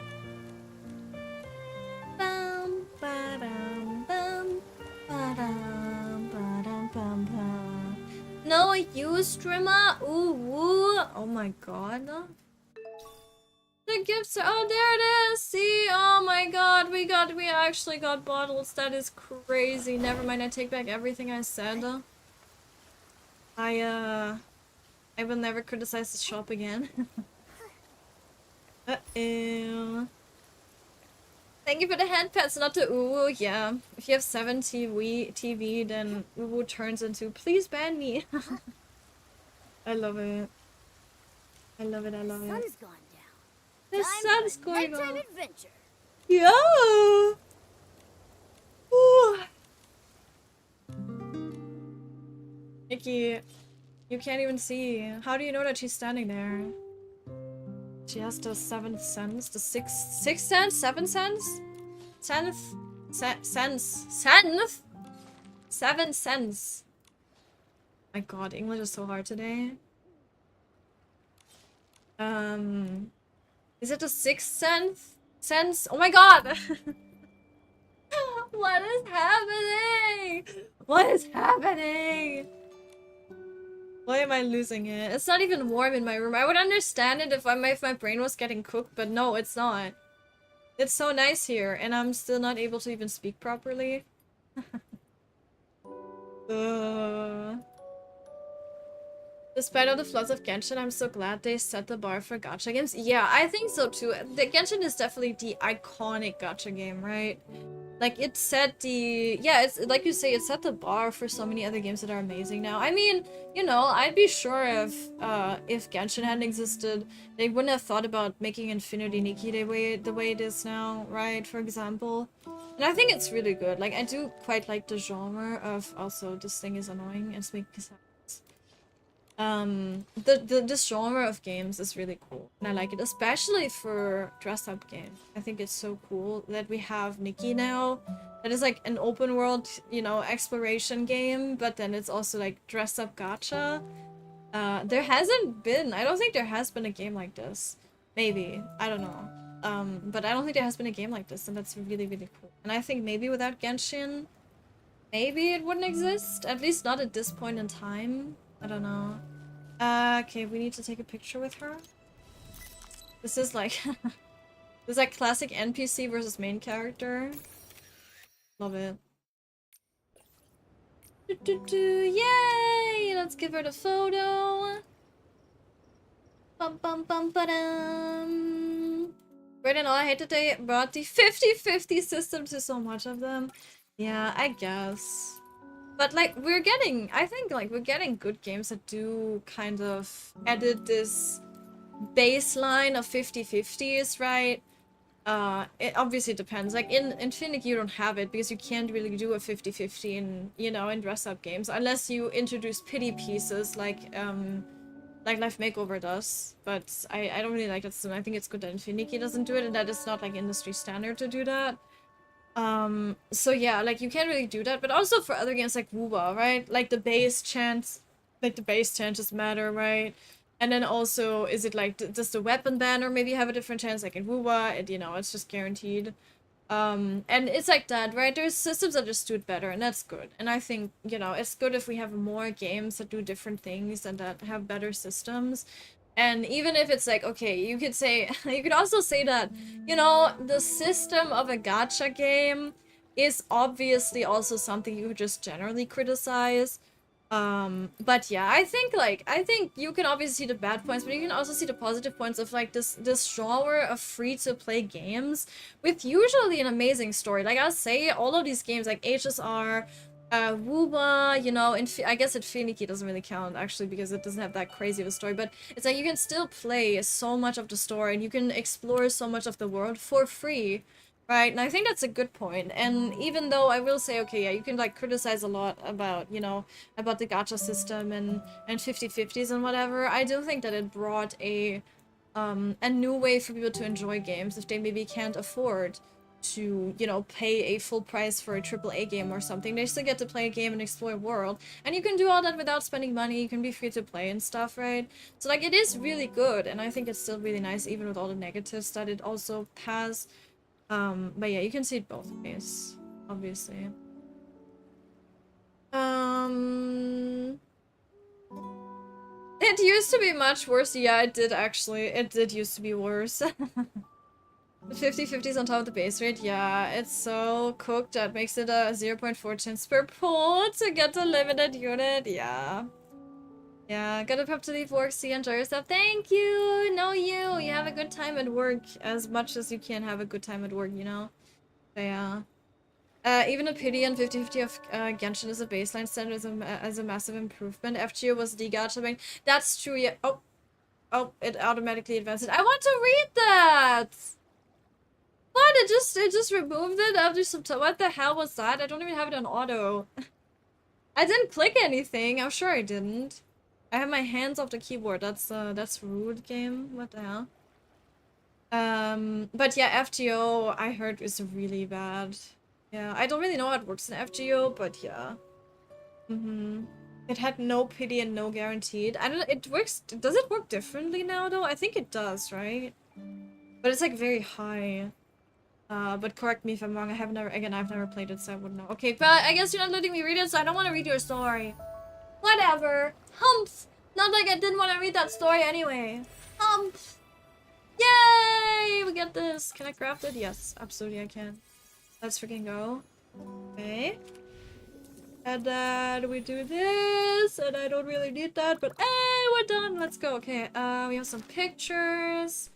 Bum, ba-dum, bum, ba-dum, ba-dum, bum, bum. No, you streamer? Ooh, woo. Oh my god. The gifts are, oh, there it is. See, oh my god, we actually got bottles. That is crazy. Never mind, I take back everything I said. I will never criticize the shop again. Uh-oh. Thank you for the hand pets, not the ooh, yeah. If you have 7 TV, then ooh turns into please ban me. I love it. I love it, I love it. The sun's gone down. The sun's going nighttime on. adventure. Yeah. Ooh. Nikki, you can't even see. How do you know that she's standing there? She has the 7th sense, the 6th sense, 7th sense, 7th sense. My god, English is so hard today. Is it the 6th sense? Oh my god! What is happening? What is happening? Why am I losing it? It's not even warm in my room. I would understand it if my brain was getting cooked, but no, it's not. It's so nice here, and I'm still not able to even speak properly. Despite all the flaws of Genshin, I'm so glad they set the bar for gacha games. Yeah, I think so too. The Genshin is definitely the iconic gacha game, right? Like, it set the... Yeah, it's like you say, it set the bar for so many other games that are amazing now. I mean, you know, I'd be sure if Genshin hadn't existed, they wouldn't have thought about making Infinity Nikki the way it is now, right? For example. And I think it's really good. Like, I do quite like the genre of... Also, this thing is annoying. It's making sounds. This genre of games is really cool, and I like it, especially for dress-up games. I think it's so cool that we have Nikki now. That is like an open world, you know, exploration game, but then it's also like dress-up gacha. There hasn't been, I don't think there has been a game like this. Maybe, I don't know. But I don't think there has been a game like this, and that's really, really cool. And I think maybe without Genshin, maybe it wouldn't exist, at least not at this point in time. I don't know. Okay, we need to take a picture with her. This is like... this is like classic NPC versus main character. Love it. Yay! Let's give her the photo. Bum bum bum ba-dum. Great and all, I hate that they brought the 50-50 system to so much of them. Yeah, I guess. But like, I think like we're getting good games that do kind of edit this baseline of 50-50s, right? It obviously depends. Like in Infinity you don't have it because you can't really do a 50-50 in, you know, in dress-up games unless you introduce pity pieces like Life Makeover does. But I don't really like that system. I think it's good that Infinity doesn't do it, and that is not like industry standard to do that. So yeah, like you can't really do that, but also for other games like Wuba, right? Like the base chances matter, right? And then also, is it like, does the weapon banner maybe have a different chance? Like in Wuba, you know, it's just guaranteed. And it's like that, right? There's systems that just do it better, and that's good. And I think, you know, it's good if we have more games that do different things and that have better systems. And even if it's like, okay, you could say, you could also say that, you know, the system of a gacha game is obviously also something you could just generally criticize. But yeah, I think you can obviously see the bad points, but you can also see the positive points of like this genre of free-to-play games with usually an amazing story. Like I'll say, all of these games like HSR, Wuba, you know, I guess Infinity doesn't really count actually because it doesn't have that crazy of a story, but it's like you can still play so much of the story and you can explore so much of the world for free. Right, and I think that's a good point. And even though I will say, okay, yeah, you can like criticize a lot about, you know, about the gacha system and 50-50s and whatever, I do think that it brought a new way for people to enjoy games if they maybe can't afford to, you know, pay a full price for a AAA game or something. They still get to play a game and explore a world. And you can do all that without spending money. You can be free to play and stuff, right? So, like, it is really good. And I think it's still really nice, even with all the negatives that it also has. But yeah, you can see it both ways, obviously. It used to be much worse. Yeah, it did actually. It did used to be worse. The 50/50s on top of the base rate, yeah, it's so cooked that makes it a 0.4 chance per pull to get a limited unit, yeah. Yeah, gotta prep to leave work, see, enjoy yourself. Thank you! No, you have a good time at work as much as you can have a good time at work, you know? So, yeah. Even a pity and 50/50 of Genshin as a baseline standard is a massive improvement. FGO was de-gacha. That's true, yeah. Oh, it automatically advanced it. I want to read that! What? It just removed it after some time. What the hell was that? I don't even have it on auto. I didn't click anything. I'm sure I didn't. I have my hands off the keyboard. That's rude, game. What the hell? But yeah, FGO I heard is really bad. Yeah, I don't really know how it works in FGO, but yeah. It had no pity and no guaranteed. I don't know, it works. Does it work differently now though? I think it does, right? But it's like very high. But correct me if I'm wrong. I've never played it, so I wouldn't know. Okay, but I guess you're not letting me read it, so I don't want to read your story. Whatever. Humps! Not like I didn't want to read that story anyway. Humps! Yay! We get this. Can I craft it? Yes, absolutely I can. Let's freaking go. Okay. And then we do this, and I don't really need that, but hey, we're done. Let's go. Okay, we have some pictures.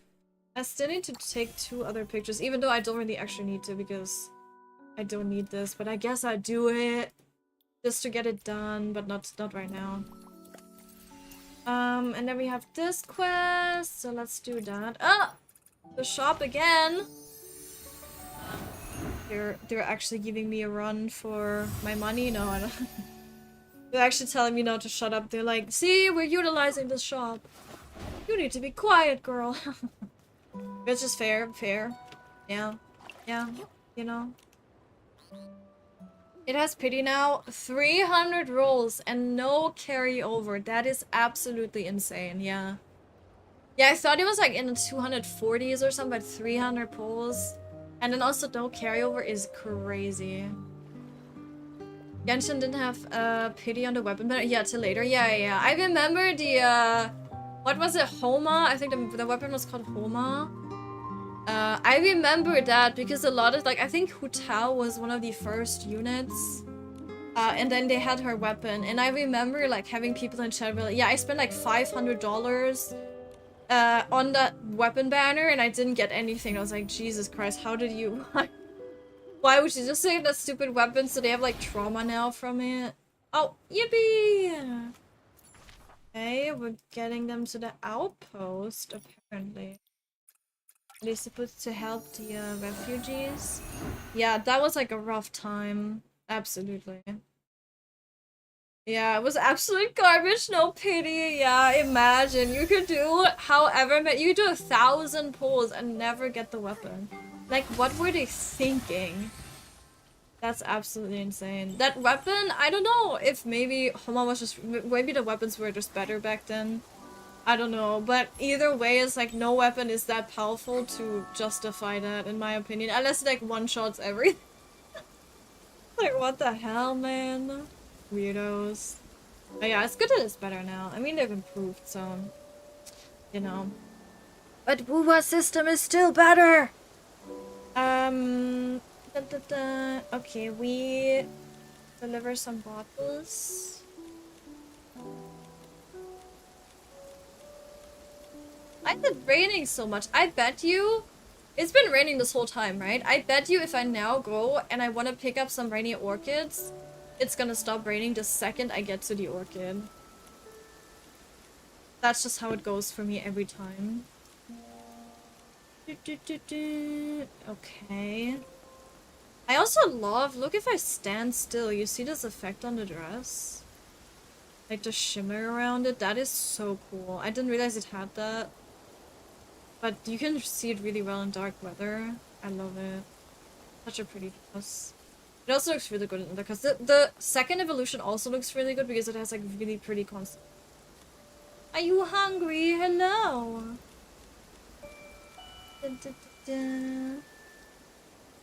I still need to take 2 other pictures, even though I don't really actually need to because I don't need this, but I guess I do it just to get it done, but not right now. And then we have this quest, so let's do that. Oh! The shop again! They're actually giving me a run for my money? No, I don't. They're actually telling me not to shut up. They're like, see, we're utilizing this shop. You need to be quiet, girl. It's just fair. Yeah. Yeah. You know. It has pity now. 300 rolls and no carryover. That is absolutely insane. Yeah. Yeah, I thought it was like in the 240s or something, but 300 pulls. And then also no carryover is crazy. Genshin didn't have pity on the weapon, but yeah, till later. Yeah. I remember the what was it? Homa? I think the weapon was called Homa. I remember that because a lot of, like, I think Hu Tao was one of the first units. And then they had her weapon. And I remember, like, having people in chat be like, yeah, I spent, like, $500 on that weapon banner and I didn't get anything. I was like, Jesus Christ, how did you... Why would you just say that stupid weapon so they have, like, trauma now from it? Oh, yippee! Okay, we're getting them to the outpost, apparently. Are they supposed to help the refugees? Yeah, that was like a rough time. Absolutely. Yeah, it was absolute garbage, no pity. Yeah, imagine. You could do however many, you could do 1,000 pulls and never get the weapon. Like, what were they thinking? That's absolutely insane. That weapon, I don't know if maybe Homa was just, maybe the weapons were just better back then. I don't know, but either way, it's like no weapon is that powerful to justify that, in my opinion. Unless it like one-shots everything. Like, what the hell, man? Weirdos. But yeah, it's good that it's better now. I mean, they've improved, so... You know. But Wuwa system is still better! Okay, we... deliver some bottles. Why is it raining so much? I bet you... It's been raining this whole time, right? I bet you if I now go and I want to pick up some rainy orchids, it's gonna stop raining the second I get to the orchid. That's just how it goes for me every time. Okay. I also love... Look, if I stand still, you see this effect on the dress? Like the shimmer around it? That is so cool. I didn't realize it had that. But you can see it really well in dark weather. I love it. Such a pretty dress. It also looks really good in the because the second evolution also looks really good because it has like really pretty constant. Are you hungry? Hello. Dun, dun, dun, dun.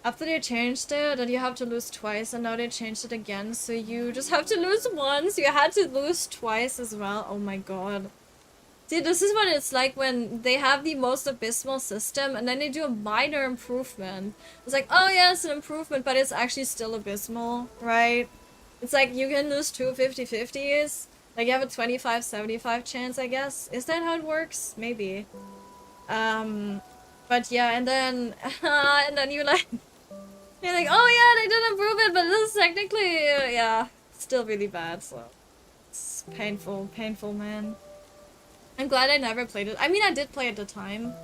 After they changed it, that you have to lose twice, and now they changed it again, so you just have to lose once. You had to lose twice as well. Oh my god. See, this is what it's like when they have the most abysmal system and then they do a minor improvement. It's like, oh yeah, it's an improvement, but it's actually still abysmal, right? It's like you can lose two 50-50s. Like you have a 25-75 chance, I guess. Is that how it works? Maybe. But yeah, and then and then you're like oh yeah, they did improve it, but this is technically yeah, still really bad, so it's painful, man. I'm glad I never played it. I mean, I did play at the time,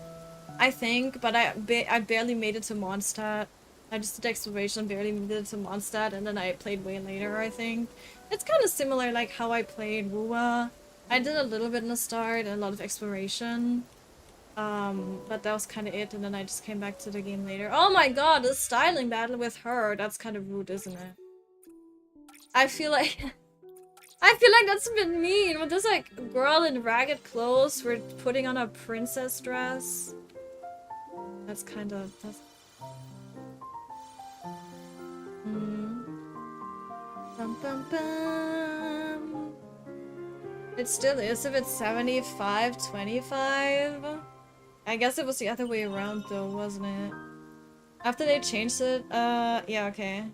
I think, but I barely made it to Mondstadt. I just did exploration, barely made it to Mondstadt, and then I played way later, I think. It's kind of similar like how I played Wua. I did a little bit in the start and a lot of exploration. But that was kind of it, and then I just came back to the game later. Oh my god, the styling battle with her, that's kind of rude, isn't it? I feel like... I feel like that's a bit mean. With this like girl in ragged clothes, we're putting on a princess dress. That's kind of Bum, bum, bum. It still is if it's 75-25. I guess it was the other way around though, wasn't it? After they changed it, yeah, okay.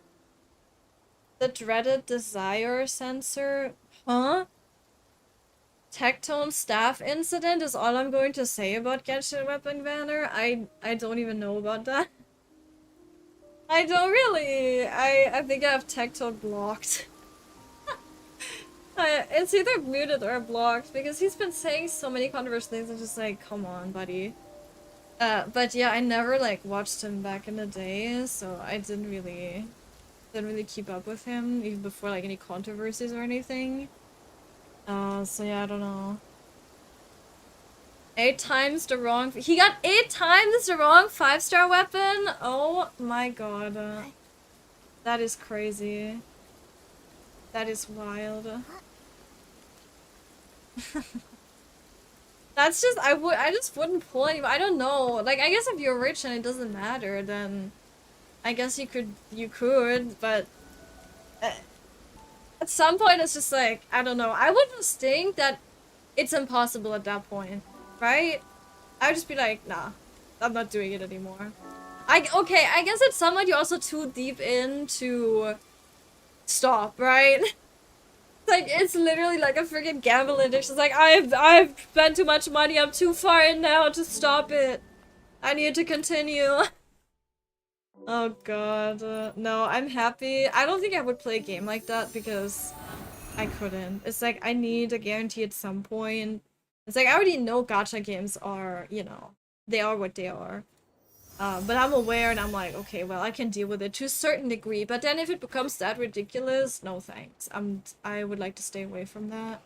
The dreaded desire sensor? Huh? Tectone staff incident is all I'm going to say about Genshin Weapon Banner. I don't even know about that. I don't really. I think I have Tectone blocked. It's either muted or blocked because he's been saying so many controversial things. I'm just like, come on, buddy. But yeah, I never like watched him back in the day, so I didn't really keep up with him even before like any controversies or anything. So yeah, I don't know. 8 times the wrong. He got 8 times the wrong 5-star weapon. Oh my god, that is crazy. That is wild. That's just I just wouldn't pull any. I don't know. Like I guess if you're rich and it doesn't matter, then I guess you could, but at some point it's just like, I don't know. I would just think that it's impossible at that point, right? I would just be like, nah, I'm not doing it anymore. Okay, I guess at some point you're also too deep in to stop, right? Like, it's literally like a freaking gamble addiction. It's like, I've spent too much money, I'm too far in now to stop it. I need to continue. Oh god, no, I'm happy. I don't think I would play a game like that because I couldn't. It's like, I need a guarantee at some point. It's like, I already know gacha games are, you know, they are what they are. But I'm aware and I'm like, okay, well, I can deal with it to a certain degree. But then if it becomes that ridiculous, no thanks. I would like to stay away from that.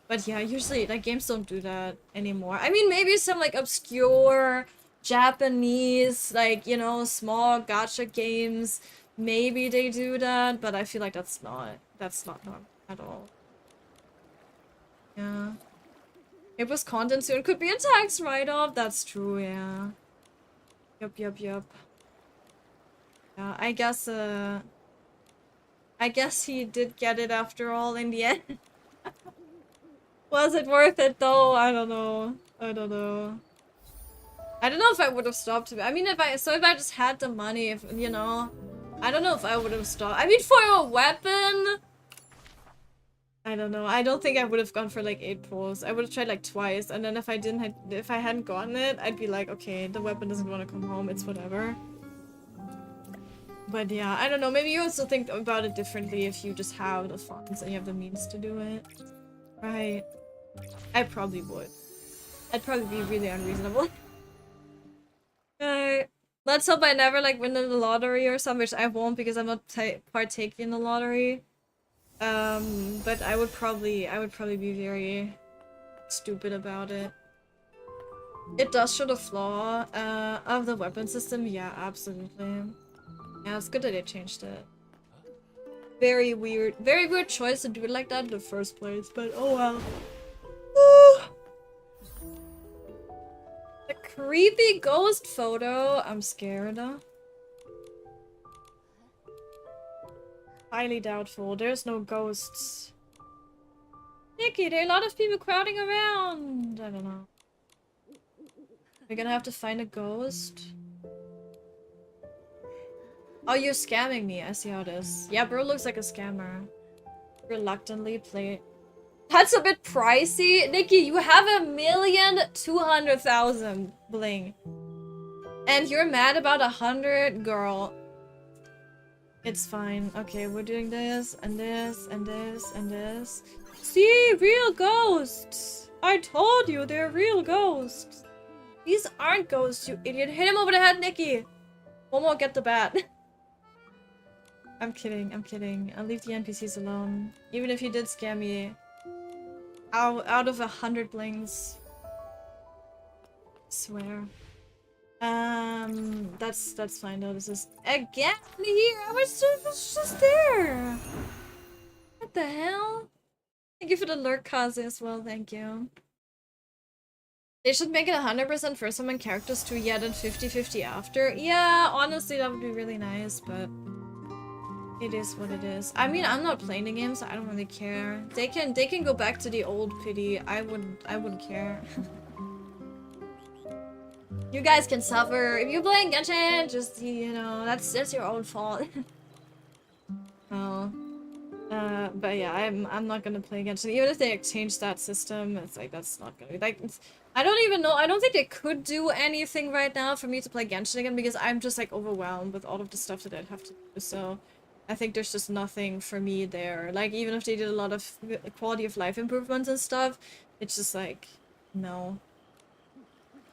But yeah, usually, like, games don't do that anymore. I mean, maybe some, like, obscure Japanese, like, you know, small gacha games, maybe they do that, but I feel like that's not normal at all. Yeah. It was content soon, could be a tax write-off, that's true, yeah. Yup. Yeah, I guess he did get it after all in the end. Was it worth it though? I don't know. I don't know if I would have stopped. I mean, if I just had the money, if, you know, I don't know if I would have stopped. I mean, for a weapon, I don't know. I don't think I would have gone for like 8 pulls. I would have tried like twice, and then if I hadn't gotten it, I'd be like, okay, the weapon doesn't want to come home. It's whatever. But yeah, I don't know. Maybe you also think about it differently if you just have the funds and you have the means to do it, right? I probably would. I'd probably be really unreasonable. Let's hope I never like win in the lottery or something, which I won't because I'm not partaking in the lottery. But I would probably be very stupid about it. It does show the flaw of the weapon system, yeah, absolutely. Yeah, it's good that they changed it. Very weird choice to do it like that in the first place, but oh well. The creepy ghost photo. I'm scared. Highly doubtful. There's no ghosts. Nikki, there are a lot of people crowding around. I don't know. We're gonna have to find a ghost. Oh, you're scamming me. I see how it is. Yeah, bro looks like a scammer. Reluctantly play. That's a bit pricey. Nikki, you have 1,200,000 bling. And you're mad about 100? Girl. It's fine. Okay, we're doing this, and this, and this, and this. See? Real ghosts! I told you, they're real ghosts. These aren't ghosts, you idiot. Hit him over the head, Nikki! Momo, get the bat. I'm kidding, I'm kidding. I'll leave the NPCs alone. Even if you did scare me. Out of 100 blings. I swear. That's fine though. This is again here. I was just there. What the hell? Thank you for the lurk, Kaze, as well. Thank you. They should make it 100% for some characters too. Yeah, then 50-50 after. Yeah, honestly, that would be really nice, but it is what it is. I mean, I'm not playing the game, so I don't really care. They can go back to the old pity. I wouldn't care. You guys can suffer. If you're playing Genshin, just, you know, that's your own fault. Oh. But yeah, I'm not gonna play Genshin. Even if they change that system, it's like, that's not gonna be, like, I don't even know. I don't think they could do anything right now for me to play Genshin again, because I'm just, like, overwhelmed with all of the stuff that I'd have to do, so I think there's just nothing for me there. Like, even if they did a lot of quality of life improvements and stuff, it's just like, no.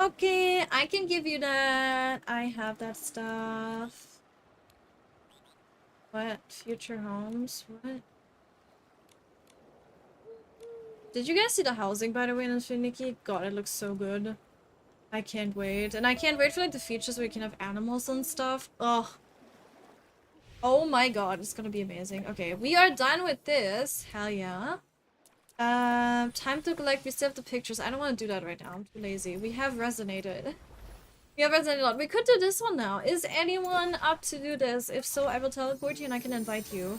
Okay, I can give you that. I have that stuff. What? Future homes? What? Did you guys see the housing, by the way, in Nikki? God, it looks so good. I can't wait. And I can't wait for, like, the features where you can have animals and stuff. Ugh. Oh my god, it's gonna be amazing. Okay, we are done with this. Hell yeah. Time to collect. We still have the pictures. I don't want to do that right now. I'm too lazy. We have resonated. We have resonated a lot. We could do this one now. Is anyone up to do this? If so, I will teleport you and I can invite you.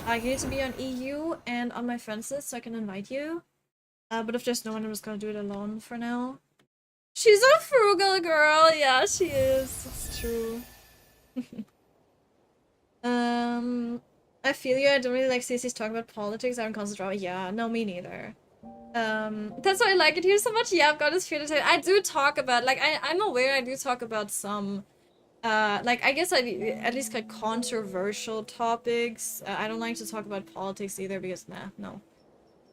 You need to be on EU and on my friends list so I can invite you. But if there's no one, I'm just gonna do it alone for now. She's a frugal girl. Yeah, she is. It's true. I feel you. I don't really like Cece's talking about politics. I don't concentrate. Yeah, no, me neither. That's why I like it here so much. Yeah, I've got this fear to tell. I do talk about, like, I'm aware I do talk about some, like, I guess at least like controversial topics. I don't like to talk about politics either because, nah, no.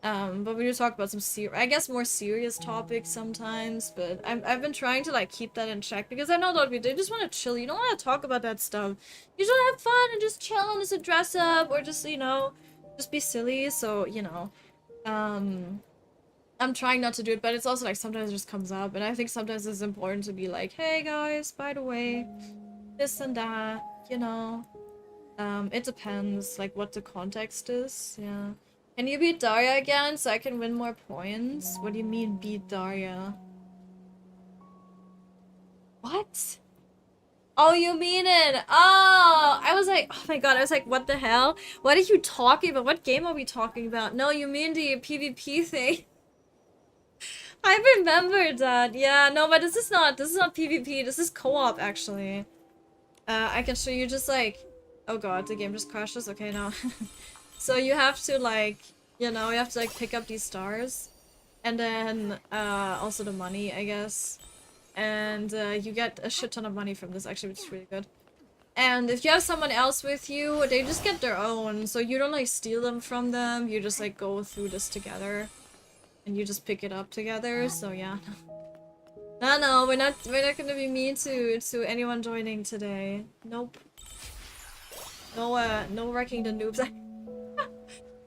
But we do talk about some I guess more serious topics sometimes, but I've been trying to, like, keep that in check because I know that they just want to chill. You don't want to talk about that stuff. You just want to have fun and just chill and just dress up or just, you know, just be silly. So, you know, I'm trying not to do it, but it's also like sometimes it just comes up, and I think sometimes it's important to be like, hey guys, by the way, this and that, you know. It depends, like, what the context is, yeah. Can you beat Daria again so I can win more points? What do you mean beat Daria? What? Oh, you mean it? Oh, I was like, oh my god, I was like, what the hell? What are you talking about? What game are we talking about? No, you mean the PvP thing. I remember that. Yeah, no, but this is not PvP. This is co-op, actually. I can show you just, like, oh god, the game just crashes. Okay, no. So you have to, like, you know, you have to, like, pick up these stars. And then, also the money, I guess. And, you get a shit ton of money from this, actually, which is really good. And if you have someone else with you, they just get their own. So you don't, like, steal them from them. You just, like, go through this together. And you just pick it up together, so yeah. No, we're not gonna be mean to anyone joining today. Nope. No wrecking the noobs.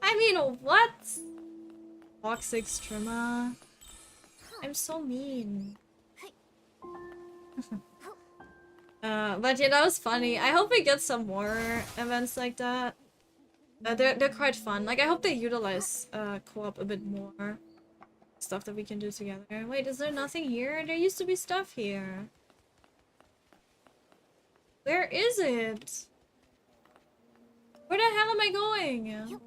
I mean, what? Toxic Strimmer. I'm so mean. But yeah, that was funny. I hope we get some more events like that. They're quite fun. Like, I hope they utilize co-op a bit more. Stuff that we can do together. Wait, is there nothing here? There used to be stuff here. Where is it? Where the hell am I going?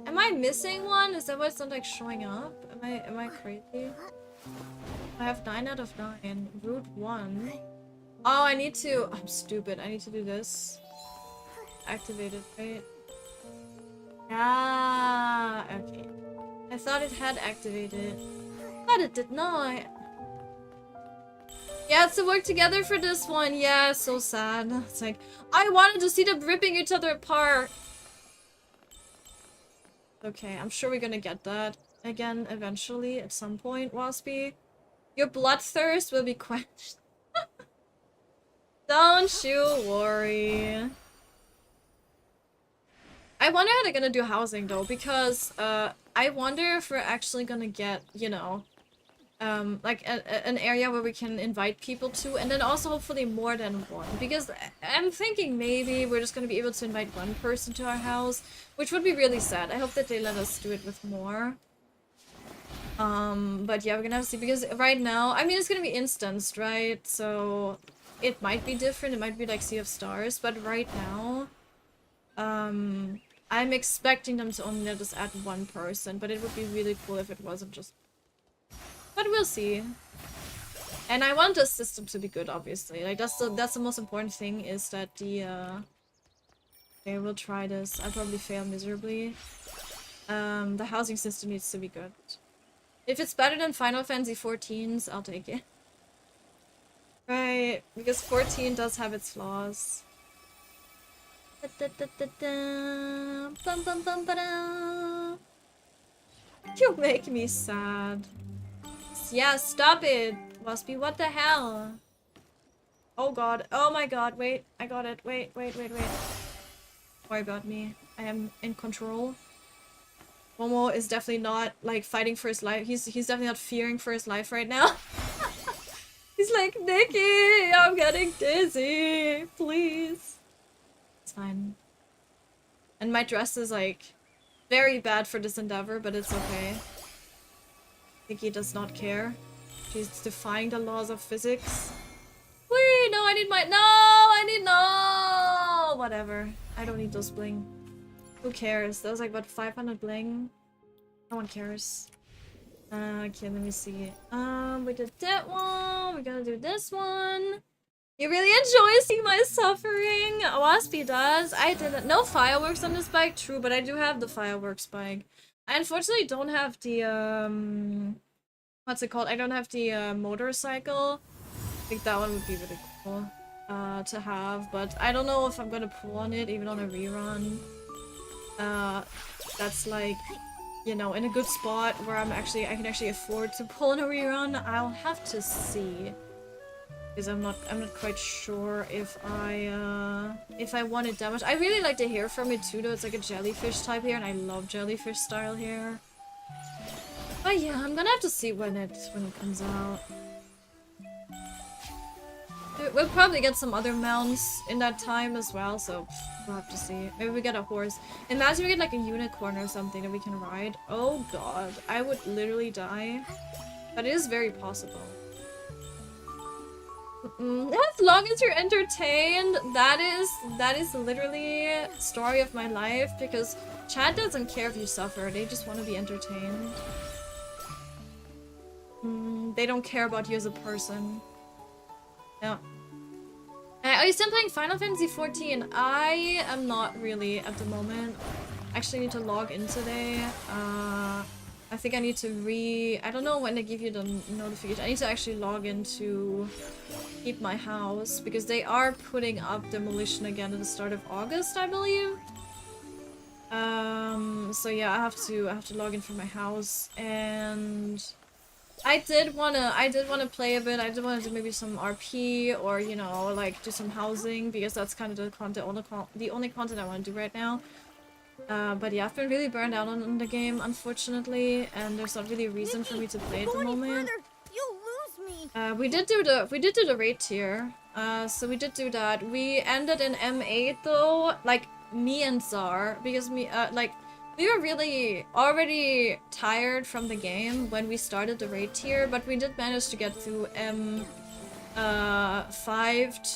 Am I missing one? Is that why it's not like showing up? Am I crazy? I have 9 out of 9. Route 1. Oh, I need to... I'm stupid. I need to do this. Activate it, right? Ah, okay. I thought it had activated. But it did not. Yeah, it's to work together for this one. Yeah, so sad. It's like, I wanted to see them ripping each other apart. Okay, I'm sure we're gonna get that again eventually at some point, Waspy. Your bloodthirst will be quenched. Don't you worry. I wonder how they're gonna do housing though, because I wonder if we're actually gonna get, you know, like an area where we can invite people to, and then also hopefully more than one, because I'm thinking maybe we're just gonna be able to invite one person to our house, which would be really sad. I hope that they let us do it with more. But yeah, we're gonna have to see, because right now, I mean, it's gonna be instanced, right? So it might be different, it might be like Sea of Stars, but right now, I'm expecting them to only let us add one person, but it would be really cool if it wasn't just... But we'll see. And I want the system to be good, obviously. Like, that's the most important thing, is that the, okay, we'll try this. I'll probably fail miserably. The housing system needs to be good. If it's better than Final Fantasy 14's, I'll take it. Right, because 14 does have its flaws. You make me sad. Yeah, stop it, Waspy. What the hell? Oh god. Oh my god. Wait, I got it. Wait. Don't worry about me. I am in control. Momo is definitely not, like, fighting for his life. He's definitely not fearing for his life right now. He's like, Nikki, I'm getting dizzy. Please. It's fine. And my dress is, like, very bad for this endeavor, but it's okay. Nikki does not care. She's defying the laws of physics. Wait, no, I need my... No! I need... No! Whatever. I don't need those bling. Who cares? That was like, what, 500 bling? No one cares. Okay, let me see. We did that one. We're gonna do this one. You really enjoy seeing my suffering? Waspy does. I didn't. No fireworks on this bike, true, but I do have the fireworks bike. I unfortunately don't have the, what's it called? I don't have the, motorcycle. I think that one would be really cool, to have, but I don't know if I'm gonna pull on it, even on a rerun. That's like, you know, in a good spot where I can actually afford to pull on a rerun. I'll have to see. Because I'm not quite sure if I want it that much. I really like the hair from it too, though. It's like a jellyfish type hair, and I love jellyfish style hair. But yeah, I'm gonna have to see when it comes out. We'll probably get some other mounts in that time as well, so we'll have to see. Maybe we get a horse. Imagine we get like a unicorn or something that we can ride. Oh god, I would literally die. But it is very possible. As long as you're entertained, that is literally story of my life, because chat doesn't care if you suffer, they just want to be entertained. They don't care about you as a person. No. Are you still playing Final Fantasy 14? I am not really at the moment. I actually need to log in today. I think I need to I don't know when they give you the notification. I need to actually log in to keep my house, because they are putting up demolition again at the start of August, I believe. So yeah, I have to log in for my house, and I did wanna play a bit. I did wanna do maybe some RP, or, you know, like do some housing, because that's kind of the only content I want to do right now. But yeah, I've been really burned out on the game, unfortunately, and there's not really a reason for me to play at the moment. You'll lose me. We did do the raid tier. So we did do that. We ended in M8 though, like me and Czar, because we were really already tired from the game when we started the raid tier, but we did manage to get through M5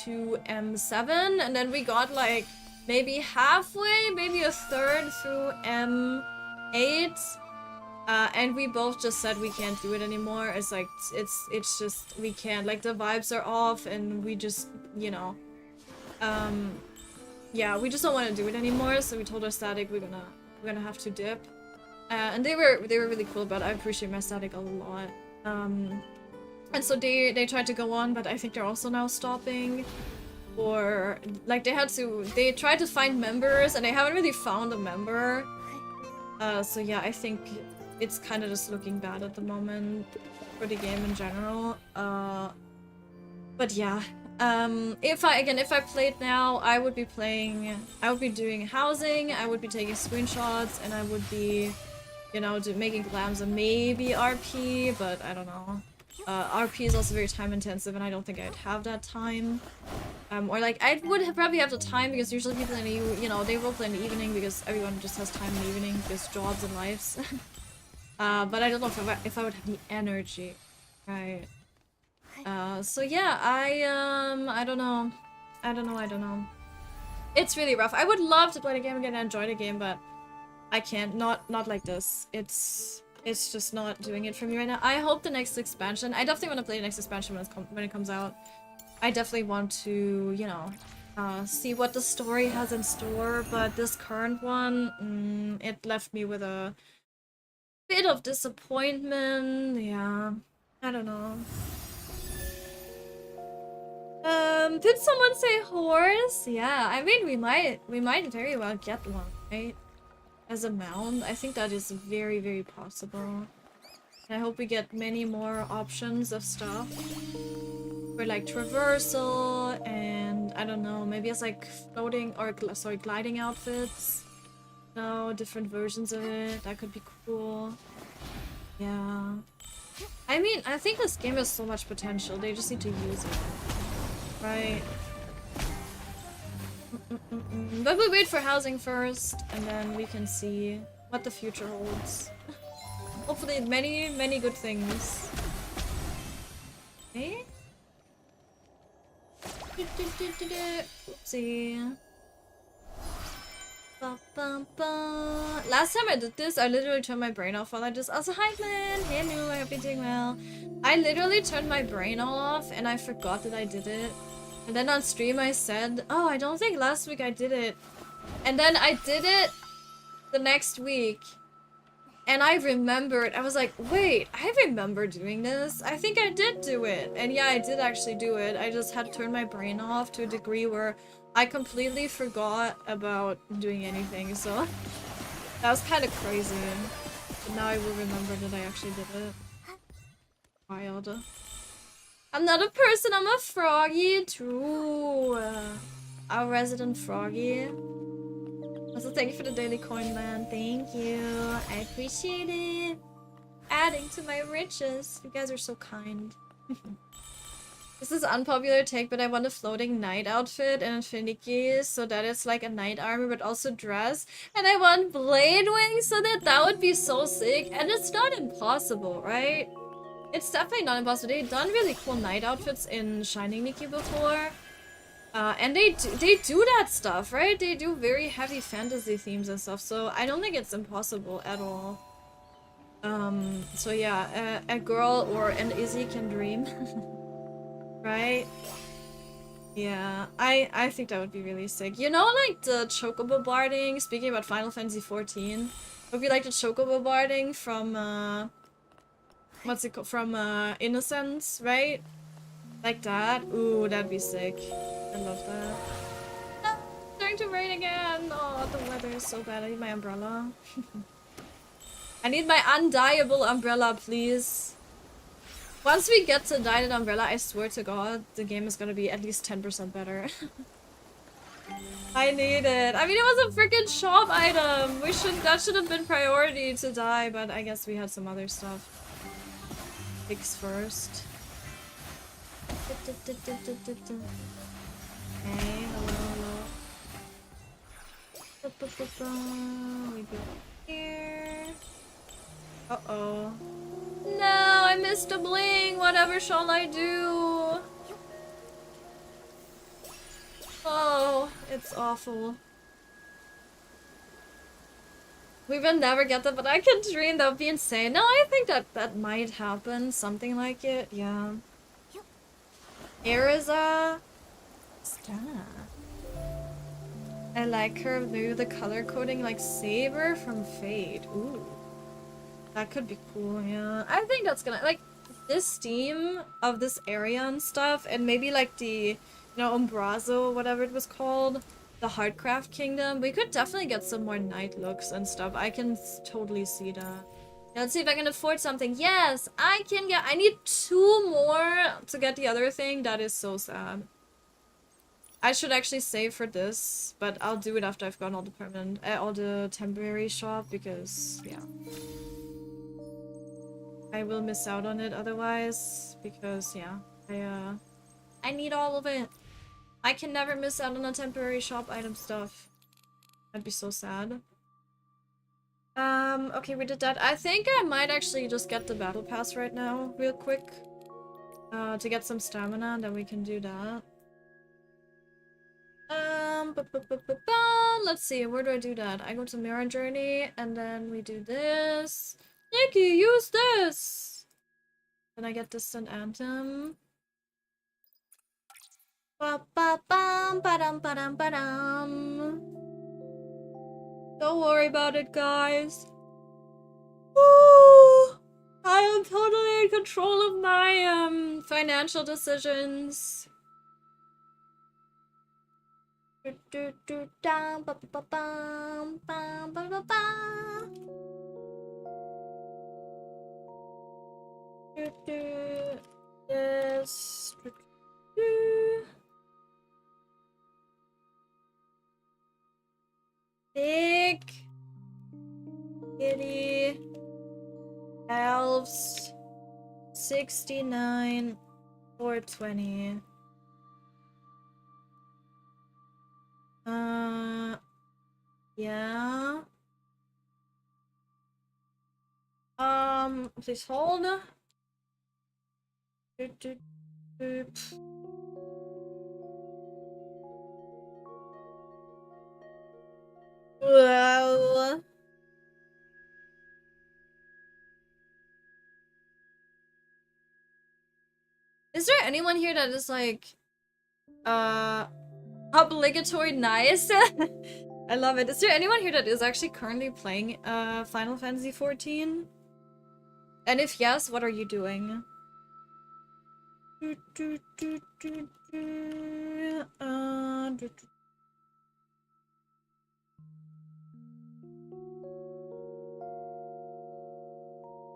to M7, and then we got like maybe halfway, maybe a third through M8. And we both just said we can't do it anymore. It's like, it's just, we can't. Like, the vibes are off, and we just, you know, yeah, we just don't want to do it anymore. So we told our static we're gonna have to dip. And they were really cool about it. I appreciate my static a lot. And so they tried to go on, but I think they're also now stopping. Or like they tried to find members, and they haven't really found a member. So yeah, I think it's kind of just looking bad at the moment for the game in general. But yeah, if I played now, I would be doing housing, I would be taking screenshots, and I would be, you know, making glams and maybe RP, but I don't know. RP is also very time intensive, and I don't think I'd have that time. Or like, I would probably have the time, because usually people you know, they roleplay in the evening because everyone just has time in the evening because jobs and lives. But I don't know if I would have the energy, right? So yeah, I don't know. It's really rough. I would love to play the game again and enjoy the game, but I can't. Not like this. It's just not doing it for me right now. I hope the next expansion. I definitely want to play the next expansion when it comes out. I definitely want to, you know, see what the story has in store, but this current one, it left me with a bit of disappointment. Yeah, I don't know. Did someone say horse? Yeah, I mean, we might very well get one, right? As a mount. I think that is very, very possible. I hope we get many more options of stuff. For like traversal, and I don't know, maybe it's like floating or gliding outfits. No, different versions of it. That could be cool. Yeah. I mean, I think this game has so much potential. They just need to use it. Right? But we wait for housing first, and then we can see what the future holds. Hopefully many, many good things. Okay? Oopsie. Ba, ba, ba. Last time I did this, I literally turned my brain off while I just. Also, hi Glenn! Hey Lou, I hope you're doing well. I literally turned my brain off and I forgot that I did it. And then on stream I said, oh, I don't think last week I did it. And then I did it the next week. And I remembered, I was like, wait, I remember doing this. I think I did do it. And yeah, I did actually do it. I just had turned my brain off to a degree where I completely forgot about doing anything. So that was kind of crazy. But now I will remember that I actually did it. Wild. I'm not a person, I'm a froggy. True. Our resident froggy. Also, thank you for the daily coin, man. Thank you. I appreciate it. Adding to my riches. You guys are so kind. This is unpopular take, but I want a floating knight outfit and Nikki so that it's like a knight armor, but also dress. And I want blade wings so that would be so sick. And it's not impossible, right? It's definitely not impossible. They've done really cool knight outfits in Shining Nikki before. And they do that stuff, right? They do very heavy fantasy themes and stuff, so I don't think it's impossible at all. So yeah, a girl or an Izzy can dream. Right? Yeah, I think that would be really sick. You know, like the chocobo barding, speaking about Final Fantasy XIV, would be like the chocobo barding from, what's it called? From, Innocence, right? Like that? Ooh, that'd be sick. I love that. Ah, starting to rain again! Oh, the weather is so bad. I need my umbrella. I need my undyeable umbrella, please. Once we get to dyed umbrella, I swear to God, the game is gonna be at least 10% better. I need it. I mean, it was a freaking shop item. That should have been priority to dye, but I guess we had some other stuff. Fix first. Okay, hello. We go here. Uh-oh. No, I missed a bling. Whatever shall I do? Oh, it's awful. We will never get that, but I can dream. That would be insane. No, I think that might happen. Something like it. Yeah. Ariza. Stella. I like her. Maybe the color coding like Saber from Fate. Ooh. That could be cool, yeah. I think that's gonna, like, this theme of this area and stuff, and maybe like the, Umbrazo, whatever it was called, the Heartcraft Kingdom. We could definitely get some more night looks and stuff. I can totally see that. Yeah, let's see if I can afford something. Yes, I can get, I need 2 more to get the other thing. That is so sad. I should actually save for this, but I'll do it after I've gotten all the permanent, all the temporary shop, because, yeah. I will miss out on it otherwise, because, yeah, I need all of it. I can never miss out on a temporary shop item stuff. That'd be so sad. Okay, we did that. I think I might actually just get the battle pass right now, real quick. To get some stamina, and then we can do that. Let's see, where do I do that? I go to Mira Journey, and then we do this. Nikki, use this! Then I get Distant Anthem. Ba-ba-bum, ba-dum, ba-dum, ba-dum. Don't worry about it, guys. Ooh, I am totally in control of my, financial decisions. Yes. Big kitty elves 69 420. Yeah. Please hold. Well. Is there anyone here that is like, obligatory nice? I love it. Is there anyone here that is actually currently playing, Final Fantasy 14? And if yes, what are you doing?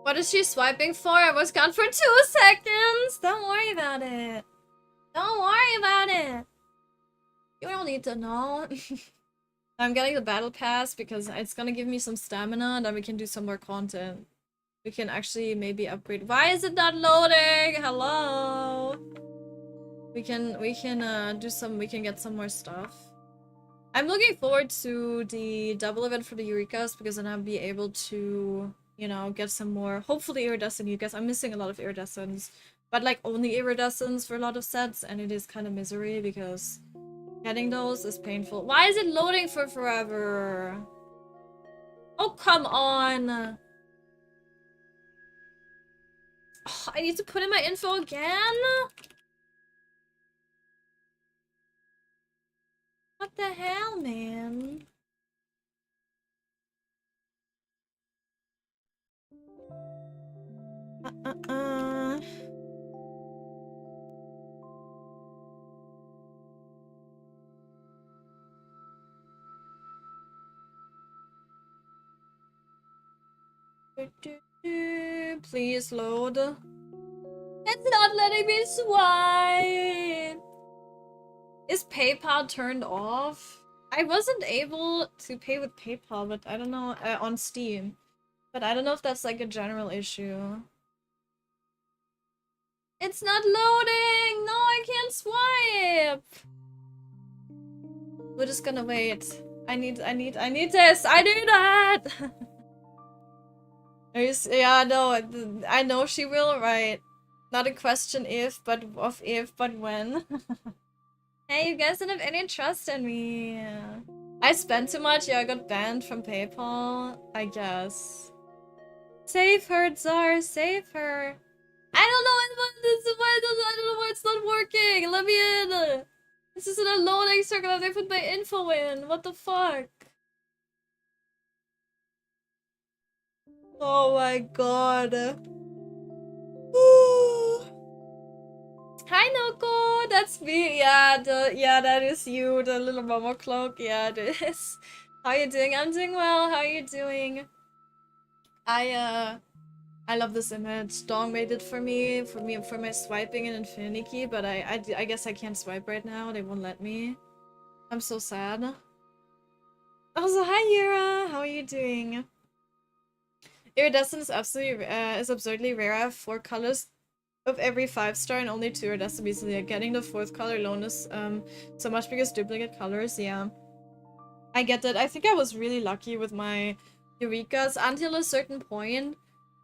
What is she swiping for? I was gone for 2 seconds! Don't worry about it. Don't worry about it. You don't need to know. I'm getting the battle pass because it's gonna give me some stamina and then we can do some more content. We can actually maybe upgrade. Why is it not loading? Hello? We can get some more stuff. I'm looking forward to the double event for the Eureka's because then I'll be able to, get some more, hopefully iridescent Eureka's. I'm missing a lot of iridescents, but like only iridescents for a lot of sets, and it is kind of misery because getting those is painful. Why is it loading for forever? Oh, come on. Oh, I need to put in my info again? What the hell, man? Please load. It's not letting me swipe. Is PayPal turned off? I wasn't able to pay with PayPal, but I don't know, on Steam. But I don't know if that's like a general issue. It's not loading! No, I can't swipe! We're just gonna wait. I need this! I need that! Yeah, no, I know she will, right? Not a question if, but when. Hey, you guys don't have any trust in me. I spent too much, yeah, I got banned from PayPal, I guess. Save her, Tsar, save her. I don't know I don't know why it's not working. Let me in. This isn't a loading circle. They put my info in. What the fuck? Oh my god. Hi Noko, that's me. Yeah, that is you, the little mama cloak. Yeah, it is. How you doing? I'm doing well. How are you doing? I love this image. Dong made it for me for my swiping in Infinity Key, but I guess I can't swipe right now. They won't let me. I'm so sad. Also, hi Yura. How are you doing? Iridescent is absolutely is absurdly rare. I have 4 colors of every 5-star and only 2 iridescent recently. Getting the 4th color alone is so much because duplicate colors. Yeah, I get that. I think I was really lucky with my Eurekas until a certain point.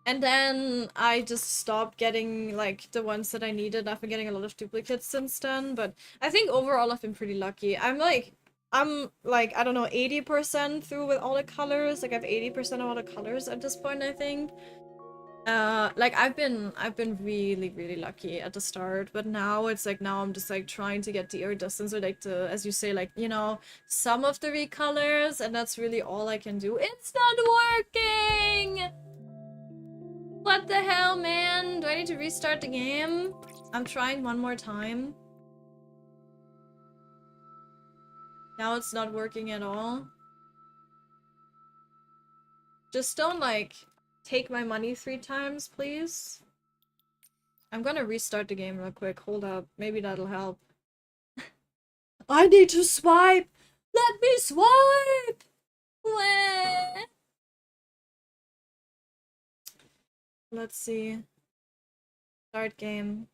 And then I just stopped getting, like, the ones that I needed. I've been getting a lot of duplicates since then, but I think overall I've been pretty lucky. I'm like, I don't know, 80% through with all the colors. Like, I have 80% of all the colors at this point, I think. Like, I've been really, really lucky at the start, but now it's like, now I'm just, like, trying to get the iridescence or, like, the, as you say, like, you know, some of the recolors, and that's really all I can do. It's not working! What the hell, man? Do I need to restart the game? I'm trying one more time. Now it's not working at all. Just don't, like, take my money 3 times, please. I'm gonna restart the game real quick. Hold up. Maybe that'll help. I need to swipe! Let me swipe! Wah. Let's see. Start game.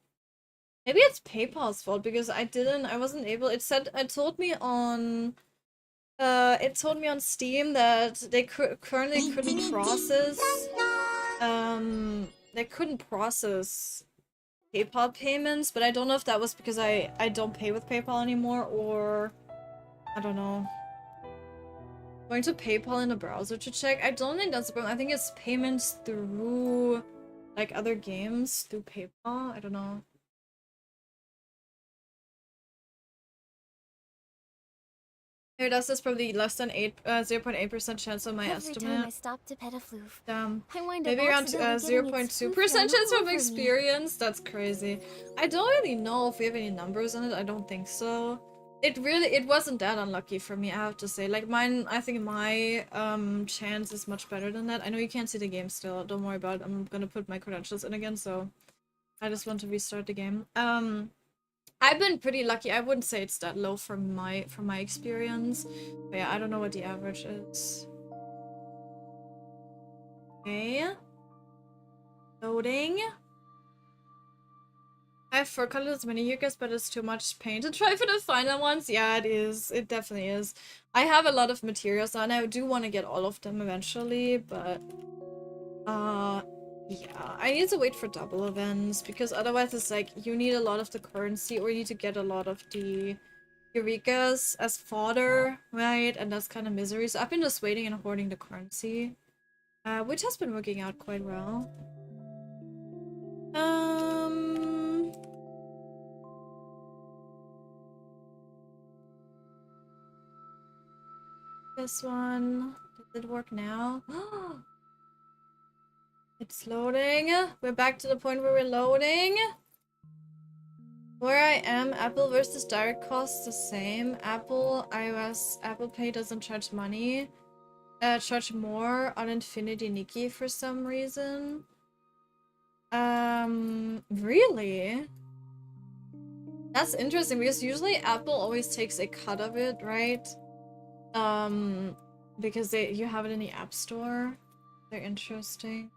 Maybe it's PayPal's fault because I wasn't able, it told me on Steam that they currently couldn't process, they couldn't process PayPal payments, but I don't know if that was because I don't pay with PayPal anymore, or I don't know. Going to PayPal in the browser to check. I don't think that's the problem. I think it's payments through, like, other games through PayPal. I don't know. Here, that's just probably less than 0.8% chance on my estimate. Every time I stop to pet a floof, I wind maybe up around accidentally 0.2% chance from experience. That's crazy. I don't really know if we have any numbers on it. I don't think so. It wasn't that unlucky for me, I have to say. Like, mine, I think my chance is much better than that. I know you can't see the game still. Don't worry about it. I'm gonna put my credentials in again, so I just want to restart the game. I've been pretty lucky. I wouldn't say it's that low from my experience. But yeah, I don't know what the average is. Okay. Loading. I have 4 colors, many Yukas, but it's too much pain to try for the final ones. Yeah, it is. It definitely is. I have a lot of materials and I do want to get all of them eventually, but yeah, I need to wait for double events because otherwise it's like you need a lot of the currency or you need to get a lot of the Eurekas as fodder, right? And that's kind of misery. So I've been just waiting and hoarding the currency, which has been working out quite well. This one, does it work now? It's loading. We're back to the point where we're loading. Where I am, Apple versus direct costs the same. Apple, iOS, Apple Pay doesn't charge money. Charge more on Infinity Nikki for some reason. Really? That's interesting because usually Apple always takes a cut of it, right? Because you have it in the App Store. They're interesting.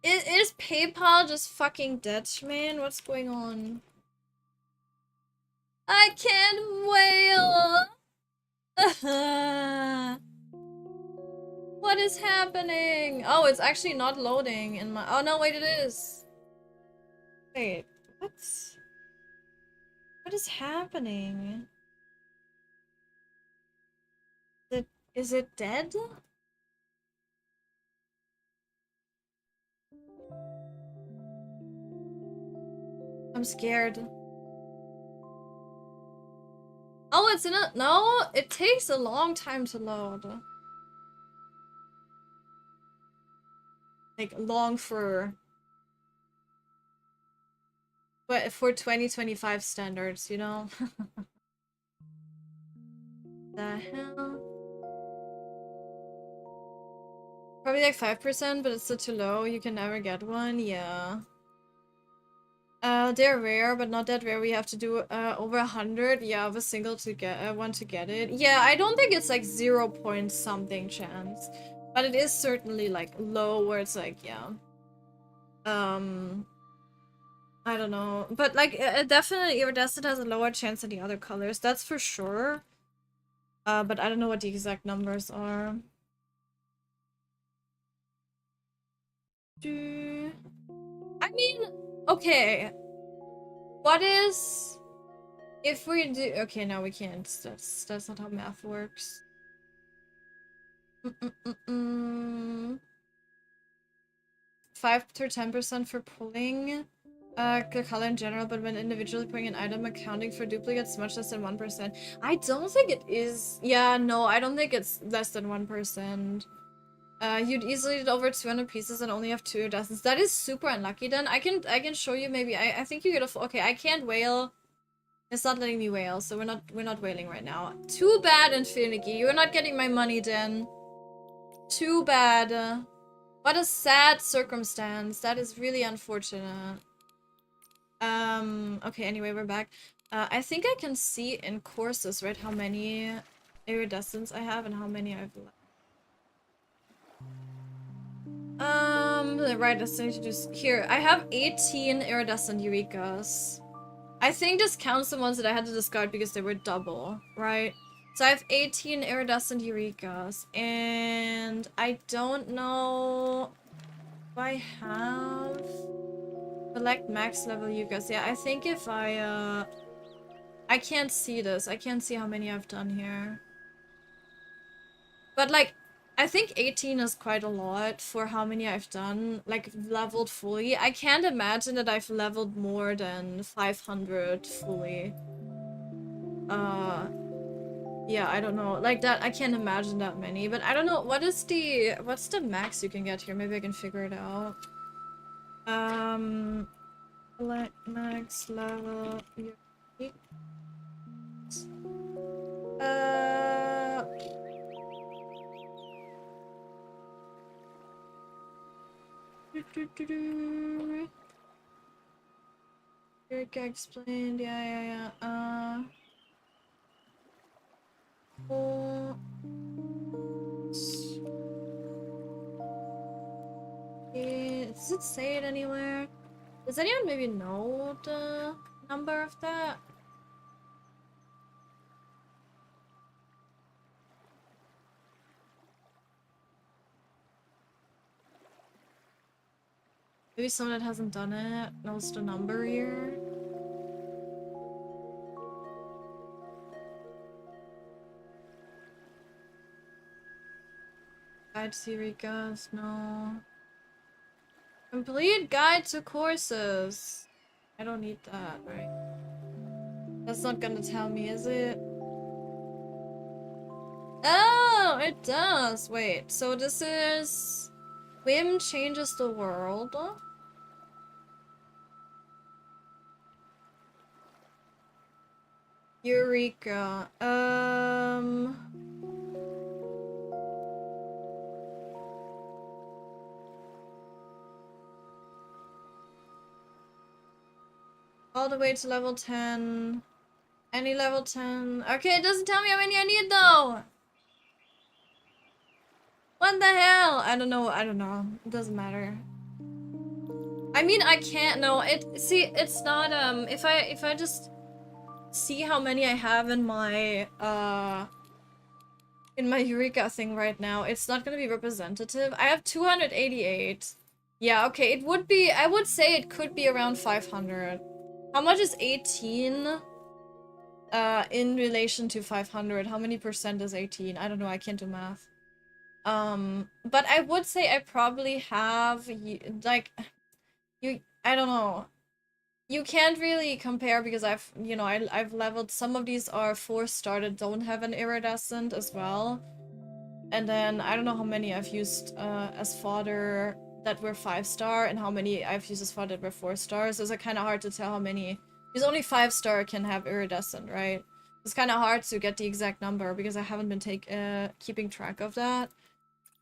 Is PayPal just fucking dead, man? What's going on? I can't wail. What is happening? Oh, it's actually not loading in my. Oh no, wait, it is. Wait, what? What is happening? Is it dead? I'm scared. Oh, it's in a. No, it takes a long time to load. Like, long for. But for 2025 standards, you know? The hell? Probably like 5%, but it's still too low. You can never get one. Yeah. They're rare, but not that rare. We have to do over 100, yeah, of a single to get one to get it. Yeah, I don't think it's like 0 point something chance, but it is certainly like low, where it's like, yeah. I don't know, but like definitely iridescent has a lower chance than the other colors. That's for sure. But I don't know what the exact numbers are. I mean, okay. What is if we do? Okay, no, we can't. That's not how math works. 5 to 10% for pulling the color in general, but when individually pulling an item, accounting for duplicates much less than 1%. I don't think it is. Yeah, no, I don't think it's less than 1%. You'd easily get over 200 pieces and only have 2 iridescents. That is super unlucky. Then I can show you maybe. I think you get a. Okay, I can't whale. It's not letting me whale, so we're not whaling right now. Too bad, Infinity. You're not getting my money, then. Too bad. What a sad circumstance. That is really unfortunate. Okay, anyway, we're back. I think I can see in courses, right, how many iridescents I have and how many I've left. Right, let's need to do here. I have 18 iridescent Eurekas. I think this counts the ones that I had to discard because they were double, right? So I have 18 iridescent Eurekas, and I don't know if I have select max level Eurekas. Yeah, I think if I can't see this. I can't see how many I've done here. But like, I think 18 is quite a lot for how many I've done, like, leveled fully. I can't imagine that I've leveled more than 500 fully. Yeah, I don't know. Like that, I can't imagine that many, but I don't know. What's the max you can get here? Maybe I can figure it out. Select max level. Eureka explained, yeah. Oh. Does it say it anywhere? Does anyone maybe know the number of that? Maybe someone that hasn't done it knows the number here. Guide to Eureka's, no. Complete guide to courses. I don't need that, right? That's not gonna tell me, is it? Oh, it does. Wait, so this is Whim changes the world. Eureka. All the way to level 10. Any level 10. Okay, it doesn't tell me how many I need though. What the hell? I don't know. It doesn't matter. I mean, I can't, no, see, it's not, if I just see how many I have in my Eureka thing right now, it's not gonna be representative. I have 288. Yeah, okay, it would be, I would say it could be around 500. How much is 18? In relation to 500, how many percent is 18? I don't know, I can't do math. But I would say I probably have, like, I don't know. You can't really compare because I've leveled, some of these are 4-star that don't have an iridescent as well. And then I don't know how many I've used as fodder that were 5-star and how many I've used as fodder that were 4-star. So it's kind of hard to tell how many, because only 5-star can have iridescent, right? It's kind of hard to get the exact number because I haven't been keeping track of that.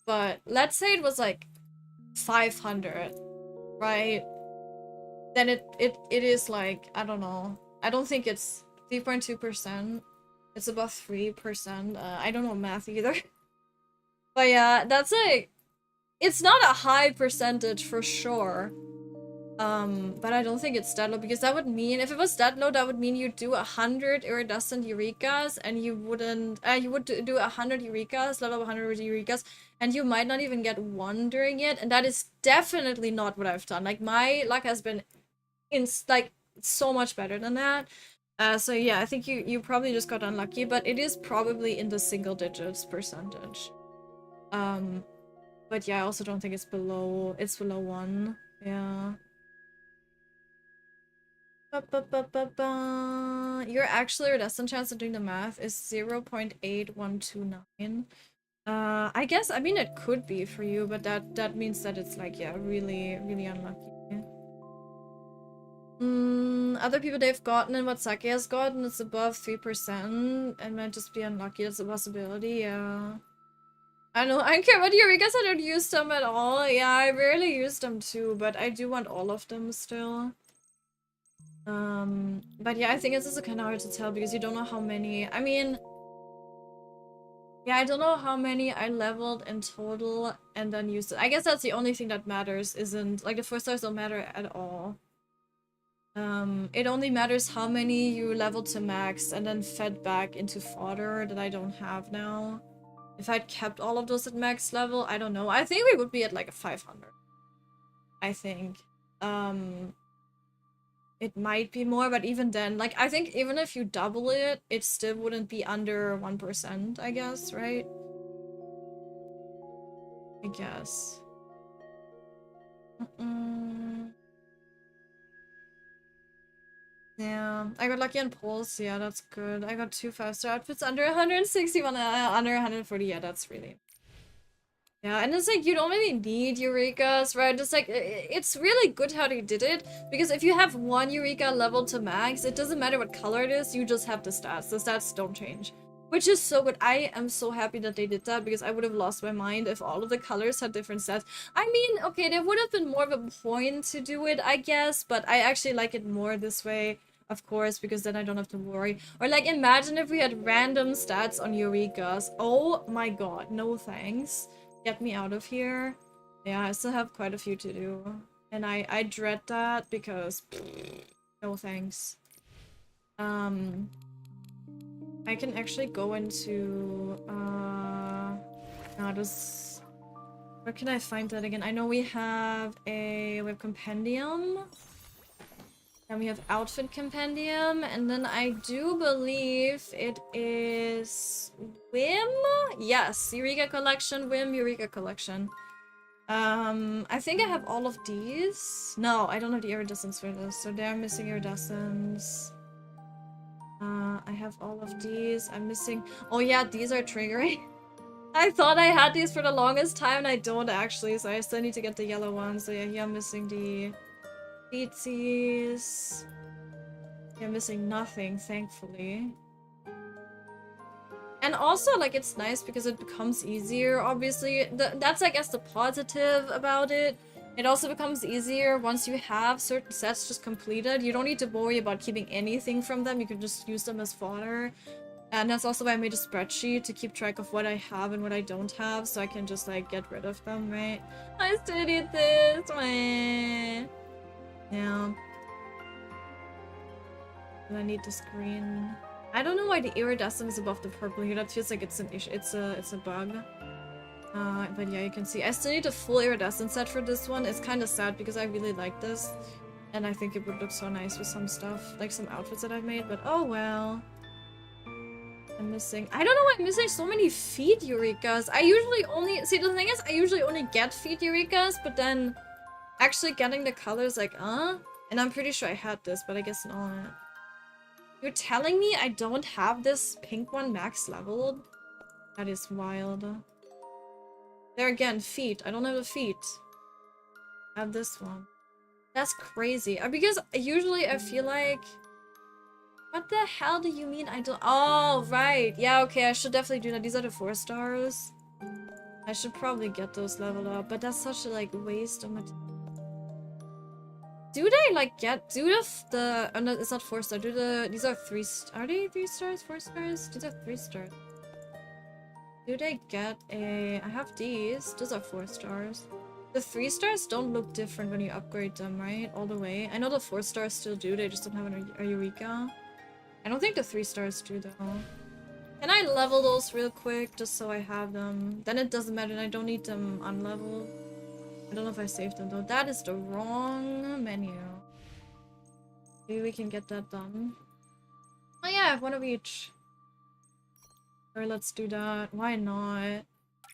But let's say it was like 500, right? Then it is like, I don't know. I don't think it's 3.2%. It's above 3%. I don't know math either. But yeah, that's like, it's not a high percentage for sure. But I don't think it's that low because that would mean, if it was that low, that would mean you'd do 100 iridescent Eurekas and you wouldn't, you would do 100 Eurekas, level 100 Eurekas, and you might not even get one during it, and that is definitely not what I've done. Like, my luck has been like so much better than that. So yeah, I think you probably just got unlucky, but it is probably in the single digits percentage. But yeah, I also don't think it's below 1. Yeah. Your actual iridescent chance of doing the math is 0.8129. I guess, I mean, it could be for you, but that means that it's like, yeah, really, really unlucky. Other people they've gotten and what Sake has gotten, it's above 3% and might just be unlucky. That's a possibility, yeah. I don't know, I don't care about Eurekas, I don't use them at all. Yeah, I rarely use them too, but I do want all of them still. But yeah, I think it's also kind of hard to tell because you don't know how many. I mean, yeah, I don't know how many I leveled in total and then used it. I guess that's the only thing that matters, isn't, like, the 4-stars don't matter at all. It only matters how many you leveled to max and then fed back into fodder that I don't have now. If I'd kept all of those at max level, I don't know. I think we would be at like a 500. I think. It might be more, but even then, like, I think even if you double it, it still wouldn't be under 1%, I guess, right? I guess. Yeah, I got lucky on Pulse. Yeah, that's good. I got 2 5-star outfits under 161, under 140. Yeah, that's really... Yeah, and it's like, you don't really need Eurekas, right? It's like, it's really good how they did it, because if you have one Eureka leveled to max, it doesn't matter what color it is, you just have the stats. The stats don't change. Which is so good. I am so happy that they did that, because I would have lost my mind if all of the colors had different stats. I mean, okay, there would have been more of a point to do it, I guess, but I actually like it more this way, of course, because then I don't have to worry. Or like, imagine if we had random stats on Eurekas. Oh my god, no thanks. Get me out of here. Yeah, I still have quite a few to do. And I dread that because no thanks. I can actually go into where can I find that again? I know we have compendium. And we have outfit compendium, and then I do believe it is Whim? Yes, Eureka collection, Whim, Eureka collection. I think I have all of these. No, I don't have the iridescence for this, so they're missing iridescence. I have all of these. I'm missing... Oh yeah, these are triggering. I thought I had these for the longest time, and I don't actually, so I still need to get the yellow ones. So yeah, here I'm missing the... Beatsies. You're missing nothing, thankfully. And also, like, it's nice because it becomes easier, obviously. That's, I guess, the positive about it. It also becomes easier once you have certain sets just completed. You don't need to worry about keeping anything from them. You can just use them as fodder. And that's also why I made a spreadsheet to keep track of what I have and what I don't have, so I can just, like, get rid of them, right? I still need this, man. Yeah. And I need this green. I don't know why the iridescent is above the purple here. That feels like it's an issue. It's a bug. But yeah, you can see. I still need a full iridescent set for this one. It's kind of sad because I really like this. And I think it would look so nice with some stuff. Like some outfits that I've made. But oh well. I'm missing. I don't know why I'm missing so many feet Eureka's. I usually only. See, the thing is, I usually only get feet Eureka's. But then actually getting the colors like, And I'm pretty sure I had this, but I guess not. You're telling me I don't have this pink one max leveled? That is wild. There again, feet. I don't have the feet. I have this one. That's crazy. Because usually I feel like... What the hell do you mean I don't... Oh, right. Yeah, okay, I should definitely do that. These are the 4 stars. I should probably get those leveled up, but that's such a, like, waste of material. Do they, like, get... Do the... Oh, no, it's not 4 star. These are 3... Are they 3 stars? 4 stars? These are 3 stars. Do they get a... I have these. Those are 4 stars. The 3 stars don't look different when you upgrade them, right? All the way. I know the 4 stars still do. They just don't have a Eureka. I don't think the 3 stars do, though. Can I level those real quick, just so I have them? Then it doesn't matter, and I don't need them unleveled. I don't know if I saved them, though. That is the wrong menu. Maybe we can get that done. Oh yeah, I have one of each. Or let's do that. Why not?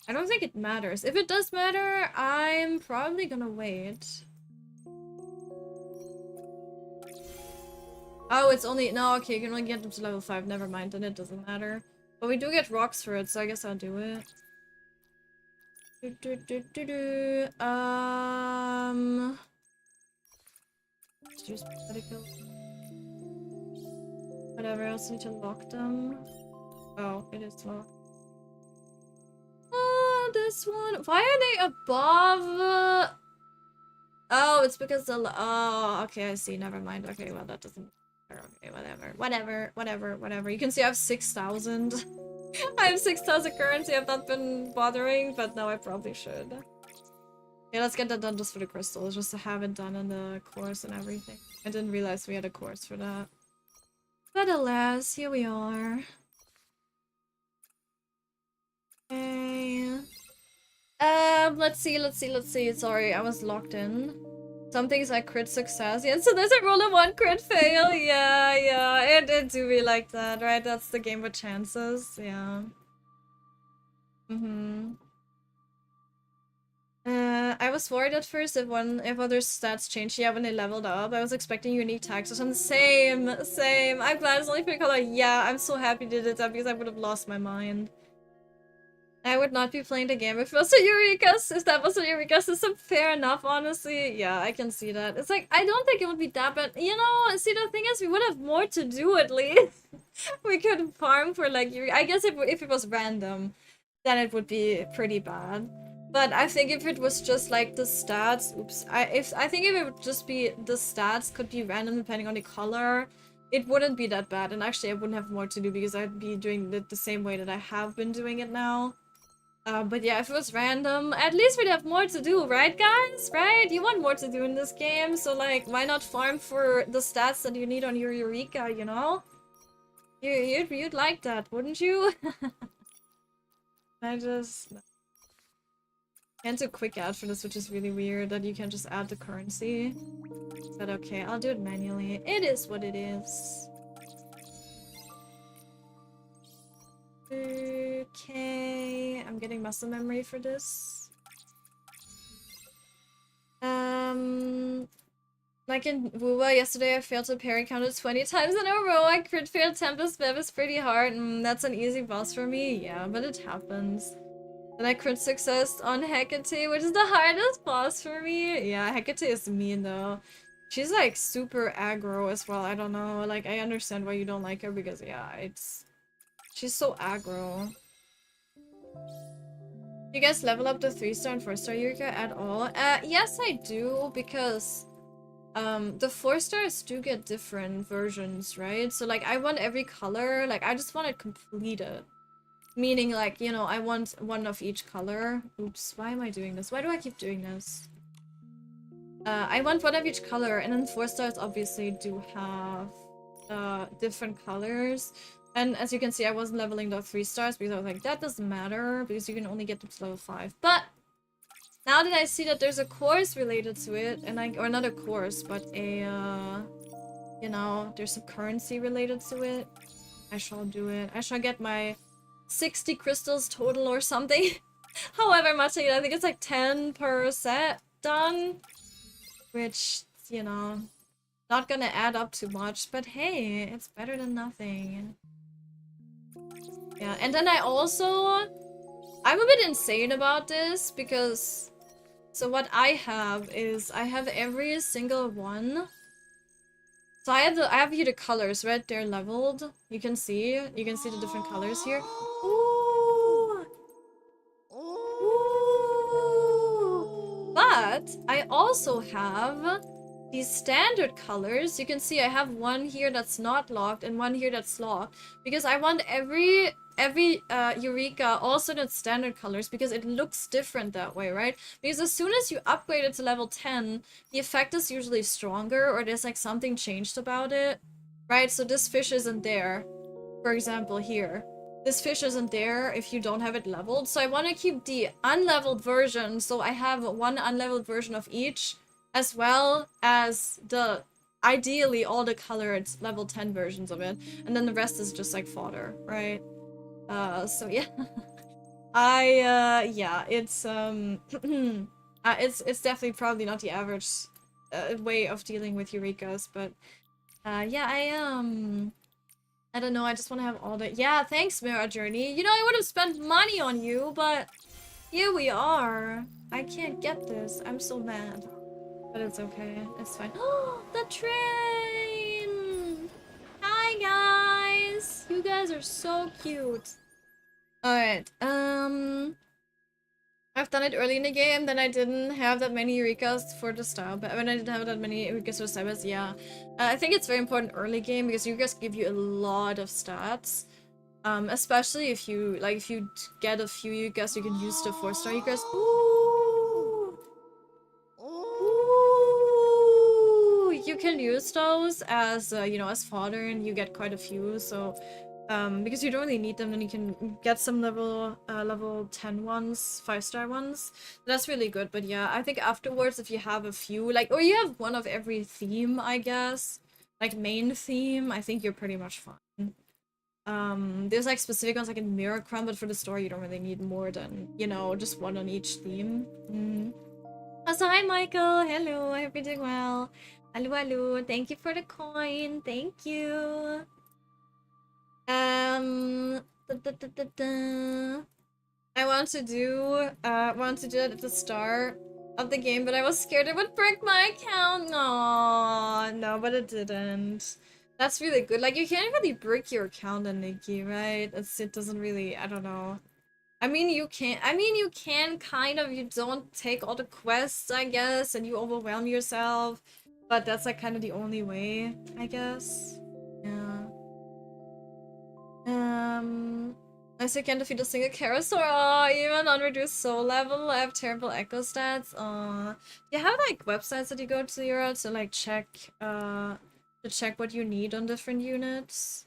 I don't think it matters. If it does matter, I'm probably gonna wait. Oh, it's only... No, okay, you can only get them to level 5. Never mind, then it doesn't matter. But we do get rocks for it, so I guess I'll do it. Let's use medical. Whatever else, need to lock them. Oh, it is locked. Oh, this one. Why are they above? Oh, it's because the... Oh, okay, I see. Never mind. Okay, well, that doesn't matter. Okay, whatever. You can see I have 6,000. I have 6,000 currency. I've not been bothering, but now I probably should. Yeah, let's get that done just for the crystals, just to have it done in the course and everything. I didn't realize we had a course for that. But alas, here we are. Okay. Let's see. Sorry, I was locked in. Some things like crit success. Yeah, so there's a roll of 1 crit fail. Yeah. It do be like that, right? That's the game with chances. Yeah. I was worried at first if other stats changed. Yeah, when they leveled up, I was expecting unique tags or something. Same. I'm glad it's only for color. Yeah, I'm so happy they did that because I would have lost my mind. I would not be playing the game if it was a Eureka's. If that was a Eureka's, it's fair enough, honestly. Yeah, I can see that. It's like, I don't think it would be that bad. You know, see, the thing is, we would have more to do at least. We could farm for, like, I guess if it was random, then it would be pretty bad. But I think if it was just, like, the stats... Oops. I think if it would just be the stats could be random depending on the color, it wouldn't be that bad. And actually, I wouldn't have more to do because I'd be doing it the same way that I have been doing it now. But yeah, if it was random, at least we'd have more to do, right, guys? Right? You want more to do in this game, so, like, why not farm for the stats that you need on your Eureka, you know? You'd like that, wouldn't you? I just... Can't do quick add for this, which is really weird, that you can just add the currency. But okay, I'll do it manually. It is what it is. Okay, I'm getting muscle memory for this. Like in Wuwa yesterday, I failed to parry counted 20 times in a row. I crit failed Tempest Bev is pretty hard. That's an easy boss for me. Yeah, but it happens. Then I crit success on Hecate, which is the hardest boss for me. Yeah, Hecate is mean though. She's like super aggro as well. I don't know. Like, I understand why you don't like her because, yeah, she's so aggro. You guys level up the 3-star and 4-star Eureka at all? Yes, I do, because the 4 stars do get different versions, right? So, like, I want every color. Like, I just want it completed. Meaning, like, you know, I want one of each color. Oops, why am I doing this? Why do I keep doing this? I want one of each color, and then 4 stars obviously do have different colors. And as you can see, I wasn't leveling the 3 stars because I was like, that doesn't matter because you can only get them to level 5. But now that I see that there's a course related to it, and or not a course, but a you know, there's some currency related to it, I shall do it. I shall get my 60 crystals total or something. However much I get, I think it's like 10 per set done. Which, you know, not gonna add up too much, but hey, it's better than nothing. Yeah, and then I'm a bit insane about this because, so what I have is, I have every single one. So I have here the colors, right? They're leveled. You can see the different colors here. Ooh! Ooh! But I also have these standard colors. You can see I have one here that's not locked and one here that's locked because I want every Eureka also in its standard colors because it looks different that way, right? Because as soon as you upgrade it to level 10, the effect is usually stronger or there's like something changed about it, right? So this fish isn't there, for example, here. This fish isn't there if you don't have it leveled. So I want to keep the unleveled version, so I have one unleveled version of each, as well as the, ideally, all the colored level 10 versions of it. And then the rest is just like fodder, right? So yeah. Yeah, it's it's definitely probably not the average way of dealing with Eurekas, but yeah, I don't know, I just want to have all the— yeah, thanks, Mira Journey. You know, I would have spent money on you, but here we are. I can't get this. I'm so mad. But it's okay. It's fine. Oh, the train! Hi, guys! You guys are so cute. Alright, I've done it early in the game, then I didn't have that many Eurekas for the style, but when I didn't have that many Eurekas for the style, yeah. I think it's very important early game because Eurekas give you a lot of stats. Especially if you, like, if you get a few Eurekas, you can use the 4-star Eurekas. Ooh! Ooh! You can use those as, you know, as fodder, and you get quite a few, so because you don't really need them, then you can get some level 10 ones, 5-star ones. That's really good, but yeah, I think afterwards if you have a few, like, or you have one of every theme, I guess, like main theme, I think you're pretty much fine. There's like specific ones like in Mira, but for the story you don't really need more than, you know, just one on each theme. Also, hi Michael, hello, I hope you're doing well. Hello, hello, thank you for the coin, thank you. I want to do it at the start of the game, but I was scared it would break my account. No, but it didn't. That's really good. Like, you can't really break your account on Nikki, right? It doesn't really, I don't know. I mean, you can kind of, you don't take all the quests, I guess, and you overwhelm yourself, but that's like kind of the only way, I guess. Yeah. I still can't defeat a single Karasaur. Aw, even on reduced soul level, I have terrible echo stats. Aw. You have like websites that you go to, Yura, to like check what you need on different units.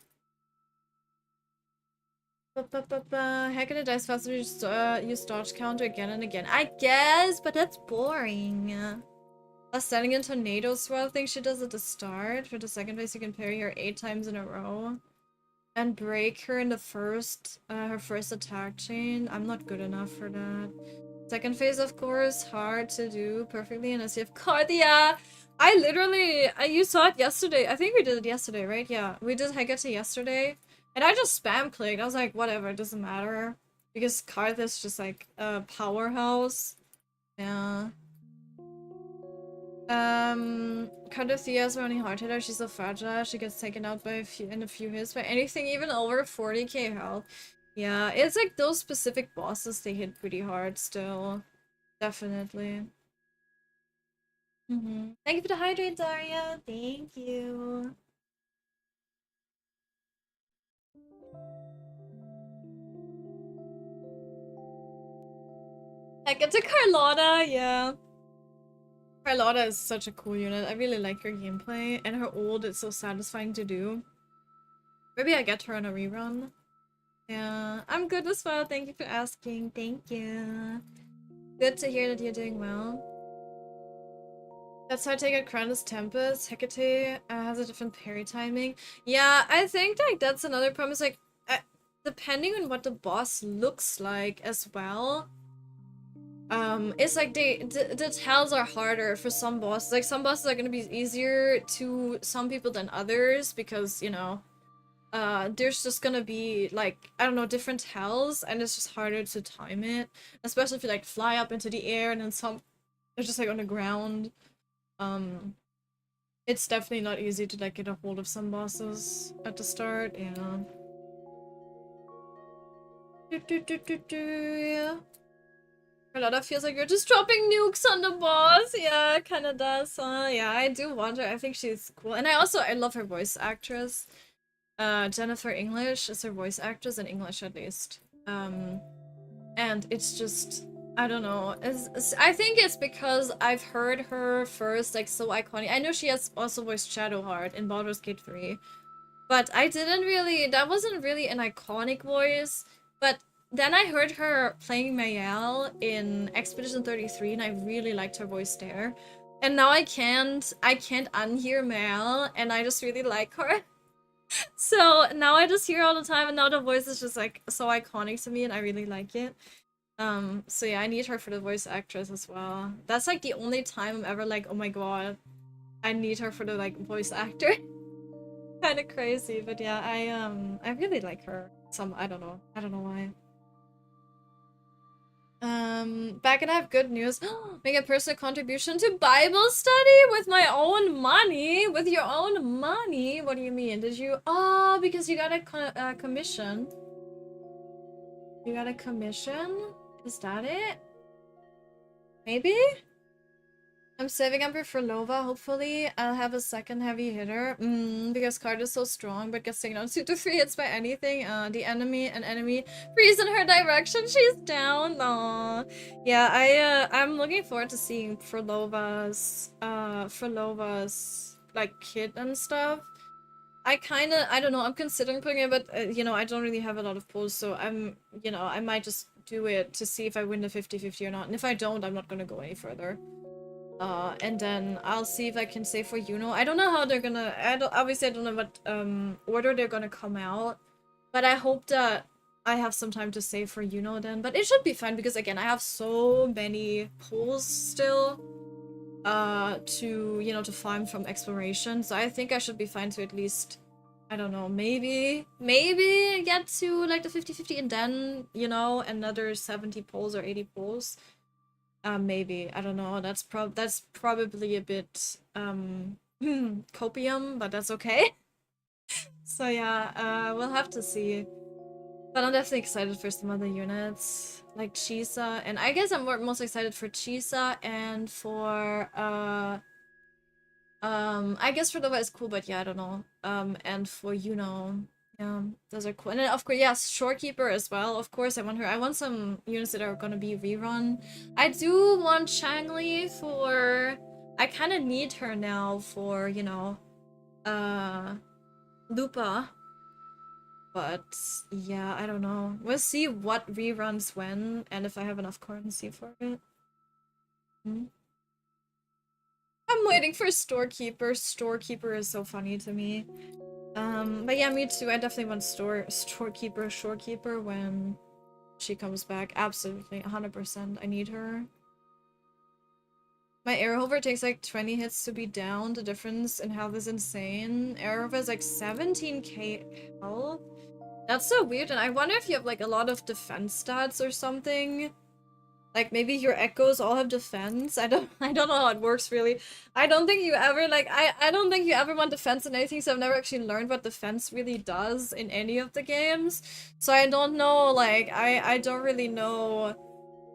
How can it dice faster use dodge counter again and again? I guess, but that's boring. Standing in tornado swirl thing she does at the start. For the second phase, you can parry her 8 times in a row. And break her in the her first attack chain. I'm not good enough for that. Second phase, of course, hard to do perfectly unless you have Cardia. You saw it yesterday. I think we did it yesterday, right? Yeah, we did Hecate yesterday. And I just spam clicked. I was like, whatever, it doesn't matter. Because Karth is just like a powerhouse. Yeah. Cardothea is only hard hitter. She's so fragile. She gets taken out by in a few hits by anything even over 40k health. Yeah, it's like those specific bosses, they hit pretty hard still. Definitely. Thank you for the hydrate, Daria. Thank you. Heck, it's a Carlotta, yeah. Carlotta is such a cool unit. I really like her gameplay, and her ult is so satisfying to do. Maybe I get her on a rerun. Yeah, I'm good as well. Thank you for asking. Thank you. Good to hear that you're doing well. That's how I take it. Crown's Tempest. Hecate has a different parry timing. Yeah, I think like that's another problem. Is like, depending on what the boss looks like as well. It's like the tells are harder for some bosses. Like some bosses are gonna be easier to some people than others because, you know, there's just gonna be like, I don't know, different tells and it's just harder to time it. Especially if you like fly up into the air and then some they're just like on the ground. Um it's definitely not easy to like get a hold of some bosses at the start, yeah. Yeah. Carlotta feels like you're just dropping nukes on the boss. Yeah, it kinda does, huh? Yeah, I do wonder. I think she's cool. And I love her voice actress. Jennifer English is her voice actress, in English at least. And it's just, I don't know. I think it's because I've heard her first, like, so iconic. I know she has also voiced Shadowheart in Baldur's Gate 3. But that wasn't really an iconic voice. But then I heard her playing Mayel in Expedition 33 and I really liked her voice there. And now I can't unhear Mayel and I just really like her. So now I just hear her all the time and now the voice is just like so iconic to me and I really like it. So yeah, I need her for the voice actress as well. That's like the only time I'm ever like, oh my god, I need her for the like voice actor. Kind of crazy, but yeah, I really like her. I don't know why. Back and I have good news. Make a personal contribution to Bible study with my own money. With your own money? What do you mean? Did you? Oh, because you got a commission. You got a commission? Is that it? Maybe? I'm saving up for Lova. Hopefully, I'll have a second heavy hitter. Because card is so strong, but gets taken on 2 to 3 hits by anything. An enemy freeze in her direction. She's down. Aww. Yeah, I'm looking forward to seeing Furlova's like kit and stuff. I don't know. I'm considering putting it, but you know, I don't really have a lot of pulls, so I might just do it to see if I win the 50-50 or not. And if I don't, I'm not gonna go any further. And then I'll see if I can save for Yuno. I don't know how they're gonna. Obviously, I don't know what order they're gonna come out, but I hope that I have some time to save for Yuno then. But it should be fine because again, I have so many pulls still, to farm from exploration. So I think I should be fine to at least, I don't know, maybe get to like the 50-50 and then another 70 pulls or 80 pulls. Maybe. I don't know. That's probably a bit copium, but that's okay. So yeah, we'll have to see. But I'm definitely excited for some other units like Chisa, and I guess I'm most excited for Chisa and for I guess for Nova is cool, but yeah, I don't know. And for yeah, those are cool. And then of course, yes, Shorekeeper as well. Of course, I want her. I want some units that are gonna be rerun. I do want Changli for. I kind of need her now for Lupa. But yeah, I don't know. We'll see what reruns when and if I have enough currency for it. I'm waiting for Storekeeper. Storekeeper is so funny to me. But yeah, me too. I definitely want Storekeeper, Shorekeeper when she comes back. Absolutely, 100%. I need her. My Arrowhover takes like 20 hits to be down. The difference in health is insane. Arrowhover is like 17k health. That's so weird, and I wonder if you have like a lot of defense stats or something. Like maybe your echoes all have defense. I don't know how it works really. I don't think you ever I don't think you ever want defense in anything, so I've never actually learned what defense really does in any of the games. So I don't know, like I don't really know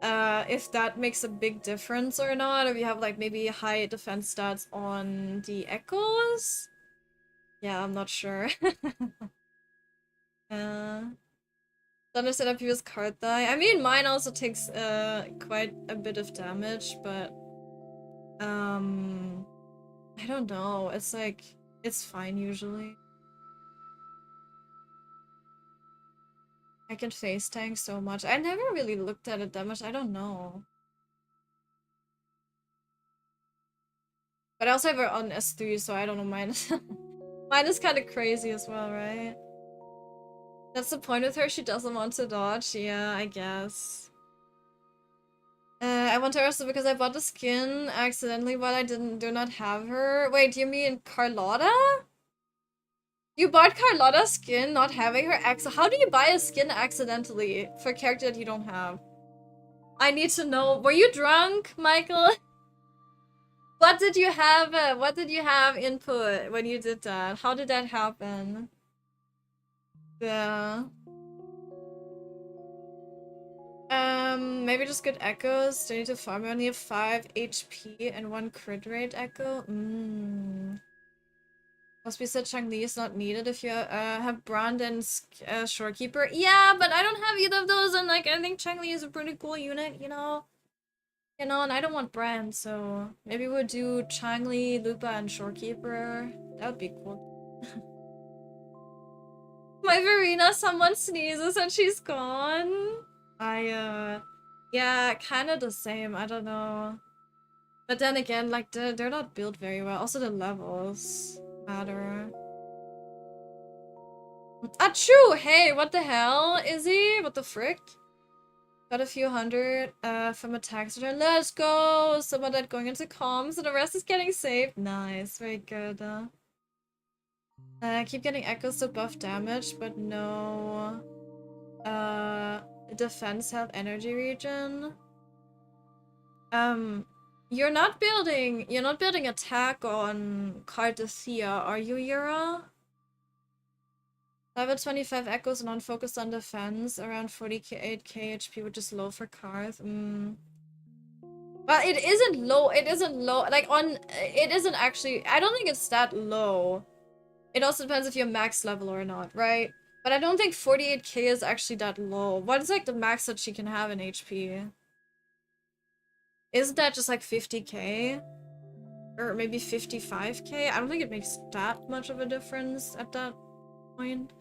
if that makes a big difference or not, or if you have like maybe high defense stats on the echoes. Yeah, I'm not sure. Don't understand how people's card die. I mean, mine also takes quite a bit of damage, but I don't know. It's like, it's fine usually. I can face tank so much. I never really looked at it that much. I don't know. But I also have her on S3, so I don't know. Mine is, mine is kind of crazy as well, right? That's the point with her. She doesn't want to dodge. Yeah, I guess. I want her also because I bought the skin accidentally, but I do not have her. Wait, do you mean Carlotta? You bought Carlotta's skin, not having her How do you buy a skin accidentally for a character that you don't have? I need to know. Were you drunk, Michael? What did you have? What did you have input when you did that? How did that happen? Yeah. Maybe just get echoes. Do I need to farm? I only have 5 HP and 1 crit rate echo. Must be said Changli is not needed if you have Brand and Shorekeeper. Yeah, but I don't have either of those, and like I think Changli is a pretty cool unit, you know? You know, and I don't want Brand, so maybe we'll do Changli, Lupa, and Shorekeeper. That would be cool. My Verena, someone sneezes and she's gone. Yeah, kind of the same. I don't know. But then again, like, they're not built very well. Also, the levels matter. Achoo! Hey, what the hell, Izzy? What the frick? Got a few hundred from a tax return. Let's go! Some of that going into comms, and the rest is getting saved. Nice, very good. Keep getting echoes to buff damage, but no defense health energy regen. You're not building attack on Cardathia, are you, Yura? Level 25 echoes, non-focused on defense, around 48k HP, which is low for Karth. Well, it isn't low, like it isn't actually, I don't think it's that low. It also depends if you're max level or not, right? But I don't think 48k is actually that low. What is like the max that she can have in HP? Isn't that just like 50k? Or maybe 55k? I don't think it makes that much of a difference at that point.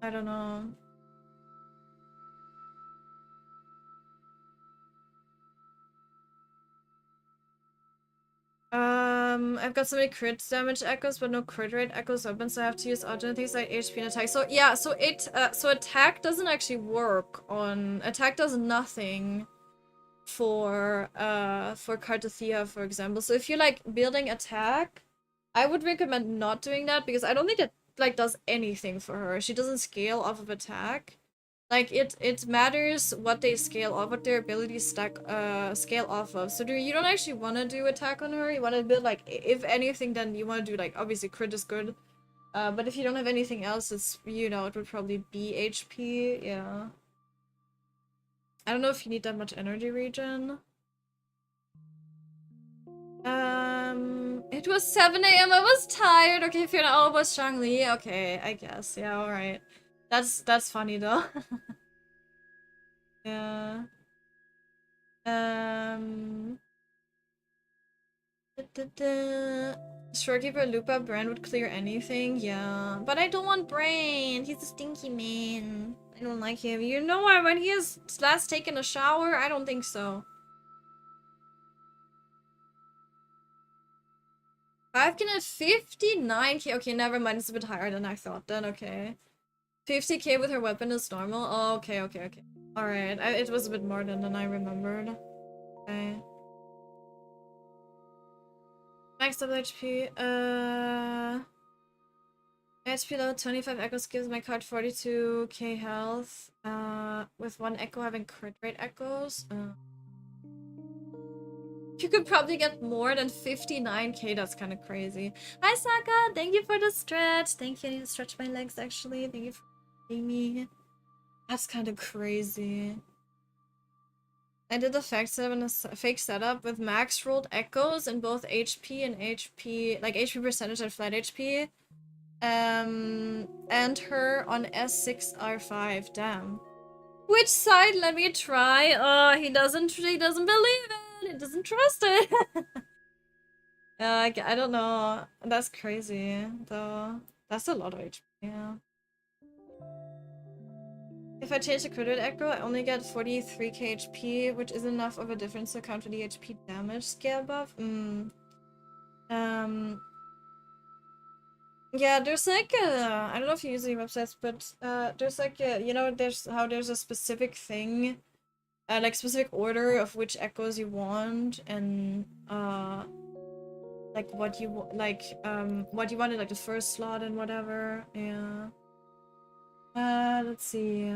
I don't know. I've got so many crit damage echoes, but no crit rate echoes open, so I have to use alternate things like HP and attack. So yeah, so attack doesn't actually work on attack does nothing for Cardathia, for example. So if you're like building attack, I would recommend not doing that because I don't think it like does anything for her. She doesn't scale off of attack. Like it matters what they scale off, what their abilities scale off of. So you don't actually want to do attack on her. You want to build like, if anything, then you want to do like, obviously crit is good. But if you don't have anything else, it's, you know, it would probably be HP. Yeah. I don't know if you need that much energy regen. It was 7 AM. I was tired. Okay, if you're not, oh, it was Shangli. Okay, I guess. Yeah, alright. That's funny though. Yeah. Shorekeeper Lupa Brain would clear anything, yeah. But I don't want Brain. He's a stinky man. I don't like him. You know why? When he has last taken a shower? I don't think so. 5 can at 59k. Okay, never mind. It's a bit higher than I thought then. Okay. 50k with her weapon is normal. Oh, okay. Alright. It was a bit more than I remembered. Okay. Max double HP. HP level 25 echoes gives my card 42k health. With 1 echo having crit rate echoes. You could probably get more than 59k. That's kind of crazy. Hi, Saka. Thank you for the stretch. Thank you. I need to stretch my legs, actually. Thank you for seeing me. That's kind of crazy. I did the fake setup with max rolled echoes in both HP and HP, like HP percentage and flat HP. And her on S6R5. Damn. Which side? Let me try. Oh, he doesn't believe it. It doesn't trust it. I don't know. That's crazy, though. That's a lot of HP, yeah. If I change the crit rate echo, I only get 43k HP, which is enough of a difference to account for the HP damage scale buff. Yeah, there's like a, I don't know if you use the websites, but there's like a, you know, there's a specific thing, like specific order of which echoes you want, and like what you wanted, like the first slot and whatever. Yeah. Let's see.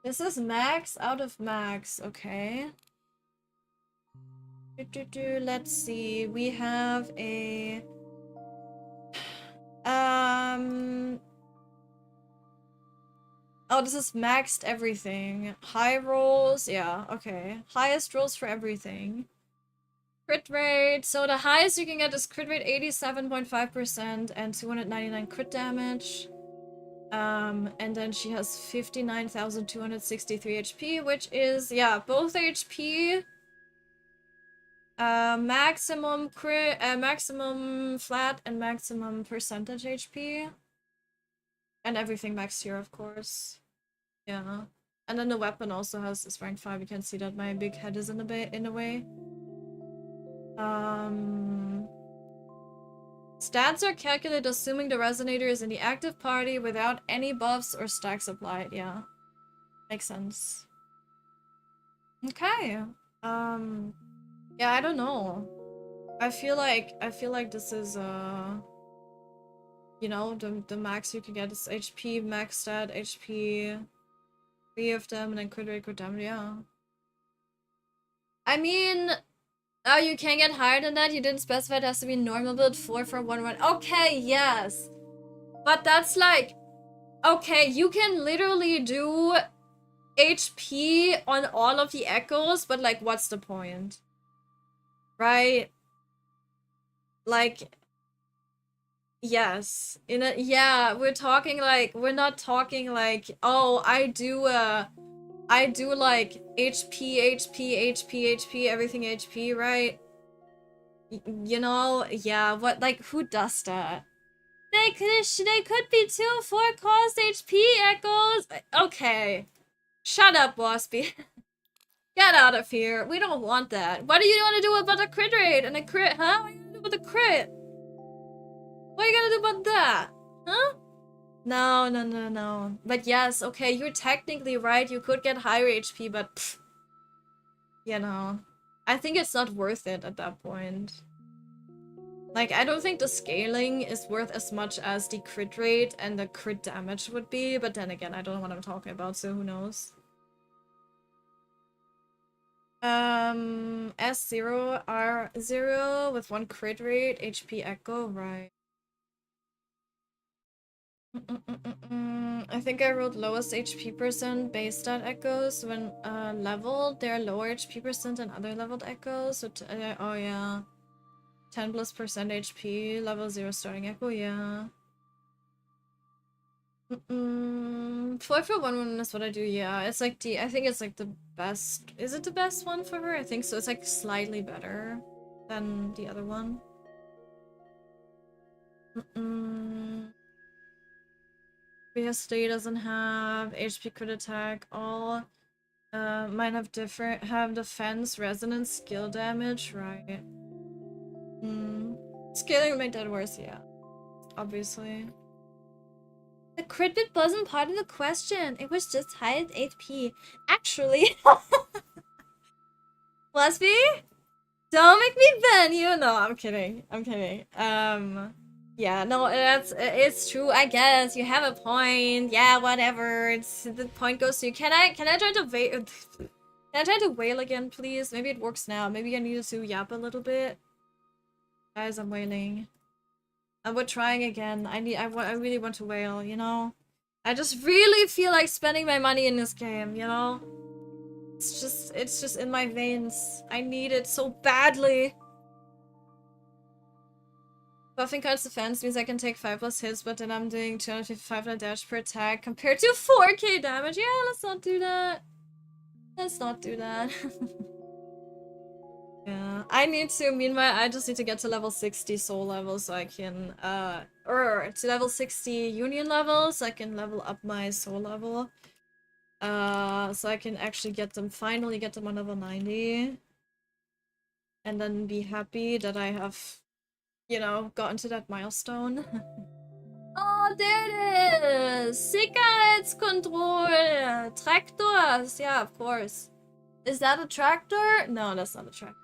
This is max out of max. Okay. Let's see. We have a oh, this is maxed everything. High rolls, yeah, okay. Highest rolls for everything. Crit rate, so the highest you can get is crit rate 87.5% and 299 crit damage. And then she has 59,263 HP, which is, yeah, both HP, maximum crit, maximum flat and maximum percentage HP. And everything maxed here, of course. Yeah. And then the weapon also has this rank 5. You can see that my big head is in a way. Stats are calculated assuming the resonator is in the active party without any buffs or stacks applied. Yeah. Makes sense. Okay. Yeah, I don't know. I feel like this is you know, the max you can get is HP, max stat, HP, 3 of them, and then crit rate, crit damage, yeah. I mean, oh, you can get higher than that? You didn't specify it has to be normal build 4 for 1-1. Okay, yes. But that's like, okay, you can literally do HP on all of the echoes, but like, what's the point? Right? Like, yes. Yeah, we're talking like, we're not talking like, oh, I do like HP, everything HP, right? You know, yeah, what, like, who does that? They could be 2-4 cost HP echoes. Okay. Shut up, Waspy. Get out of here. We don't want that. What do you want to do about the crit rate and the crit, huh? What are you gonna do about the crit? What are you gonna do about that? Huh? No. But yes, okay, you're technically right. You could get higher HP, but pff, you know, I think it's not worth it at that point. Like, I don't think the scaling is worth as much as the crit rate and the crit damage would be, but then again, I don't know what I'm talking about, so who knows. S0, R0 with 1 crit rate, HP echo, right. I think I rolled lowest HP percent base stat echoes when leveled. They're lower HP percent than other leveled echoes, so oh yeah. 10+% HP, level 0 starting echo, yeah. 4 for 1 is what I do, yeah. It's like I think it's like the best. Is it the best one for her? I think so. It's like slightly better than the other one. BSD doesn't have HP crit attack. All mine have defense, resonance, skill damage, right? Scaling would make that worse, yeah. Obviously. The crit bit wasn't part of the question. It was just high HP. Actually. Lesby? Don't make me ban you. No, I'm kidding. Yeah, no, it's true, I guess. You have a point. Yeah, whatever. The point goes to you. Can I try to wail? Can I try to wail again, please? Maybe it works now. Maybe I needed to yap a little bit. Guys, I'm wailing. We're trying again. I really want to wail, you know? I just really feel like spending my money in this game, you know? It's just in my veins. I need it so badly. Buffing cards defense means I can take 5+ hits, but then I'm doing 255 dash per attack compared to 4k damage. Yeah, let's not do that. Let's not do that. Yeah, I need to, meanwhile, I just need to get to level 60 soul level so I can, or to level 60 union level so I can level up my soul level. So I can actually finally get them on level 90. And then be happy that I have, you know, gotten to that milestone. Oh, there it is! Sicherheitskontrolle! Tractors! Yeah, of course. Is that a tractor? No, that's not a tractor.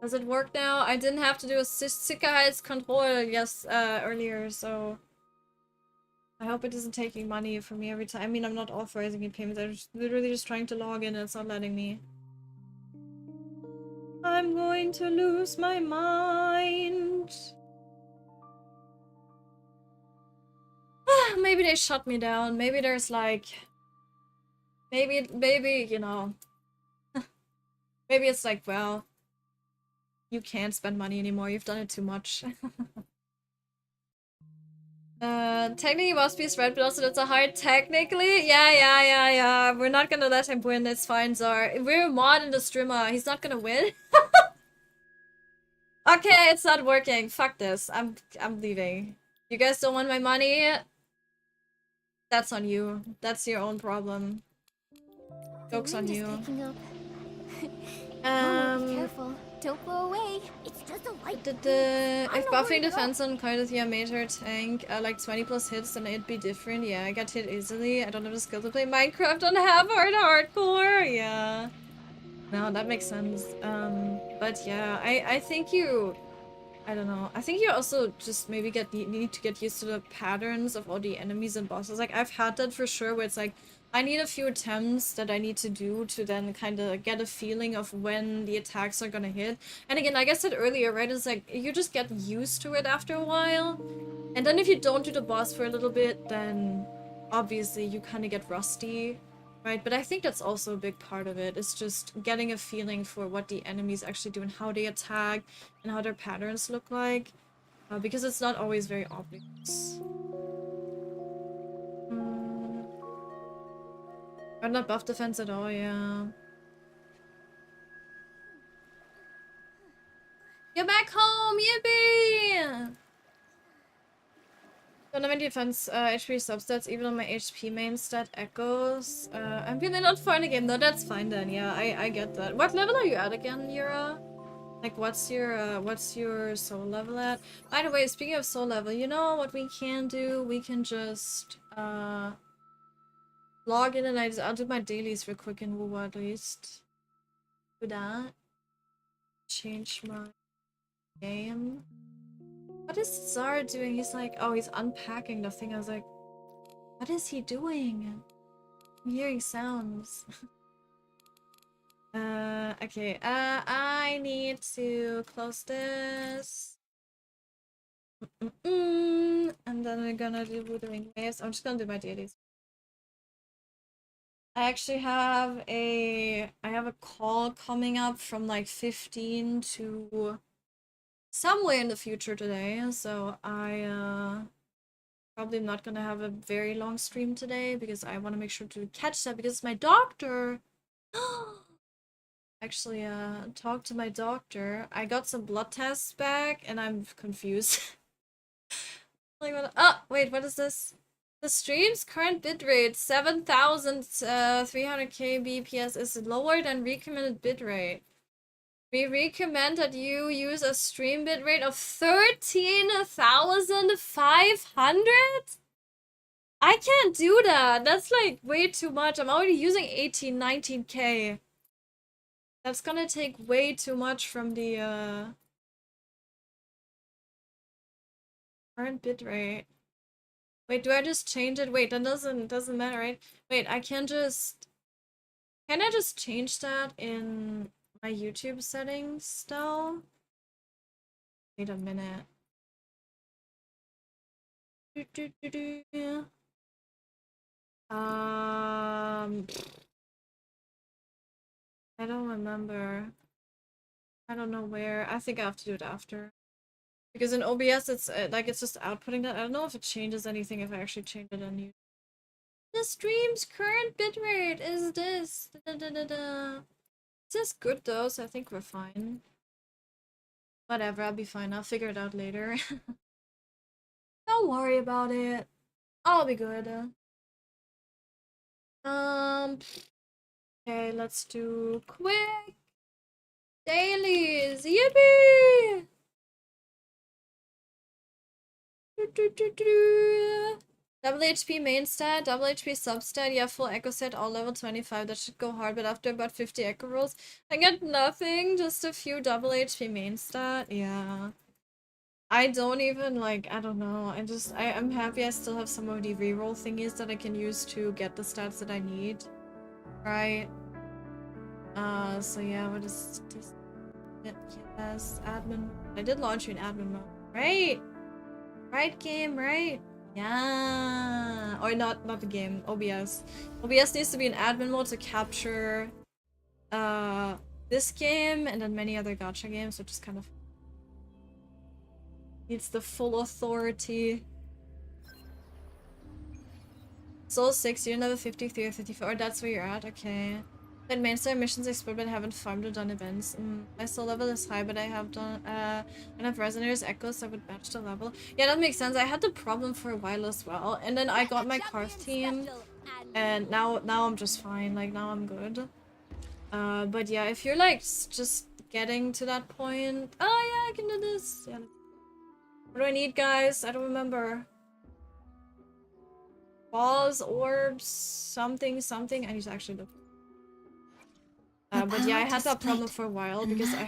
Does it work now? I didn't have to do a Sicherheitskontrolle earlier, so I hope it isn't taking money from me every time. I mean, I'm not authorizing any payments. I'm just literally just trying to log in and it's not letting me. I'm going to lose my mind. Maybe they shut me down. Maybe there's like... Maybe, you know... maybe it's like, well... You can't spend money anymore. You've done it too much. Technically Boss Beast red, but also that's a hard technically. Yeah. We're not gonna let him win. It's fine, Zar. We're mod in the streamer. He's not gonna win. Okay, it's not working. Fuck this. I'm leaving. You guys don't want my money? That's on you. That's your own problem. Joke's on you. Momo, be careful. Don't blow away. It's just a light. If buffing defense on quite a meter tank like 20 plus hits, then it'd be different. Yeah, I got hit easily. I don't have the skill to play Minecraft on half-hard hardcore. Yeah. No, that makes sense. But yeah, I think you... I don't know. I think you also just maybe need to get used to the patterns of all the enemies and bosses. Like, I've had that for sure, where it's like, I need a few attempts that I need to do to then kind of get a feeling of when the attacks are gonna hit. And again, like I said earlier, right, it's like, you just get used to it after a while. And then if you don't do the boss for a little bit, then obviously you kind of get rusty. Right, but I think that's also a big part of it. It's just getting a feeling for what the enemies actually do and how they attack and how their patterns look like. Because it's not always very obvious. I'm not buff defense at all, yeah. Get back home, yippee! Don't have any defense HP substats, even on my HP main stat echoes. I'm really not far in the game though, that's fine then, yeah, I get that. What level are you at again, Mira? Like, what's your soul level at? By the way, speaking of soul level, you know what we can do? We can just, log in and I'll do my dailies real quick in WoW at least. Do that. Change my game. What is Zara doing? He's like, oh, he's unpacking the thing. I was like, what is he doing? I'm hearing sounds. Okay. I need to close this. And then we're gonna do Withering Waves. I'm just gonna do my dailies. I actually have a call coming up from like 15 to somewhere in the future today, so I probably am not gonna have a very long stream today because I want to make sure to catch that because my doctor actually talked to my doctor. I got some blood tests back and I'm confused. Like what? Oh, wait, what is this? The stream's current bitrate 7,300 kbps is lower than recommended bitrate. We recommend that you use a stream bitrate of 13,500? I can't do that. That's like way too much. I'm already using 18, 19k. That's gonna take way too much from the current bitrate. Wait, do I just change it? Wait, that doesn't matter, right? Wait, can I just change that in my YouTube settings still? Wait a minute. I don't remember. I don't know where. I think I have to do it after. Because in OBS, it's like it's just outputting that. I don't know if it changes anything if I actually change it on you. The stream's current bitrate is this. This is good though, so I think we're fine. Whatever, I'll be fine. I'll figure it out later. Don't worry about it. I'll be good. Okay, let's do quick dailies. Yippee! Double HP main stat, double HP sub stat, yeah, full echo set, all level 25. That should go hard, but after about 50 echo rolls, I get nothing, just a few double HP main stat. Yeah. I don't even, like, I don't know. I'm happy I still have some of the reroll thingies that I can use to get the stats that I need. Right? So yeah, what is this? Yes, admin. I did launch you in admin mode. Right! Right, game, right? Yeah. Or not the game, OBS. OBS needs to be in admin mode to capture this game and then many other gacha games, which is kind of needs the full authority. Soul 6, you're level 53 or 54. That's where you're at, okay. Then main star missions explode, but I haven't farmed or done events. My soul level is high, but I have done enough resonators, echoes that would match the level. Yeah, that makes sense. I had the problem for a while as well, and then I got my Karth team, and now I'm just fine. Like now I'm good. But yeah, if you're like just getting to that point, oh yeah, I can do this. Yeah. What do I need, guys? I don't remember. Balls, orbs, something. I need to actually look. But yeah, I had that problem for a while because I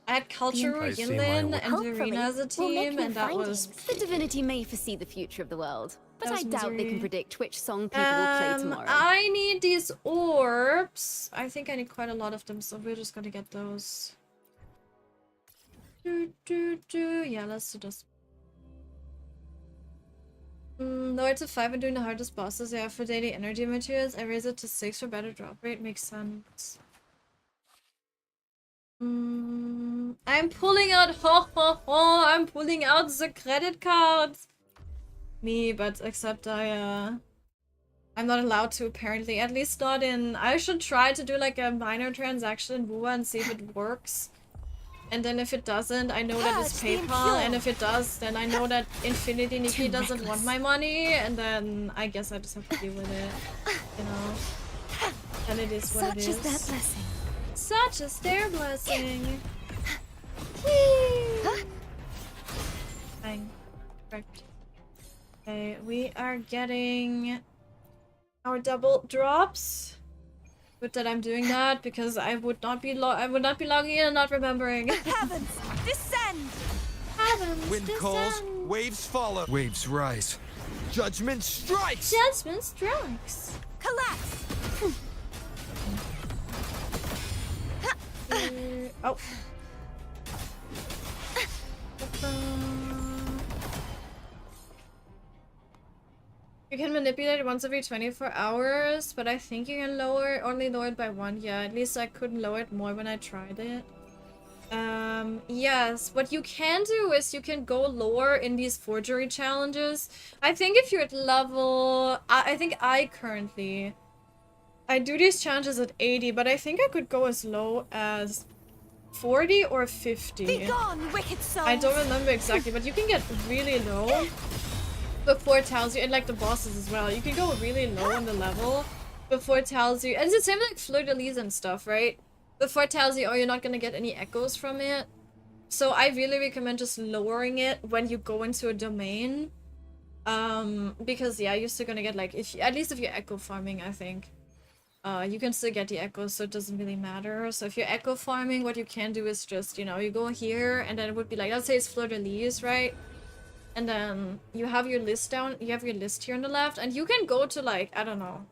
had Culture, Yinlin, and Verena as a team, and that was... The divinity may foresee the future of the world, but I doubt they can predict which song people will play tomorrow. I need these orbs. I think I need quite a lot of them, so we're just gonna get those. Yeah, let's do this. Lower to 5 and doing the hardest bosses. Yeah, for daily energy materials, I raise it to 6 for better drop rate. Makes sense. I'm pulling out I'm pulling out the credit cards. Me, but except I'm not allowed to apparently. At least not in. I should try to do like a minor transaction in Wua and see if it works. And then if it doesn't, I know that it's PayPal, and if it does, then I know that Infinity Nikki doesn't want my money, and then I guess I just have to deal with it, you know. And it is what it is. Such is their blessing. Such is their blessing. Whee! Bang. Correct. Okay, we are getting our double drops. Good that I'm doing that because I would not be logging in and not remembering. Heavens, descend! Heavens, Wind descend. calls, waves follow. Waves rise. Judgment strikes. Judgment strikes. Collapse! Oh. You can manipulate it once every 24 hours, but I think you can only lower it by 1. Yeah, at least I couldn't lower it more when I tried it. Yes, what you can do is you can go lower in these forgery challenges. I think if you're at level... I think I do these challenges at 80, but I think I could go as low as 40 or 50. Be gone, wicked souls! I don't remember exactly, but you can get really low before it tells you, and like the bosses as well. You can go really low on the level before it tells you, and it's the same like fleur-de-lis and stuff, right? Before it tells you, oh, you're not gonna get any echoes from it. So I really recommend just lowering it when you go into a domain. Because yeah, you're still gonna get like, at least if you're echo farming, I think. You can still get the echoes, so it doesn't really matter. So if you're echo farming, what you can do is just, you know, you go here, and then it would be like, let's say it's fleur-de-lis, right? And then you have your list down, you have your list here on the left, and you can go to like, I don't know.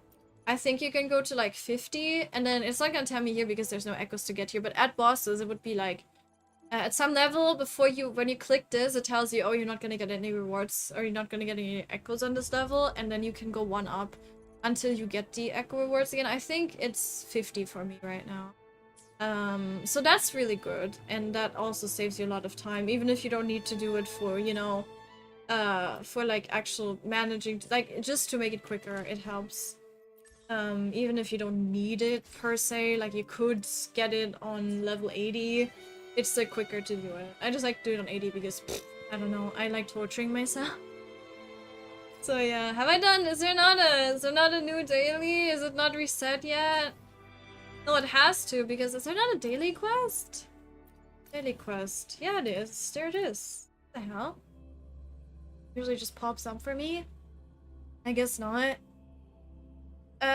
I think you can go to like 50, and then it's not gonna tell me here because there's no echoes to get here, but at bosses it would be like, at some level before when you click this, it tells you, oh, you're not gonna get any rewards, or you're not gonna get any echoes on this level, and then you can go 1 up until you get the echo rewards again. I think it's 50 for me right now. So that's really good, and that also saves you a lot of time, even if you don't need to do it for, you know, for like actual managing, like just to make it quicker, it helps. Even if you don't need it per se, like you could get it on level 80, it's like quicker to do it. I just like to do it on 80 because, I don't know, I like torturing myself. So yeah, have I done, is there not a new daily? Is it not reset yet? No, it has to, because is there not a daily quest? Daily quest. Yeah, it is. There it is. What the hell? Usually just pops up for me. I guess not.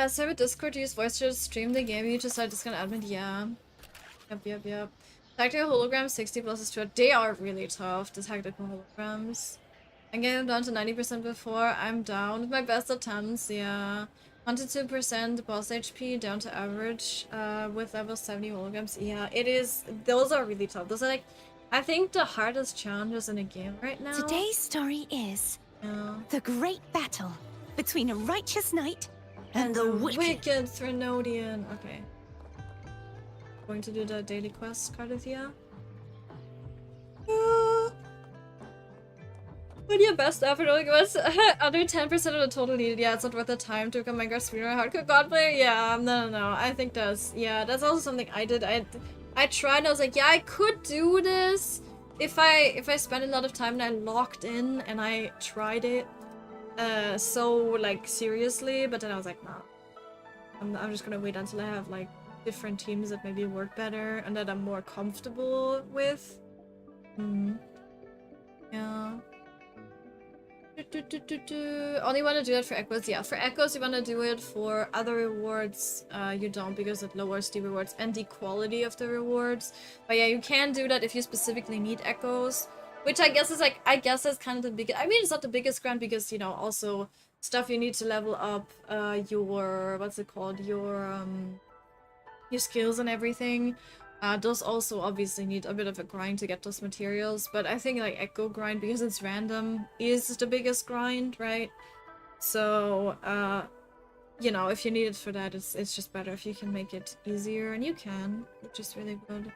Server Discord to use voice chat to stream the game. You just start Discord admin. Yeah. Yep. Tactical holograms 60 plus is 2. They are really tough, the tactical holograms. I'm getting down to 90% before. I'm down with my best attempts, yeah. 1 to 2% boss HP down to average with level 70 holograms. Yeah, it is. Those are really tough. Those are like, I think the hardest challenges in a game right now. Today's story is the great battle between a righteous knight and the wicked Threnodian. Okay. Going to do the daily quest, Cardathia. What your best effort only was under 10% of the total needed. Yeah, it's not worth the time to become Minecraft speedrunner hardcore god player. Yeah, no. I think that's also something I did. I tried and I was like, yeah, I could do this if I spent a lot of time and I locked in and I tried it so like seriously, but then I was like, nah. I'm just gonna wait until I have like different teams that maybe work better and that I'm more comfortable with. Yeah. Only want to do it for echoes. Yeah, for echoes you want to do it. For other rewards you don't, because it lowers the rewards and the quality of the rewards. But yeah, you can do that if you specifically need echoes, which I guess is like, is kind of the biggest. I mean, it's not the biggest grant because, you know, also stuff you need to level up your, what's it called, your skills and everything. Those also obviously need a bit of a grind to get those materials, but I think like Echo grind, because it's random, is the biggest grind, right? So, you know, if you need it for that, it's just better if you can make it easier, and you can, which is really good.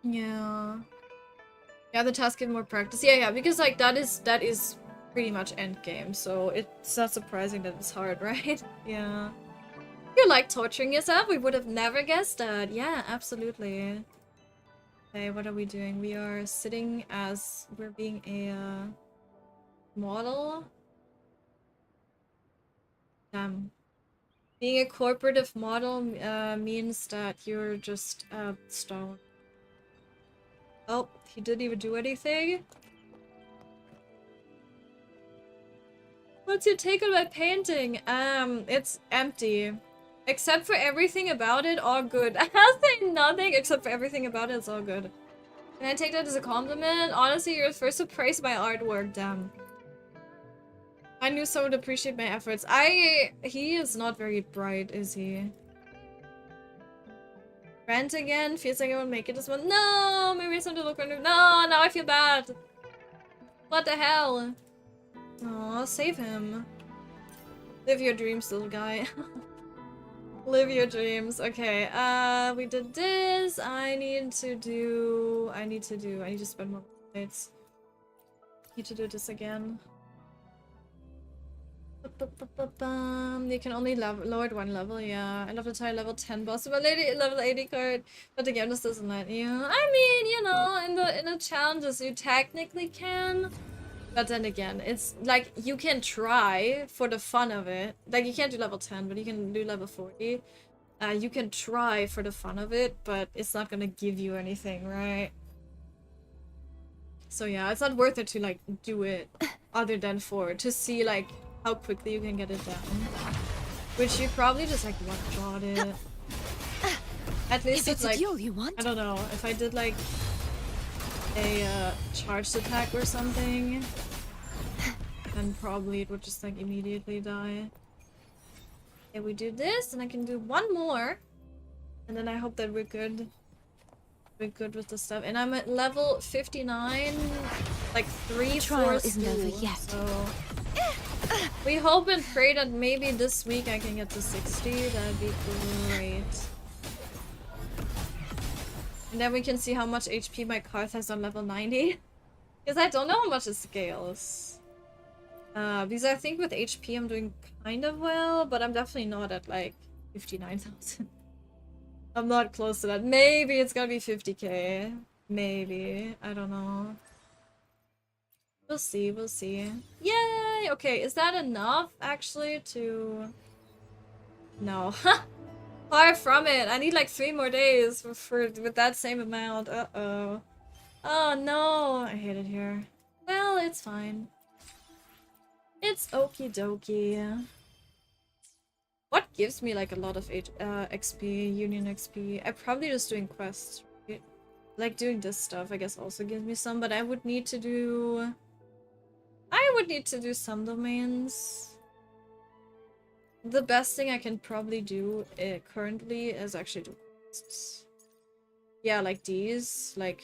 Yeah. Yeah, the task give more practice. Yeah, because like that is pretty much end game, so it's not surprising that it's hard, right? Yeah. You like torturing yourself? We would have never guessed that. Yeah, absolutely. Okay, what are we doing? We are sitting as we're being a model. Damn. Being a corporative model means that you're just stone. Oh, he didn't even do anything. What's your take on my painting? It's empty. Except for everything about it, all good. I'll say nothing except for everything about it, it's all good. Can I take that as a compliment? Honestly, you're the first to praise my artwork, damn. I knew someone would appreciate my efforts. He is not very bright, is he? Rant again? Feels like I won't make it this one. No! Maybe it's time to look under. No! Now I feel bad! What the hell? Aw, save him. Live your dreams, little guy. Live your dreams. Okay, we did this. I need to spend more nights. Need to do this again. You can only lower it one level, yeah. I love to try level 10 boss, but level 80 card. But the game just doesn't let you. I mean, you know, in the challenges you technically can. But then again, it's like you can try for the fun of it. Like you can't do level 10, but you can do level 40. You can try for the fun of it, but it's not gonna give you anything, right? So yeah, it's not worth it to like do it other than to see like how quickly you can get it down. Which you probably just like one-shot it. At least it's like, you want. I don't know, if I did like a charged attack or something, then probably it would just like immediately die. Okay, we do this, and I can do one more, and then I hope that we're good. We're good with the stuff, and I'm at level 59, like 3/4 isn't over yet. So We hope and pray that maybe this week I can get to 60. That'd be great. And then we can see how much HP my card has on level 90. Because I don't know how much it scales. Because I think with HP I'm doing kind of well, but I'm definitely not at like 59,000. I'm not close to that. Maybe it's gonna be 50k. Maybe. I don't know. We'll see, we'll see. Yay! Okay, is that enough actually to... No. Far from it. I need like 3 more days with that same amount. Uh-oh. Oh no, I hate it here. Well, it's fine. It's okie dokie. What gives me like a lot of XP, Union XP? I'm probably just doing quests, right? Like doing this stuff I guess also gives me some, but I would need to do some domains. The best thing I can probably do currently is actually do quests. Yeah, like these, like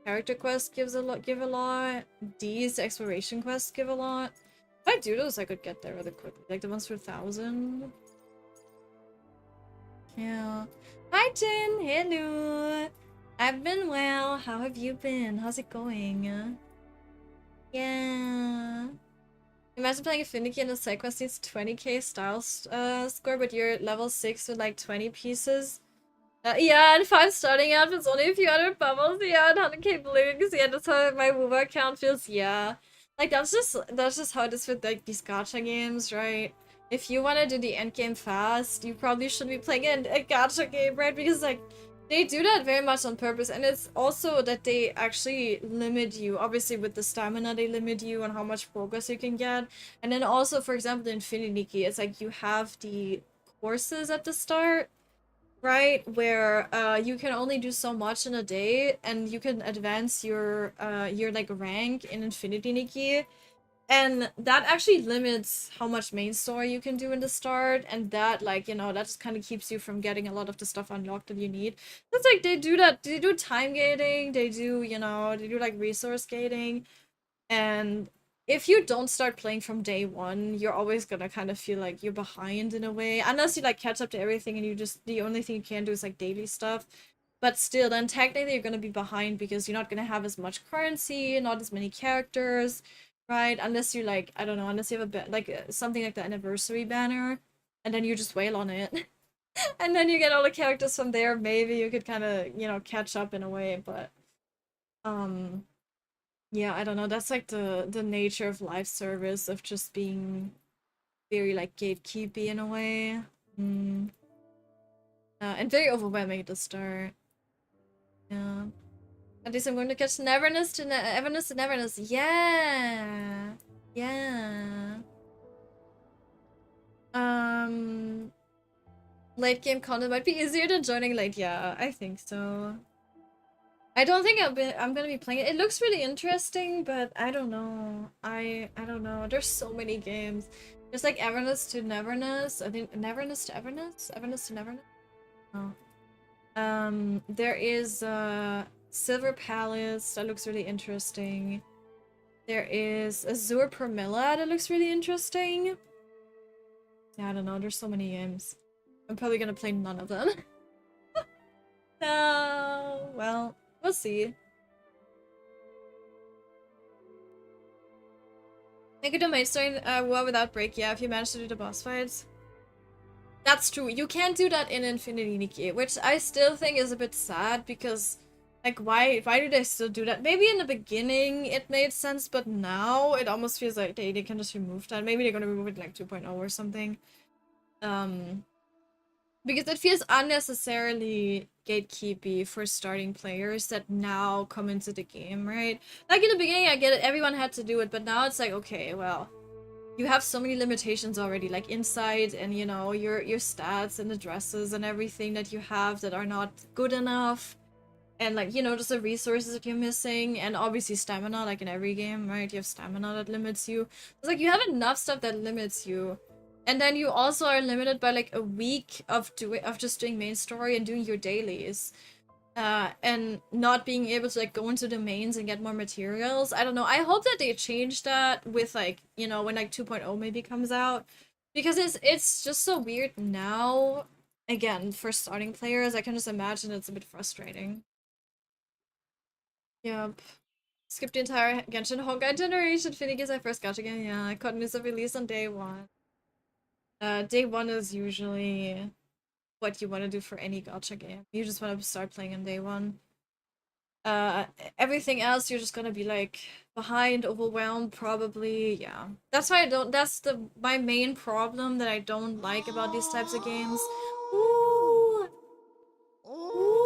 character quests give a lot. These exploration quests give a lot. If I do those, I could get there really quickly. Like the ones for 1,000. Yeah. Hi, Jen. Hello. I've been well. How have you been? How's it going? Yeah. Imagine playing a Finicky and the side quest needs 20k style score, but you're level 6 with like 20 pieces. Yeah, and 5 starting outfits, only a few hundred bubbles. Yeah, and 100k balloons. Yeah, that's how my WoW account feels. Yeah. Like, that's just how it is with like these gacha games, right? If you want to do the end game fast, you probably should be playing a gacha game, right? Because like, they do that very much on purpose, and it's also that they actually limit you. Obviously, with the stamina, they limit you on how much progress you can get. And then also, for example, the Infinity Nikki, it's like you have the courses at the start, right? Where you can only do so much in a day, and you can advance your like rank in Infinity Nikki. And that actually limits how much main story you can do in the start, and that, like, you know, that just kind of keeps you from getting a lot of the stuff unlocked that you need. It's like they do that, they do time gating, they do, you know, they do like resource gating, and if you don't start playing from day one, you're always gonna kind of feel like you're behind in a way, unless you like catch up to everything and you just, the only thing you can do is like daily stuff. But still, then technically you're gonna be behind because you're not gonna have as much currency, not as many characters. Right, unless you like, I don't know, unless you have a like something like the anniversary banner, and then you just wail on it, and then you get all the characters from there. Maybe you could kind of, you know, catch up in a way, but yeah, I don't know. That's like the nature of live service, of just being very like gatekeepy in a way, and very overwhelming at the start. Yeah. At least I'm going to catch Neverness to Everness to Neverness. Yeah. Yeah. Late game content might be easier than joining late. Yeah, I think so. I don't think I'm gonna be playing it. It looks really interesting, but I don't know. I don't know. There's so many games. There's like Everness to Neverness. I think Neverness to Everness? Everness to Neverness? Oh. There is Silver Palace, that looks really interesting. There is Azure Permilla, that looks really interesting. Yeah, I don't know, there's so many games. I'm probably gonna play none of them. No, well, we'll see. Make a domain story WoW without break, yeah, if you manage to do the boss fights. That's true, you can't do that in Infinity Nikki, which I still think is a bit sad, because like, why do they still do that? Maybe in the beginning it made sense, but now it almost feels like they can just remove that. Maybe they're gonna remove it in like 2.0 or something. Because it feels unnecessarily gatekeepy for starting players that now come into the game, right? Like in the beginning, I get it, everyone had to do it, but now it's like, okay, well, you have so many limitations already, like insight and, you know, your stats and the dresses and everything that you have that are not good enough. And like, you know, just the resources that you're missing, and obviously stamina, like in every game, right? You have stamina that limits you. It's like you have enough stuff that limits you. And then you also are limited by like a week of just doing main story and doing your dailies. and not being able to like go into domains and get more materials. I don't know. I hope that they change that with like, you know, when like 2.0 maybe comes out, because it's just so weird now. Again, for starting players, I can just imagine it's a bit frustrating. Yep. Skip the entire Genshin Honkai generation. Finnick is my first gacha game. Yeah, I caught news of release on day one. Day one is usually what you want to do for any gacha game. You just want to start playing on day one. Everything else you're just gonna be like behind, overwhelmed, probably. Yeah, that's why I don't. That's my main problem that I don't like about these types of games. Ooh. Ooh.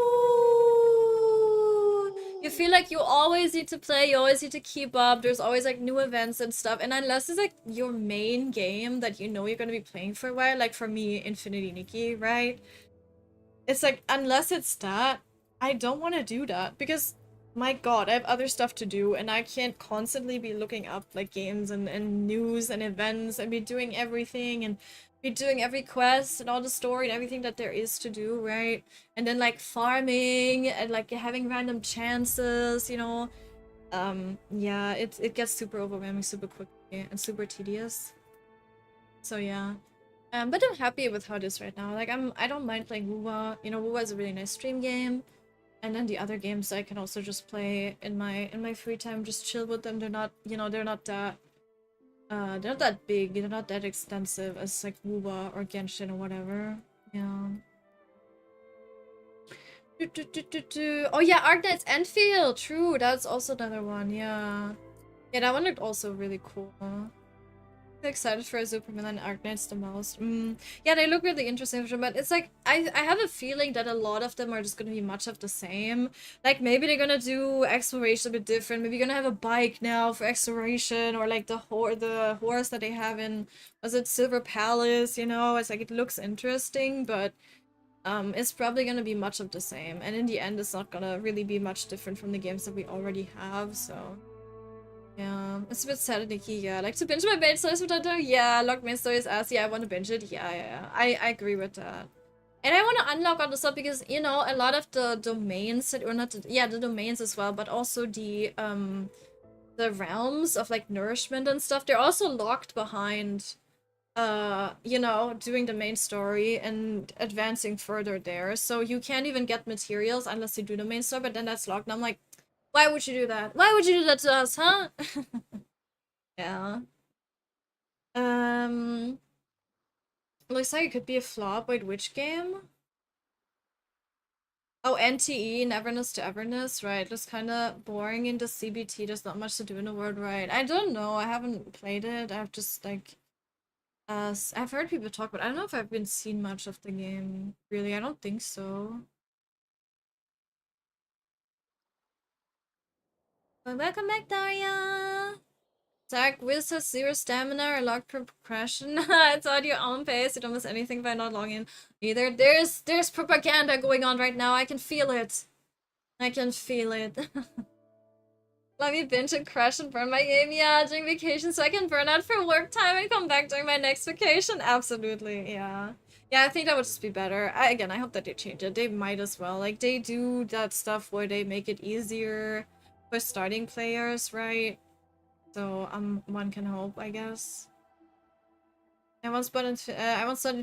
You feel like you always need to play, you always need to keep up, there's always like new events and stuff, and unless it's like your main game that you know you're gonna be playing for a while, like for me, Infinity Nikki, right? It's like, unless it's that, I don't want to do that, because my god, I have other stuff to do, and I can't constantly be looking up like games and news and events and be doing everything and be doing every quest and all the story and everything that there is to do, right? And then like farming and like having random chances, you know. Yeah, it gets super overwhelming super quickly and super tedious. So yeah. But I'm happy with how it is right now. Like I don't mind playing WoWa. You know, WoWa is a really nice stream game. And then the other games I can also just play in my free time, just chill with them. They're not, you know, they're not that big, they're not that extensive as like WoWa or Genshin or whatever. Yeah. Oh yeah, Arknight's Enfield! True, that's also another one, yeah. Yeah, that one looked also really cool. I'm excited for Superman and Arknights the most. Yeah, they look really interesting, but it's like, I have a feeling that a lot of them are just gonna be much of the same. Like, maybe they're gonna do exploration a bit different. Maybe you're gonna have a bike now for exploration, or like the horse that they have in, was it Silver Palace, you know? It's like, it looks interesting, but it's probably gonna be much of the same. And in the end, it's not gonna really be much different from the games that we already have, so... Yeah, it's a bit sad, Nikki. Yeah, I like to binge my main stories with that. Yeah, lock main stories as. Yeah, I want to binge it. Yeah. I agree with that. And I want to unlock all the stuff because, you know, a lot of the domains that, or not, the domains as well, but also the realms of like nourishment and stuff, they're also locked behind, you know, doing the main story and advancing further there. So you can't even get materials unless you do the main story, but then that's locked. And I'm like, why would you do that? Why would you do that to us, huh? Yeah. Looks like it could be a flop. Wait, which game? Oh, NTE, Neverness to Everness, right? Just kind of boring into CBT. There's not much to do in the world, right? I don't know. I haven't played it. I've just, like... I've heard people talk, but I don't know if I've been seen much of the game. Really, I don't think so. But welcome back, Daria! Zach, Wiz has 0 stamina or locked progression. It's at your own pace. You don't miss anything by not logging in either. There's propaganda going on right now. I can feel it. I can feel it. Let me binge and crash and burn my game. Yeah, during vacation so I can burn out for work time and come back during my next vacation. Absolutely, yeah. Yeah, I think that would just be better. Again, I hope that they change it. They might as well. Like, they do that stuff where they make it easier for starting players, right? So, one can hope, I guess. I once started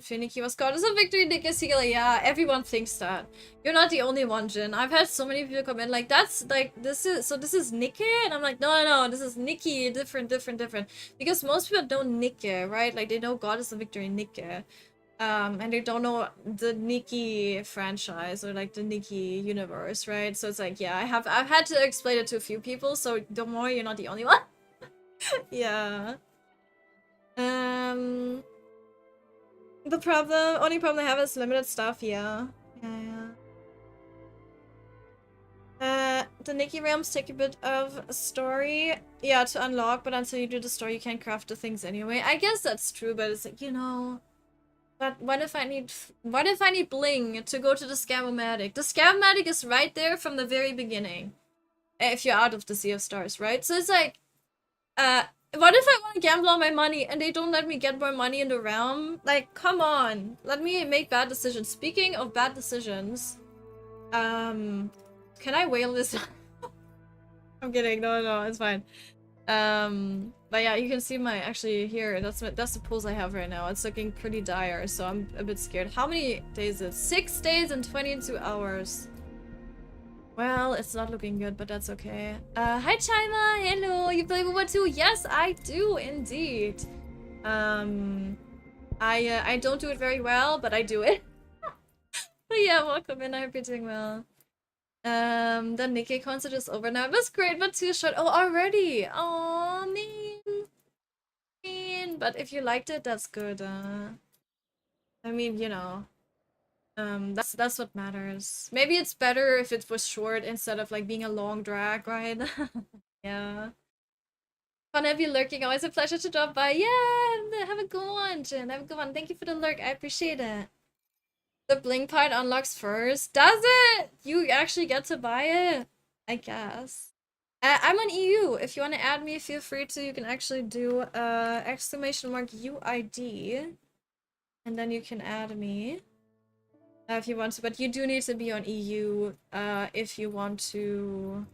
Finicky was called as a victory Nikki Seagull. Yeah, everyone thinks that. You're not the only one, Jin. I've had so many people come in like, that's like, this is Nikki? And I'm like, no, this is Nikki, different. Because most people know Nikki, right? Like, they know God is the victory Nikki. And they don't know the Nikki franchise or like the Nikki universe, right? So it's like, yeah, I've had to explain it to a few people, so don't worry, you're not the only one. Yeah. The only problem I have is limited stuff, yeah. The Nikki realms take a bit of story, yeah, to unlock, but until you do the story, you can't craft the things anyway. I guess that's true, but it's like, you know... But what if I need bling to go to the Scam-O-Matic? The Scam-O-Matic is right there from the very beginning. If you're out of the Sea of Stars, right? So it's like, what if I want to gamble all my money and they don't let me get more money in the realm? Like, come on. Let me make bad decisions. Speaking of bad decisions, Can I whale this? I'm kidding. No, it's fine. But yeah, you can see my actually here. That's the pulse I have right now. It's looking pretty dire, so I'm a bit scared. How many days is it? 6 days and 22 hours. Well, it's not looking good, but that's okay. Hi Chima, hello. You play WoW too? Yes, I do indeed. I don't do it very well, but I do it. But yeah, welcome in. I hope you're doing well. The Nikki concert is over now. It was great, but too short. Oh, already. Oh, mean. But if you liked it, that's good. I mean, you know, that's what matters. Maybe it's better if it was short instead of like being a long drag, right? Yeah. Fun to have you lurking. Always a pleasure to drop by. Yeah, have a good one, Jin. Have a good one. Thank you for the lurk. I appreciate it. The bling part unlocks first. Does it? You actually get to buy it? I guess. I'm on EU. If you want to add me, feel free to. You can actually do !UID. And then you can add me. If you want to. But you do need to be on EU if you want to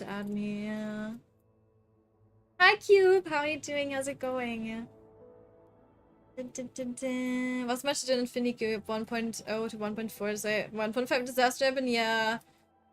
add me. Yeah. Hi Cube, how are you doing? How's it going? Was much did Infinity 1.0 to 1.4 say 1.5 disaster happen? Yeah.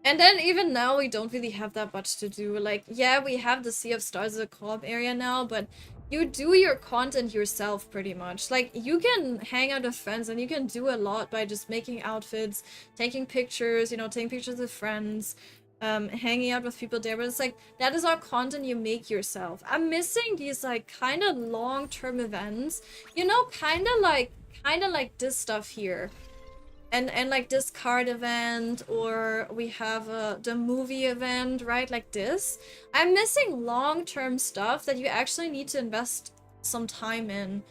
And then even now we don't really have that much to do. Like, yeah, we have the Sea of Stars as a co-op area now, but you do your content yourself pretty much. Like, you can hang out with friends and you can do a lot by just making outfits, taking pictures, you know, taking pictures with friends, hanging out with people there. But it's like, that is all content you make yourself. I'm missing these like kind of long-term events, you know, kind of like this stuff here. And like this card event, or we have the movie event, right? Like this. I'm missing long-term stuff that you actually need to invest some time in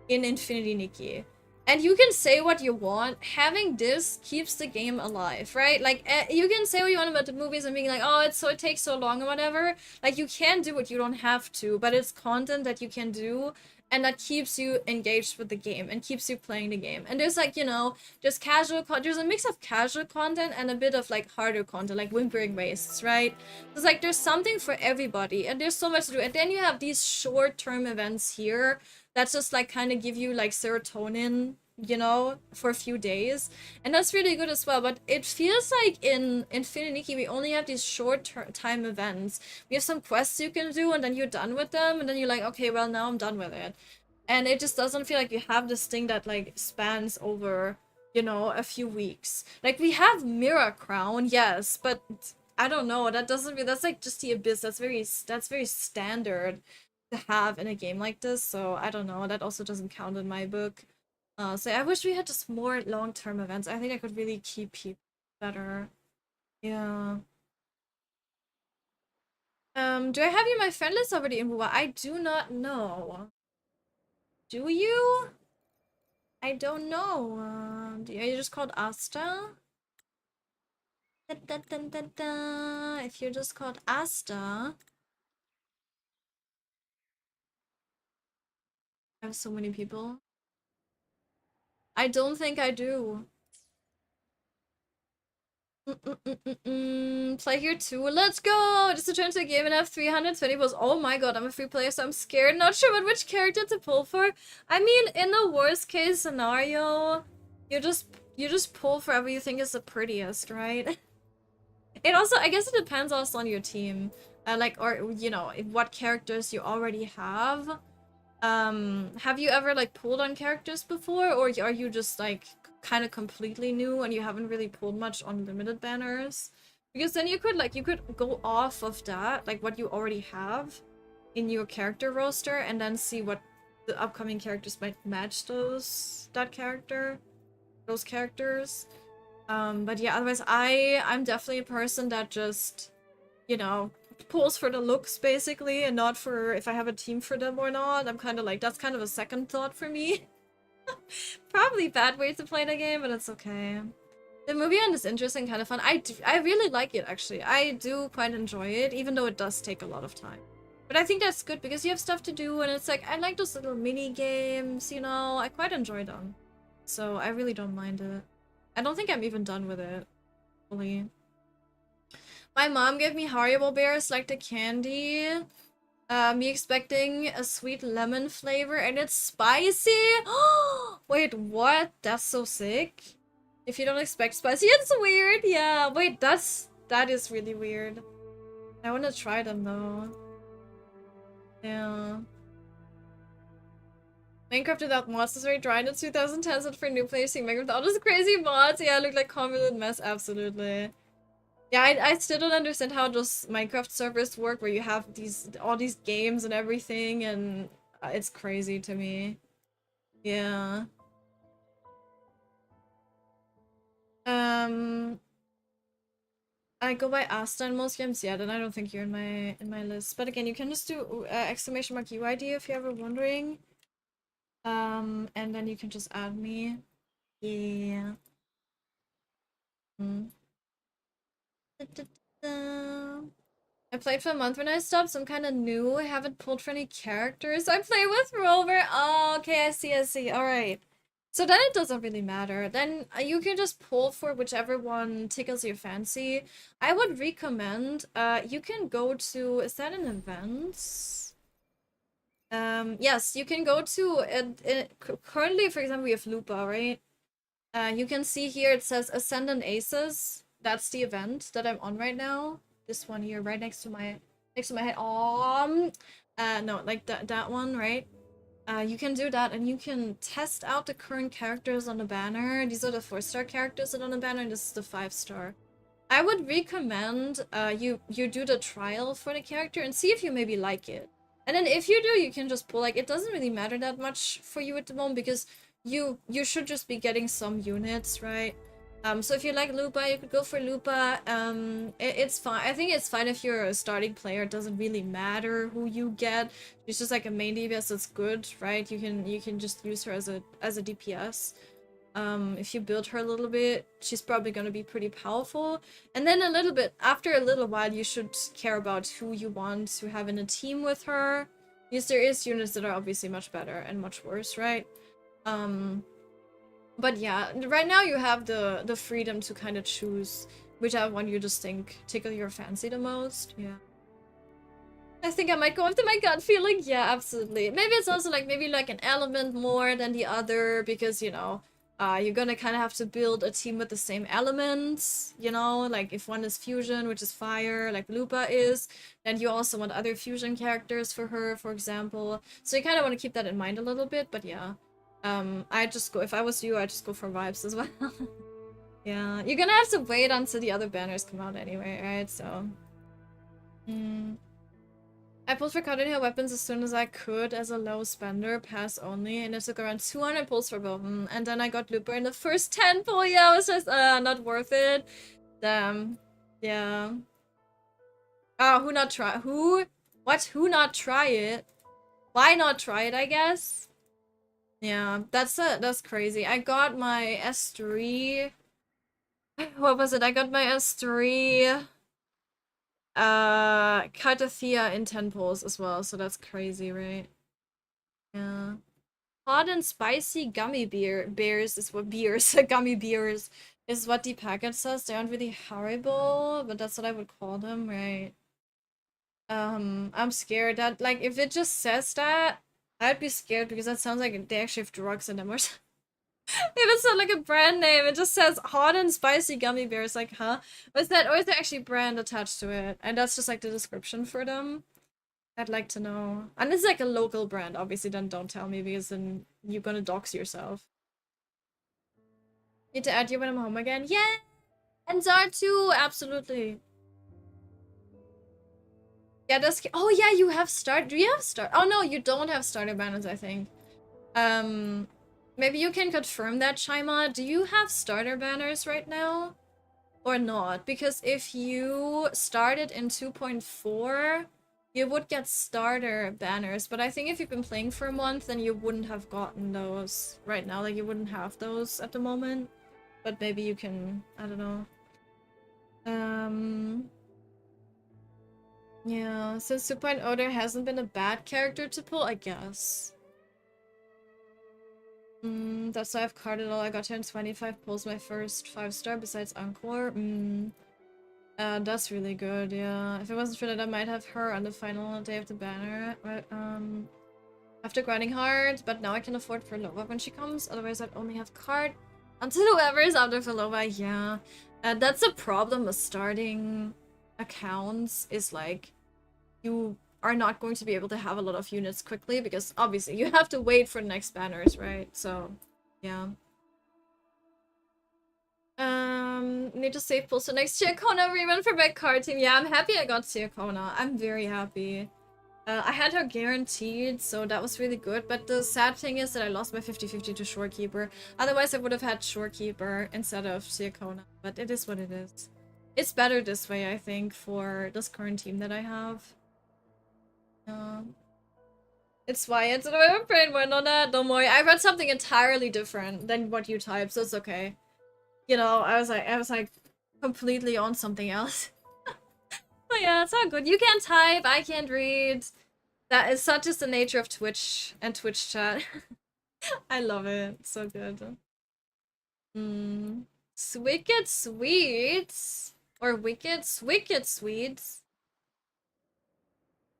Infinity Nikki. And you can say what you want. Having this keeps the game alive, right? Like, you can say what you want about the movies and being like, oh, it takes so long or whatever. Like, you can do it, you don't have to, but it's content that you can do, and that keeps you engaged with the game and keeps you playing the game. And there's like, you know, there's there's a mix of casual content and a bit of like harder content, like Whimpering Wastes, right? It's like there's something for everybody, and there's so much to do. And then you have these short-term events here that just like kind of give you like serotonin, you know, for a few days, and that's really good as well. But it feels like in Infinity Nikki we only have these short time events. We have some quests you can do and then you're done with them, and then you're like, okay, well, now I'm done with it. And it just doesn't feel like you have this thing that like spans over, you know, a few weeks. Like, we have Mira Crown, yes, but I don't know, that doesn't really, that's like just the Abyss. That's very standard to have in a game like this, so I don't know, that also doesn't count in my book. So I wish we had just more long-term events. I think I could really keep people better. Yeah. Do I have you on my friend list already in WoW? I do not know. Do you? I don't know. Are you just called Asta? If you're just called Asta. I have so many people. I don't think I do. Play here too. Let's go! Just return to the game and have 320 pulls. Oh my god, I'm a free player, so I'm scared. Not sure about which character to pull for. I mean, in the worst case scenario, you just pull for whoever you think is the prettiest, right? It also, I guess it depends also on your team. Like, or, you know, what characters you already have. Have you ever, like, pulled on characters before? Or are you just, like, kind of completely new and you haven't really pulled much on limited banners? Because then you could go off of that, like, what you already have in your character roster, and then see what the upcoming characters might match those characters. But yeah, otherwise I'm definitely a person that just, you know, pulls for the looks basically, and not for if I have a team for them or not. I'm kind of like, that's kind of a second thought for me. Probably bad way to play the game, but it's okay. The movie end is interesting, kind of fun. I really like it, actually. I do quite enjoy it, even though it does take a lot of time. But I think that's good because you have stuff to do, and it's like, I like those little mini games, you know. I quite enjoy them. So I really don't mind it. I don't think I'm even done with it. hopefully. My mom gave me Haribo bears like the candy. Me expecting a sweet lemon flavor and it's spicy. Wait, what? That's so sick. If you don't expect spicy, it's weird. Yeah, wait, that is really weird. I want to try them though. Yeah. Minecraft without mods is very dry in the 2010s, and for new players seeing Minecraft with all those crazy mods. Yeah, look like convoluted mess, absolutely. Yeah, I still don't understand how those Minecraft servers work, where you have all these games and everything, and it's crazy to me. Yeah. I go by Asta in most games. Yeah, then I don't think you're in my list. But again, you can just do exclamation mark UID if you're ever wondering. And then you can just add me. Yeah. I played for a month when I stopped, so I'm kind of new. I haven't pulled for any characters. I play with Rover. Oh, okay, I see. Alright. So then it doesn't really matter. Then you can just pull for whichever one tickles your fancy. I would recommend, you can go to, is that in events? Yes, you can go to, currently, for example, we have Lupa, right? You can see here it says Ascendant Aces. That's the event that I'm on right now. This one here, right next to my head. No, like that one, right? You can do that, and you can test out the current characters on the banner. These are the 4-star characters that are on the banner, and this is the 5-star. I would recommend you do the trial for the character and see if you maybe like it. And then if you do, you can just pull. Like, it doesn't really matter that much for you at the moment, because you should just be getting some units, right? So if you like Lupa, you could go for Lupa. It's fine. I think it's fine if you're a starting player. It doesn't really matter who you get. She's just like a main DPS that's good, right? You can just use her as a DPS. If you build her a little bit, she's probably gonna be pretty powerful. And then after a little while, you should care about who you want to have in a team with her. Because there is units that are obviously much better and much worse, right? But yeah, right now you have the freedom to kind of choose whichever one you just think tickle your fancy the most. Yeah. I think I might go after my gut feeling. Yeah, absolutely. Maybe it's also maybe an element more than the other, because, you know, you're gonna kind of have to build a team with the same elements, you know? Like, if one is fusion, which is fire, like Lupa is, then you also want other fusion characters for her, for example. So you kind of want to keep that in mind a little bit, but yeah. I'd just go, if I was you, I'd just go for vibes as well. Yeah, you're gonna have to wait until the other banners come out anyway, right? So... I pulled for cutting hair weapons as soon as I could as a low spender, pass only, and it took around 200 pulls for both. And then I got Looper in the first 10 pull. Yeah, it was just not worth it. Damn. Yeah. Oh, who not try? Who? What? Who not try it? Why not try it, I guess? Yeah, that's crazy. I got my S3. What was it? I got my S3. Cartathea in 10 pulls as well, so that's crazy, right? Yeah. Hot and spicy gummy bears is what gummy bears is what the packet says. They aren't really horrible, but that's what I would call them, right? I'm scared that, like, if it just says that, I'd be scared, because that sounds like they actually have drugs in them or something. If it's not like a brand name, it just says hot and spicy gummy bears, like, huh? Or is there actually brand attached to it? And that's just like the description for them? I'd like to know. And it's like a local brand, obviously, then don't tell me, because then you're gonna dox yourself. Need to add you when I'm home again? Yeah! And Zar too, absolutely. Yeah, that's... Oh yeah, you have start... Do you have start... Oh no, you don't have starter banners, I think. Maybe you can confirm that, Chima. Do you have starter banners right now? Or not? Because if you started in 2.4, you would get starter banners. But I think if you've been playing for a month, then you wouldn't have gotten those right now. Like, you wouldn't have those at the moment. But maybe you can... I don't know. Yeah, since 2.0 there hasn't been a bad character to pull, I guess. That's why I've carded all. I got here in 25 pulls, my first 5-star besides Encore. That's really good, yeah. If it wasn't for that, I might have her on the final day of the banner. But, after grinding hard, but now I can afford Verlova when she comes. Otherwise, I'd only have card until whoever is after Verlova, yeah. That's a problem with starting accounts, is like, you are not going to be able to have a lot of units quickly because obviously you have to wait for the next banners, right? So, yeah. Need to save pulls for next Tiacona rerun for back card team. Yeah, I'm happy I got Tiacona. I'm very happy. I had her guaranteed, so that was really good. But the sad thing is that I lost my 50-50 to Shorekeeper. Otherwise, I would have had Shorekeeper instead of Tiacona. But it is what it is. It's better this way, I think, for this current team that I have. It's why it's a bit of a brain went on that. Don't worry. I read something entirely different than what you typed, so it's okay. You know, I was like completely on something else. But yeah, it's all good. You can't type, I can't read. That is such is the nature of Twitch and Twitch chat. I love it. So good. Wicked Sweets. Or Wicked Sweets.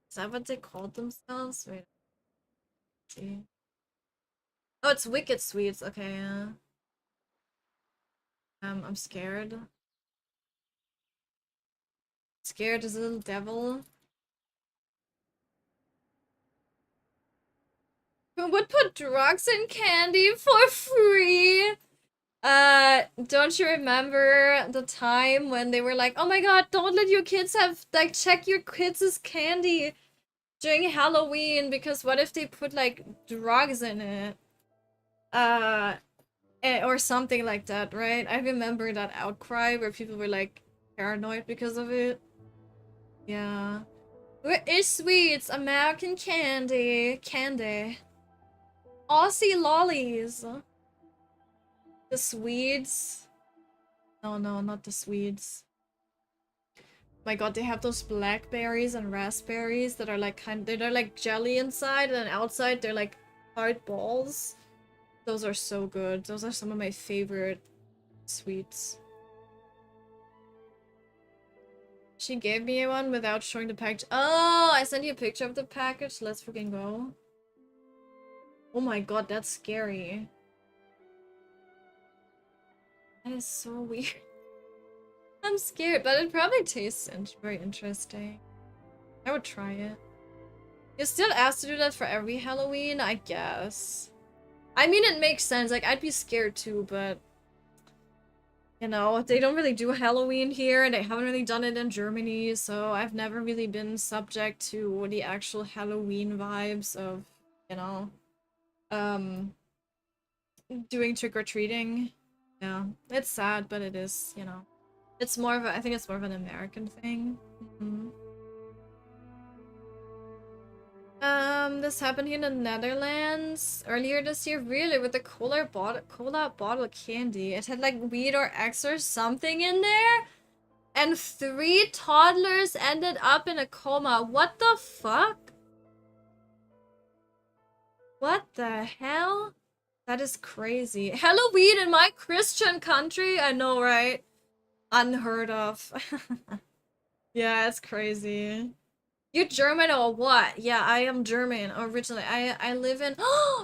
Is that what they called themselves? Wait. Let's see. Oh, it's Wicked Sweets. Okay, yeah. I'm scared. Scared as a little devil. Who would put drugs in candy for free? Don't you remember the time when they were like, oh my god, don't let your kids have, like, check your kids' candy during Halloween, because what if they put, like, drugs in it? Or something like that, right? I remember that outcry where people were, like, paranoid because of it. Yeah. Where is sweets? American candy. Candy. Aussie lollies. The Swedes. No, not the Swedes. My god, they have those blackberries and raspberries that are like they're like jelly inside, and outside they're like hard balls. Those are so good. Those are some of my favorite sweets. She gave me one without showing the package. Oh, I sent you a picture of the package. Let's freaking go. Oh my god, that's scary. That is so weird. I'm scared, but it probably tastes very interesting. I would try it. You're still asked to do that for every Halloween, I guess. I mean, it makes sense. Like, I'd be scared too, but... You know, they don't really do Halloween here, and they haven't really done it in Germany, so I've never really been subject to the actual Halloween vibes of, you know, doing trick-or-treating. Yeah, it's sad, but it is, you know. It's more of a, I think it's more of an American thing. This happened here in the Netherlands earlier this year, really, with the cola bottle candy. It had like weed or X or something in there, and 3 toddlers ended up in a coma. What the fuck? What the hell? That is crazy. Halloween in my Christian country? I know, right? Unheard of. Yeah, it's crazy. You German or what? Yeah, I am German originally. I live in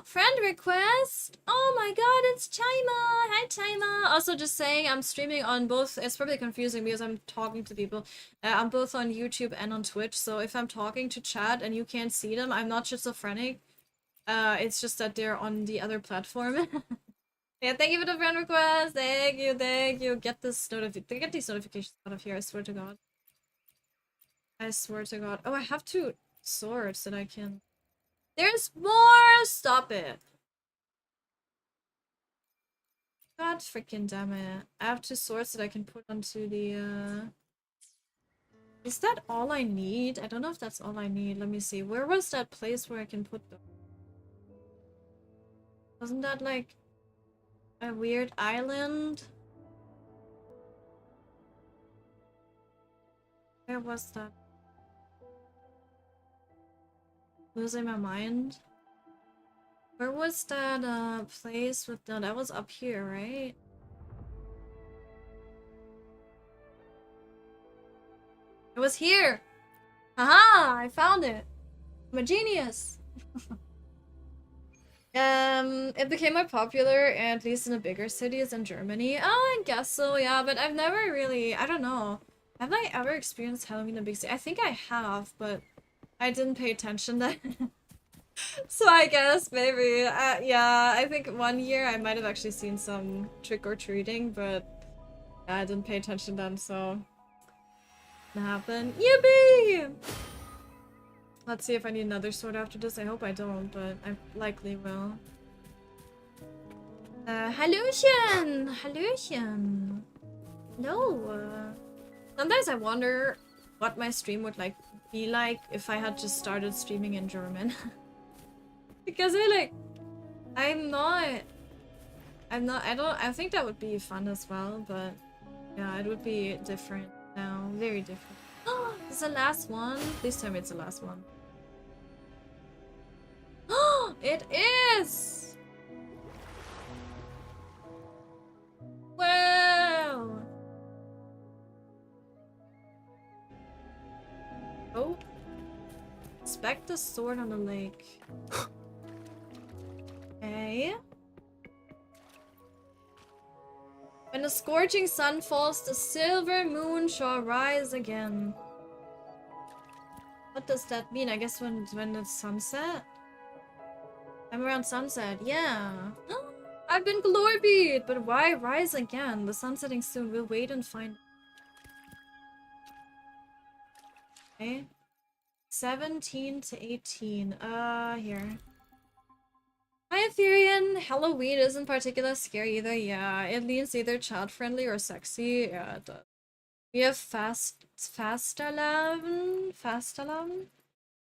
friend request. Oh my god, it's Chima. Hi Chima. Also just saying I'm streaming on both. It's probably confusing because I'm talking to people. I'm both on YouTube and on Twitch. So if I'm talking to chat and you can't see them, I'm not schizophrenic. It's just that they're on the other platform. Yeah, thank you for the friend request. Thank you. Get these notifications out of here, I swear to god. I swear to god. Oh, I have 2 swords that I can... There's more! Stop it. God freaking damn it. I have 2 swords that I can put onto the, Is that all I need? I don't know if that's all I need. Let me see. Where was that place where I can put them? Wasn't that like a weird island? Where was that? Losing my mind. Where was that place with that was up here, right? It was here! Haha! I found it! I'm a genius! It became more popular, at least in the bigger cities in Germany. Oh, I guess so, yeah, but I've never really, I don't know. Have I ever experienced Halloween in a big city? I think I have, but I didn't pay attention then. So I guess maybe, yeah, I think one year I might have actually seen some trick-or-treating, but yeah, I didn't pay attention then, so it happened. Yippee! Let's see if I need another sword after this. I hope I don't, but I likely will. Hallöchen! Hallöchen! Hello! Sometimes I wonder what my stream would be like if I had just started streaming in German. Because I think that would be fun as well, but yeah, it would be different now. Very different. Oh, this is the last one? Please tell me it's the last one. Oh, it is! Wow! Oh. Inspect the sword on the lake. Okay. When the scorching sun falls, the silver moon shall rise again. What does that mean? I guess when it's sunset? I'm around sunset, yeah. I've been glorbeat, but why rise again? The sun's setting soon. We'll wait and find. Okay. 17 to 18. Here. Hi, Etherean. Halloween isn't particularly scary either. Yeah, it leans either child-friendly or sexy. Yeah, it does. We have Fastalavn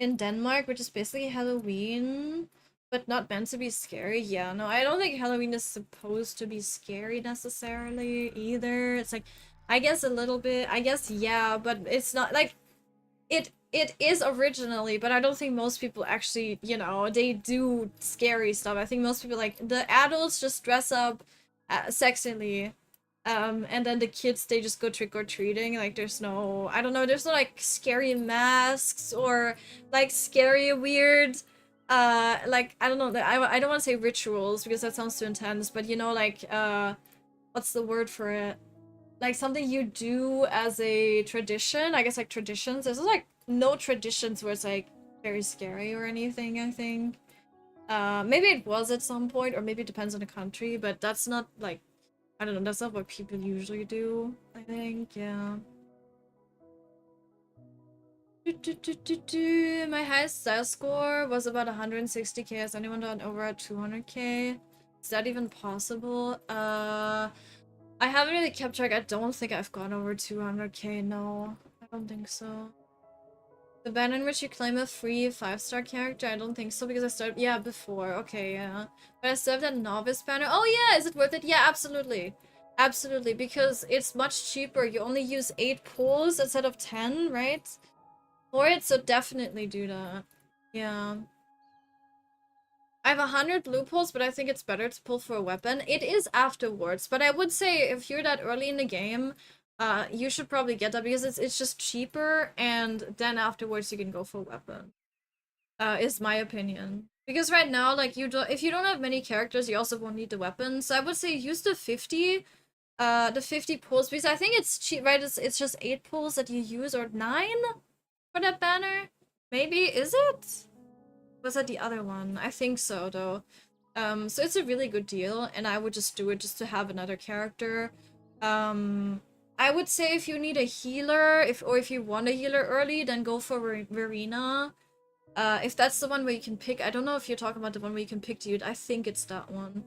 in Denmark, which is basically Halloween, but not meant to be scary. Yeah, no, I don't think Halloween is supposed to be scary necessarily either. It's like, I guess a little bit. I guess, yeah, but it's not like it is originally, but I don't think most people actually, you know, they do scary stuff. I think most people, like, the adults just dress up sexily, and then the kids, they just go trick-or-treating. Like, there's no, I don't know, there's no, like, scary masks or, like, scary, weird, like, I don't know, I don't want to say rituals, because that sounds too intense, but, you know, like, what's the word for it? Like, something you do as a tradition, I guess, like, traditions. There's, like, no traditions where it's like very scary or anything, I think. Maybe it was at some point, or maybe it depends on the country, but that's not like, I don't know, that's not what people usually do, I think. Yeah. My highest style score was about 160k. Has anyone done over at 200k? Is that even possible? I haven't really kept track. I don't think I've gone over 200k, no. I don't think so. The banner in which you claim a free 5-star character? I don't think so, because I started, yeah, before. Okay, yeah. But I still have that novice banner. Oh yeah, is it worth it? Yeah, absolutely. Absolutely, because it's much cheaper. You only use 8 pulls instead of 10, right? For it, so definitely do that. Yeah. I have 100 blue pulls, but I think it's better to pull for a weapon. It is afterwards, but I would say if you're that early in the game, you should probably get that, because it's just cheaper, and then afterwards you can go for a weapon. Is my opinion. Because right now, like, if you don't have many characters, you also won't need the weapon. So I would say use the 50 pulls, because I think it's cheap, right? It's just 8 pulls that you use, or 9 for that banner. Maybe, is it? Was that the other one? I think so, though. So it's a really good deal, and I would just do it just to have another character. I would say if you need a healer, or if you want a healer early, then go for Verena. If that's the one where you can pick, I don't know if you're talking about the one where you can pick dude. I think it's that one.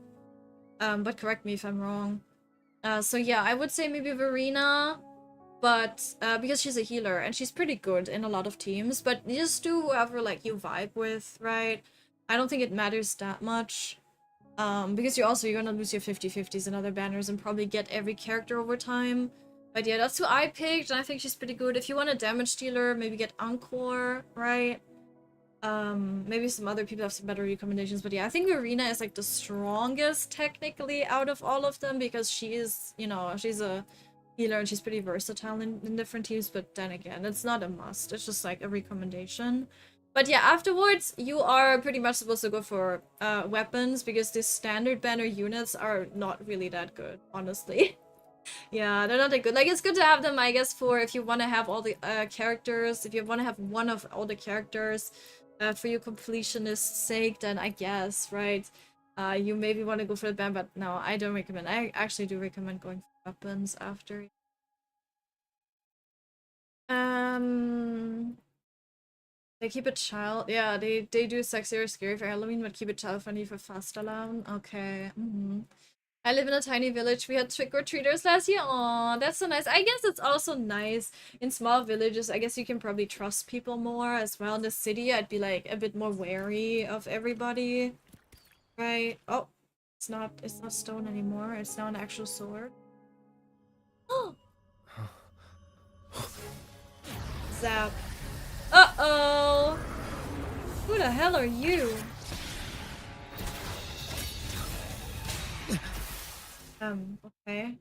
But correct me if I'm wrong. So yeah, I would say maybe Verena, but because she's a healer and she's pretty good in a lot of teams, but just do whoever like you vibe with, right? I don't think it matters that much. Because you're gonna lose your 50/50s and other banners and probably get every character over time. But yeah, that's who I picked, and I think she's pretty good. If you want a damage dealer, maybe get Encore, right? Maybe some other people have some better recommendations, but yeah, I think Verena is like the strongest technically out of all of them because she is, you know, she's a healer and she's pretty versatile in different teams, but then again, it's not a must. It's just like a recommendation. But yeah, afterwards, you are pretty much supposed to go for weapons because the standard banner units are not really that good, honestly. Yeah, they're not that good. Like, it's good to have them, I guess, for if you want to have all the characters, if you want to have one of all the characters for your completionist's sake, then I guess, right? You maybe want to go for the ban, but no, I don't recommend. I actually do recommend going for weapons after. They keep it child. Yeah, they do sexy or scary for Halloween, but keep it child friendly for Fastalan. Okay. I live in a tiny village. We had trick-or-treaters last year. Aw, that's so nice. I guess it's also nice in small villages. I guess you can probably trust people more as well. In the city, I'd be like a bit more wary of everybody. Right? Oh, it's not stone anymore. It's now an actual sword. Zap. Uh-oh! Who the hell are you? Okay.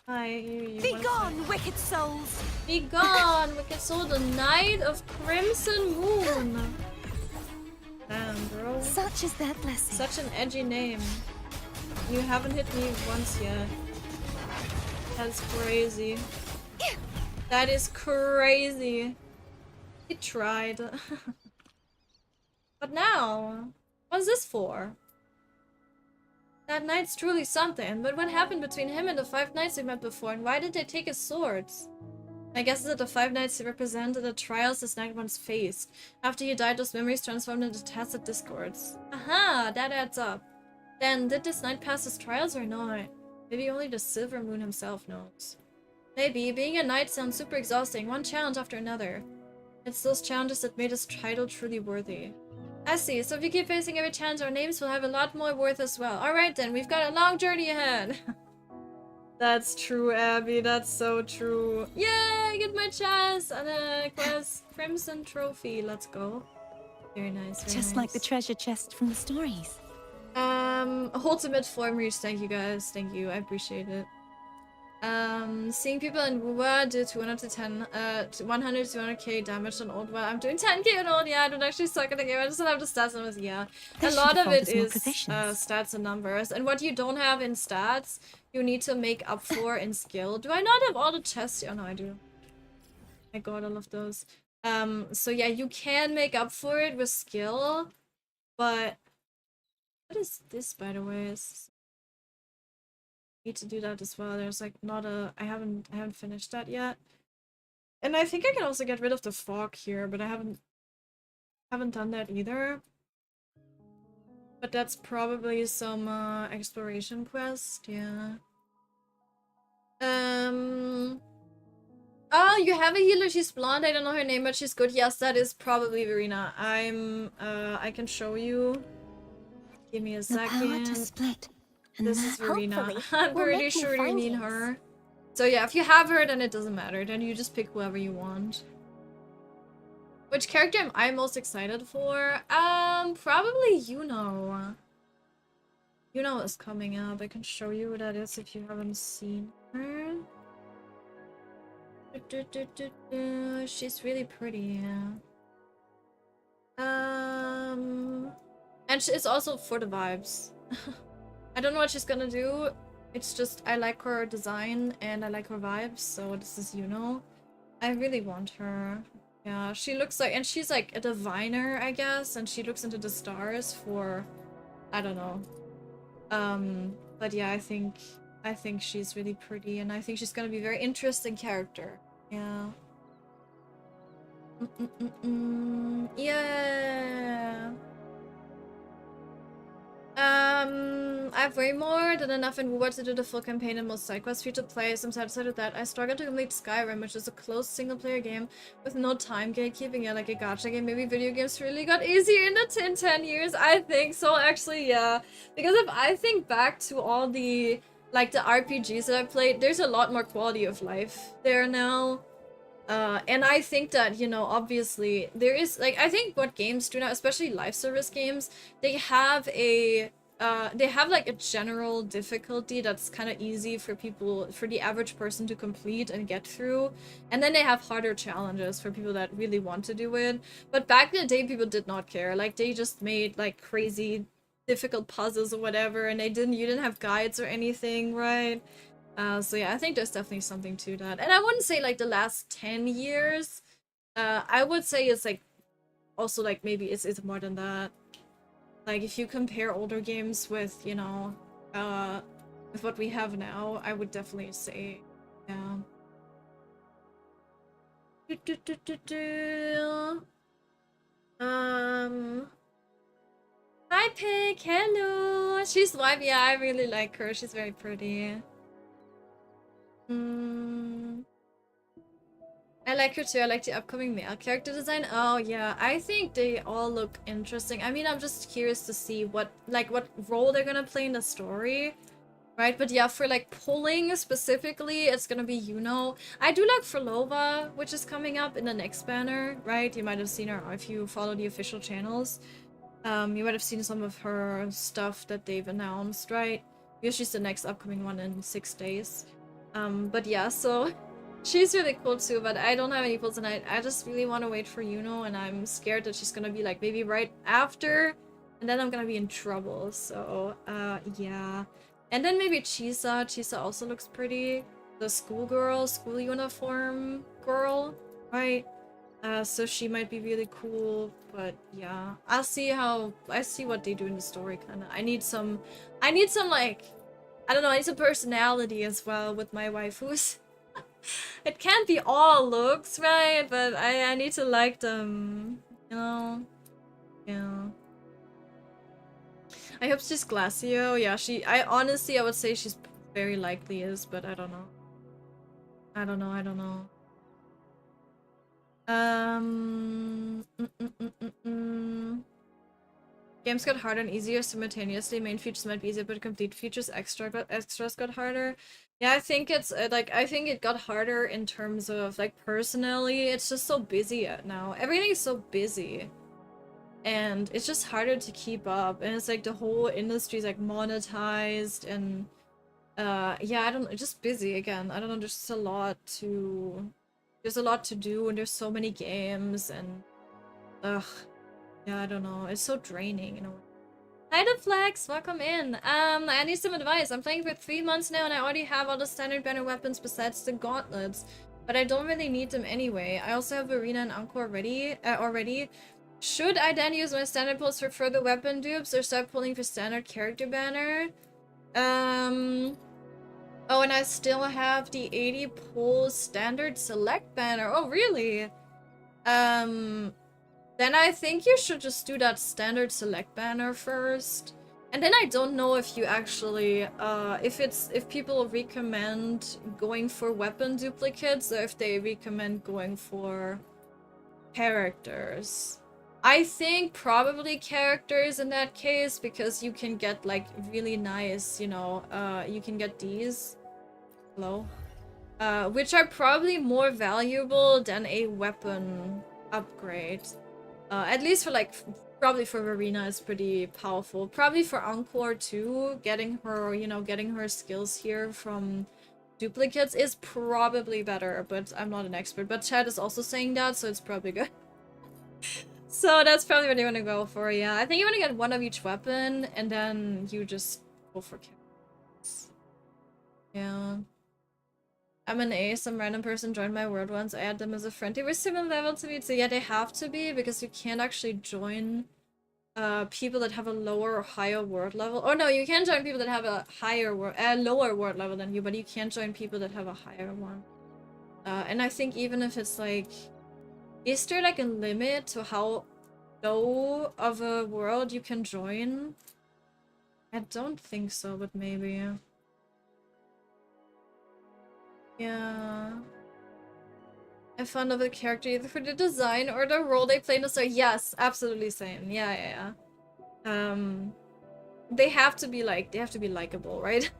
Hi, you Be gone, wicked souls! Be gone, wicked soul, the Knight of Crimson Moon! Damn, bro. Such is their blessing. Such an edgy name. You haven't hit me once yet. That's crazy. That is crazy. He tried. But now, what's this for? That knight's truly something, but what happened between him and the 5 knights we met before, and why did they take his swords? I guess that the 5 knights represented the trials this knight once faced. After he died, those memories transformed into tacit discords. Aha, that adds up. Then, did this knight pass his trials or not? Maybe only the Silver Moon himself knows. Maybe, being a knight sounds super exhausting, one challenge after another. It's those challenges that made his title truly worthy. I see, so if you keep facing every challenge, our names will have a lot more worth as well. Alright then, we've got a long journey ahead. That's true, Abby, that's so true. Yay, I get my chance on a quest. Crimson Trophy, let's go. Very nice, very Just nice. like the treasure chest from the stories. Ultimate form reach, thank you guys, thank you, I appreciate it. Seeing people in Wuwa do 100 to 200k damage on old. Well, I'm doing 10k on old. Yeah, I don't actually suck at the game. I just don't have the stats numbers. Yeah, a lot of it is stats and numbers. And what you don't have in stats, you need to make up for in skill. Do I not have all the chests? Oh no, I do. I got all of those. So yeah, you can make up for it with skill, but what is this, by the way? Need to do that as well. There's like not a I haven't finished that yet. And I think I can also get rid of the fog here, but I haven't done that either. But that's probably some exploration quest, yeah. Oh, you have a healer, she's blonde, I don't know her name, but she's good. Yes, that is probably Verena. I can show you. Give me a second. The power to split. This is Verena. I'm pretty sure you mean her. So yeah, if you have her, then it doesn't matter. Then you just pick whoever you want. Which character am I most excited for? Probably Yuno. Yuno is coming up. I can show you what that is if you haven't seen her. She's really pretty, yeah. And it's also for the vibes. I don't know what she's gonna do. It's just I like her design and I like her vibes, so this is Yuno. I really want her. Yeah, she looks like, and she's like a diviner, I guess, and she looks into the stars for, I don't know. But yeah, I think she's really pretty, and I think she's gonna be a very interesting character. Yeah. Yeah. I have way more than enough in WoW to do the full campaign and most side quests free to play, so I'm satisfied with that. I struggled to complete Skyrim, which is a closed single-player game with no time gatekeeping, yeah, like a gacha game. Maybe video games really got easier in the 10 years. I think so, actually, yeah. Because if I think back to all the, like, the RPGs that I played, there's a lot more quality of life there now. And I think that, you know, obviously there is like, I think what games do now, especially live service games, they have like a general difficulty that's kind of easy for people, for the average person to complete and get through. And then they have harder challenges for people that really want to do it. But back in the day, people did not care. Like, they just made like crazy difficult puzzles or whatever, and you didn't have guides or anything, right? So yeah, I think there's definitely something to that. And I wouldn't say like the last 10 years. I would say it's like also like maybe it's more than that. Like if you compare older games with, you know, with what we have now, I would definitely say, yeah. Hi Pig, hello. She's wife, yeah, I really like her. She's very pretty. I like her too. I like the upcoming male character design. Oh yeah, I think they all look interesting. I mean, I'm just curious to see what role they're gonna play in the story, right? But yeah, for like pulling specifically, it's gonna be Yuno. I do like Frolova, which is coming up in the next banner, right? You might have seen her if you follow the official channels. You might have seen some of her stuff that they've announced, right? Because she's the next upcoming one in 6 days. But yeah, so she's really cool too, but I don't have any pulls tonight. I just really want to wait for Yuno, and I'm scared that she's gonna be like maybe right after, and then I'm gonna be in trouble. So, yeah. And then maybe Chisa. Chisa also looks pretty. The school uniform girl, right? So she might be really cool, but yeah. I see what they do in the story, kinda. I need some like, I don't know, I need some personality as well with my waifus. It can't be all looks, right? But I need to like them, you know? Yeah. I hope she's Glacio. Yeah, I honestly, I would say she's very likely is, but I don't know. I don't know. Games got harder and easier simultaneously. Main features might be easier, but complete features extras got harder. Yeah, I think it's like, I think it got harder in terms of like personally. It's just so busy now. Everything is so busy, and it's just harder to keep up. And it's like the whole industry is like monetized, and yeah, I don't know, just busy again. I don't know. There's just a lot to do, and there's so many games, and ugh. Yeah, I don't know. It's so draining, you know. Hi, the Flex! Welcome in. I need some advice. I'm playing for 3 months now, and I already have all the standard banner weapons besides the gauntlets. But I don't really need them anyway. I also have Arena and Encore already. Should I then use my standard pulls for further weapon dupes, or start pulling for standard character banner? Oh, and I still have the 80 pull standard select banner. Oh, really? Then I think you should just do that standard select banner first. And then I don't know if you actually, if people recommend going for weapon duplicates, or if they recommend going for characters. I think probably characters in that case, because you can get like really nice, you know, you can get these. Hello? Which are probably more valuable than a weapon upgrade. At least for like, probably for Verena is pretty powerful. Probably for Encore too, getting her skills here from duplicates is probably better, but I'm not an expert. But Chad is also saying that, so it's probably good. So that's probably what you want to go for, yeah. I think you want to get one of each weapon, and then you just go for kills. Yeah. I'm an A, some random person joined my world once. I had them as a friend. They were similar level to me, so yeah, they have to be, because you can't actually join people that have a lower or higher world level. Oh no, you can join people that have a lower world level than you, but you can't join people that have a higher one. And I think even if it's like, is there like a limit to how low of a world you can join? I don't think so, but maybe. Yeah. I'm fond of the character either for the design or the role they play in the story. Yes, absolutely same. Yeah. They have to be likable, right?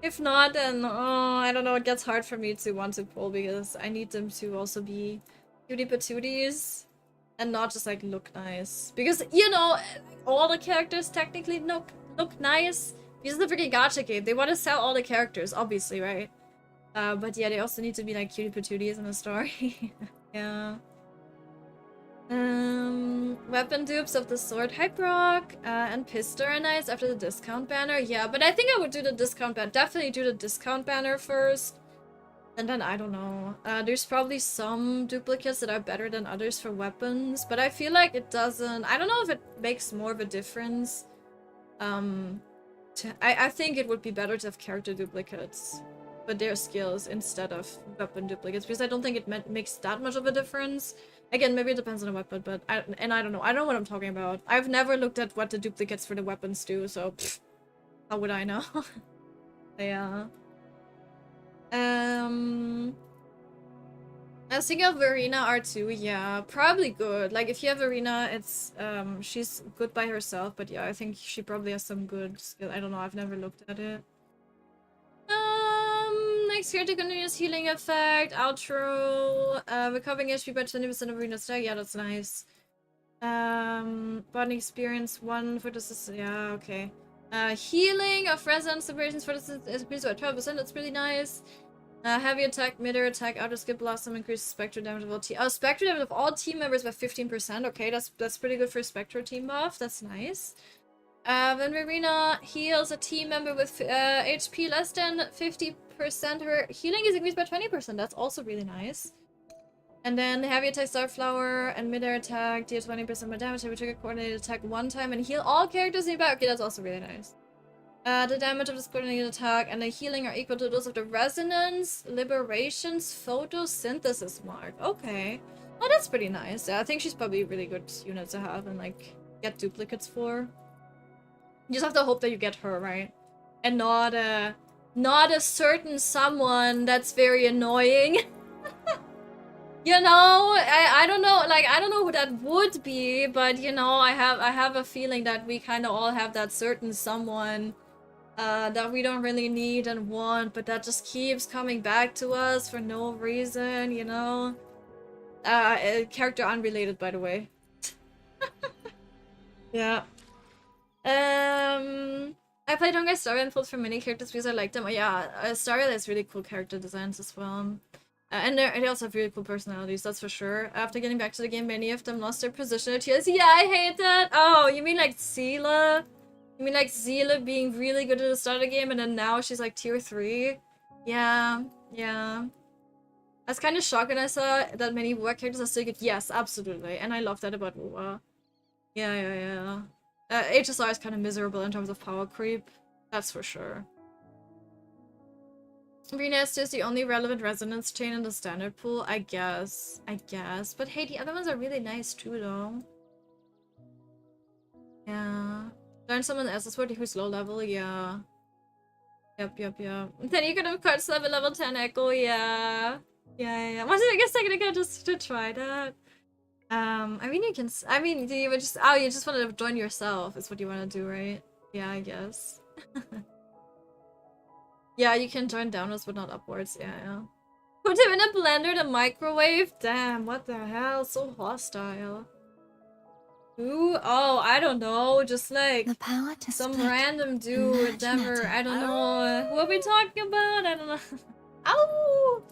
If not, then I don't know, it gets hard for me to want to pull because I need them to also be cutie patooties and not just like look nice. Because you know, all the characters technically look nice. This is the freaking gacha game. They want to sell all the characters, obviously, right? But yeah, they also need to be like cutie patooties in the story. Yeah. Weapon dupes of the sword hype rock and pistol are nice after the discount banner. Yeah, but I think I would do the discount banner. Definitely do the discount banner first. And then I don't know. There's probably some duplicates that are better than others for weapons, but I feel like it doesn't. I don't know if it makes more of a difference. I think it would be better to have character duplicates, but their skills instead of weapon duplicates, because I don't think it makes that much of a difference. Again, maybe it depends on the weapon, but I don't know. I don't know what I'm talking about. I've never looked at what the duplicates for the weapons do, so how would I know? Yeah. I was thinking of Verena R2, yeah, probably good. Like, if you have Verena, it's, she's good by herself, but yeah, I think she probably has some good skill. I don't know, I've never looked at it. Next here, the continuous healing effect, outro, recovering HP by 20% of Arena's stack, yeah, that's nice. Bonding experience 1 for this, yeah, okay. Healing of resonance separations for this is increased by 12%, that's really nice. Heavy attack, mid-air attack, outer skip blossom increases spectral damage of all team. Oh, spectral damage of all team members by 15%. Okay, that's pretty good for a spectral team buff. That's nice. When Verena heals a team member with HP less than 50%, her healing is increased by 20%. That's also really nice. And then heavy attack, Starflower, and mid-air attack, deal 20% more damage. Every trigger coordinated attack 1 time and heal all characters nearby. Okay, that's also really nice. The damage of this coordinated attack and the healing are equal to those of the Resonance Liberation's Photosynthesis mark. Okay. Oh, that's pretty nice. Yeah, I think she's probably a really good unit to have and, like, get duplicates for. You just have to hope that you get her, right? And not a certain someone that's very annoying. You know, I don't know, like, I don't know who that would be, but, you know, I have a feeling that we kind of all have that certain someone that we don't really need and want, but that just keeps coming back to us for no reason, you know? Character unrelated, by the way. Yeah. I played Honkai Star Rail and pulled for many characters because I like them. Oh, yeah, Star Rail has really cool character designs as well. And they also have really cool personalities, that's for sure. After getting back to the game, many of them lost their position at tiers. Yeah, I hate that! Oh, you mean like Seela? You mean like Seela being really good at the start of the game and then now she's like tier 3? Yeah, yeah. I was kind of shocked when I saw that many WoA characters are still good. Yes, absolutely. And I love that about WoA. Yeah. HSR is kind of miserable in terms of power creep. That's for sure. Renest is the only relevant resonance chain in the standard pool, I guess. But hey, the other ones are really nice too, though. Yeah. Learn someone else's word who's low level, yeah. Yep. Then you could of course level 10 Echo, yeah. Yeah. What's the biggest second ago just to try that? I mean, you can. I mean, you would just. Oh, you just want to join yourself, is what you want to do, right? Yeah, I guess. Yeah, you can join downwards, but not upwards. Yeah. Put him in a blender, the microwave. Damn, what the hell? So hostile. Ooh, oh, I don't know. Just like The power to some split random dude. large Never. matter. I don't know. Who are we talking about? I don't know. Ow!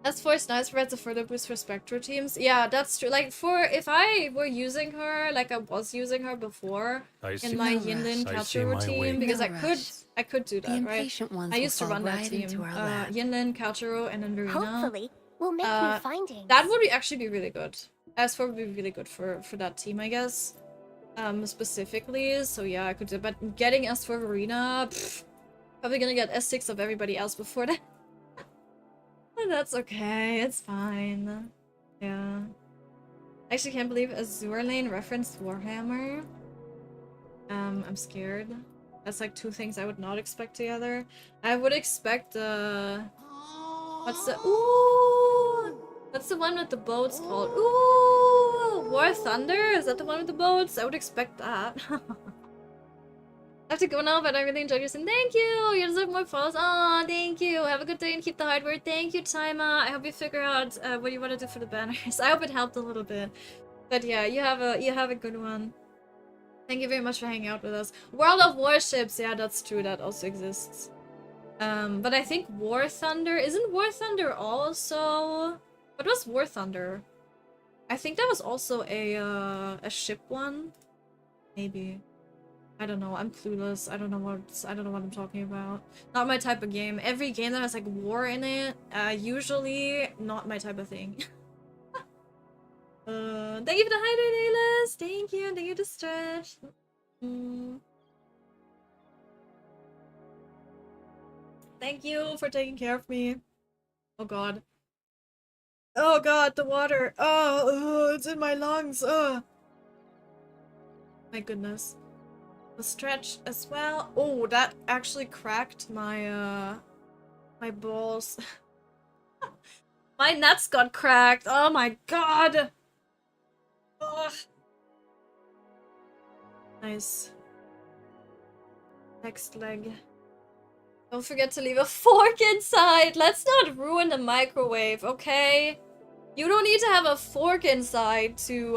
S4 is nice, but it's a further boost for Spectral teams. Yeah, that's true. Like, if I were using her, like I was using her before in my No Yinlin rush. Culture team, because No I could do The that, right? impatient ones I will used to fall run that right team. into our lap. Yinlin, Culture, and then Verena. Hopefully, we'll make new findings. That would actually be really good. S4 would be really good for that team, I guess. Specifically, so yeah, I could do. But getting S4 Verena, probably gonna get S6 of everybody else before that. That's okay, it's fine. Yeah. I actually can't believe Azure Lane referenced Warhammer. I'm scared. That's like two things I would not expect together. I would expect what's the what's the one with the boats called? Ooh! War Thunder? Is that the one with the boats? I would expect that. I have to go now, but I really enjoyed your stream. Thank you! You deserve more follows. Aw, thank you! Have a good day and keep the hard work. Thank you, Taima. I hope you figure out what you want to do for the banners. I hope it helped a little bit. But yeah, you have a good one. Thank you very much for hanging out with us. World of Warships, yeah, that's true, that also exists. But I think War Thunder, isn't War Thunder also... What was War Thunder? I think that was also a ship one. Maybe. I don't know, I'm clueless. I don't know what I'm talking about. Not my type of game. Every game that has like war in it, usually not my type of thing. Thank you for the hydrate, Aylis! Thank you to Stretch. Thank you for taking care of me. Oh god. Oh god, the water. Oh, it's in my lungs. Oh. My goodness. The Stretch as well. Oh, that actually cracked my my balls. My nuts got cracked. Oh my god. Ugh. Nice. Next leg. Don't forget to leave a fork inside. Let's not ruin the microwave, okay? You don't need to have a fork inside to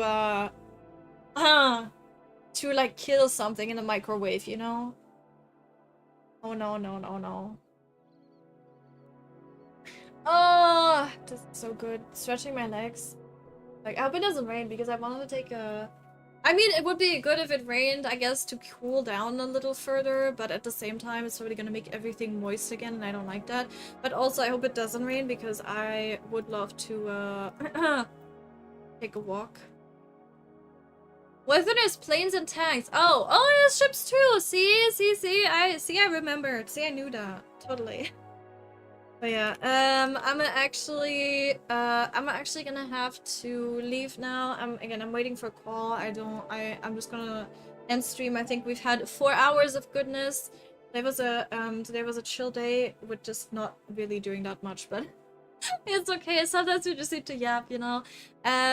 like kill something in the microwave, you know? Oh no, no, no, no. Oh, this is so good. Stretching my legs. Like, I hope it doesn't rain because I wanted to take a... I mean, it would be good if it rained, I guess, to cool down a little further, but at the same time, it's probably gonna make everything moist again, and I don't like that. But also, I hope it doesn't rain because I would love to, take a walk. What if there's planes and tanks? Oh, there's ships too! See, I remembered. See, I knew that. Totally. But yeah, I'm actually gonna have to leave now. I'm waiting for a call. I'm just gonna end stream. I think we've had 4 hours of goodness. Today was a chill day with just not really doing that much, but it's okay. Sometimes we just need to yap, you know.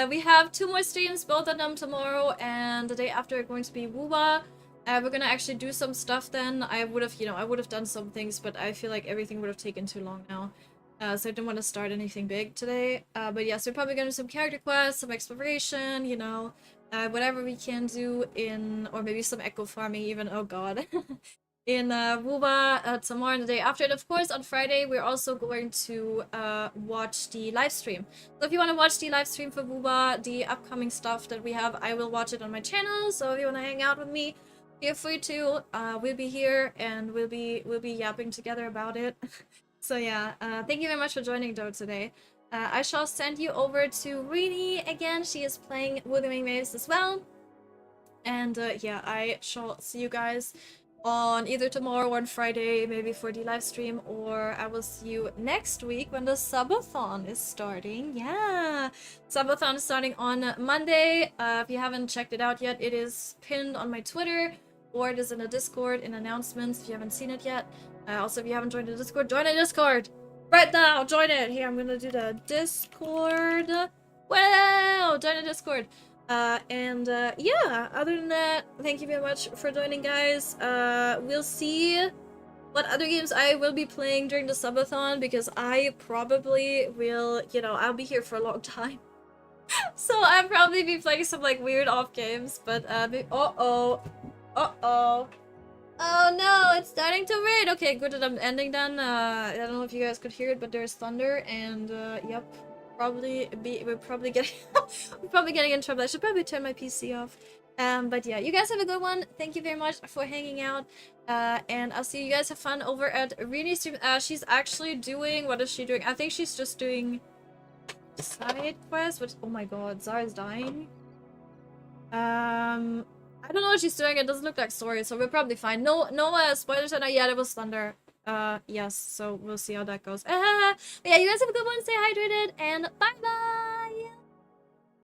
We have 2 more streams, both of them tomorrow, and the day after are going to be Wuba. We're gonna actually do some stuff then. I would have done some things, but I feel like everything would have taken too long now. So I didn't want to start anything big today. But yes, we're probably gonna do some character quests, some exploration, you know, whatever we can do or maybe some echo farming even, oh god. In Wuba tomorrow and the day after. And of course, on Friday, we're also going to watch the live stream. So if you want to watch the live stream for Wuba, the upcoming stuff that we have, I will watch it on my channel. So if you want to hang out with me, feel free to. We'll be here and we'll be yapping together about it. So yeah, thank you very much for joining though today. I shall send you over to Rini again. She is playing Withering Waves as well. And yeah, I shall see you guys on either tomorrow or on Friday, maybe for the live stream, or I will see you next week when the subathon is starting. Yeah, subathon is starting on Monday. If you haven't checked it out yet, it is pinned on my Twitter, or it is in the Discord in announcements if you haven't seen it yet. Also, if you haven't joined the Discord, join the Discord right now. Join it. Here, I'm gonna do the Discord. Wow, join the Discord. Yeah, other than that, thank you very much for joining, guys. We'll see what other games I will be playing during the subathon, because I probably will, you know, I'll be here for a long time. So I'll probably be playing some, like, weird off games, but, oh no, it's starting to rain! Okay, good that I'm ending then. I don't know if you guys could hear it, but there's thunder, and, yep. We're probably getting in trouble. I should probably turn my PC off. But yeah, you guys have a good one. Thank you very much for hanging out. And I'll see you guys have fun over at Rini's stream. She's actually doing, what is she doing? I think she's just doing side quests, which, oh my god, Zara's dying. I don't know what she's doing. It doesn't look like story, so we're probably fine. No spoilers. Yeah, it was thunder. Yes, so we'll see how that goes. Yeah, you guys have a good one. Stay hydrated, and bye-bye!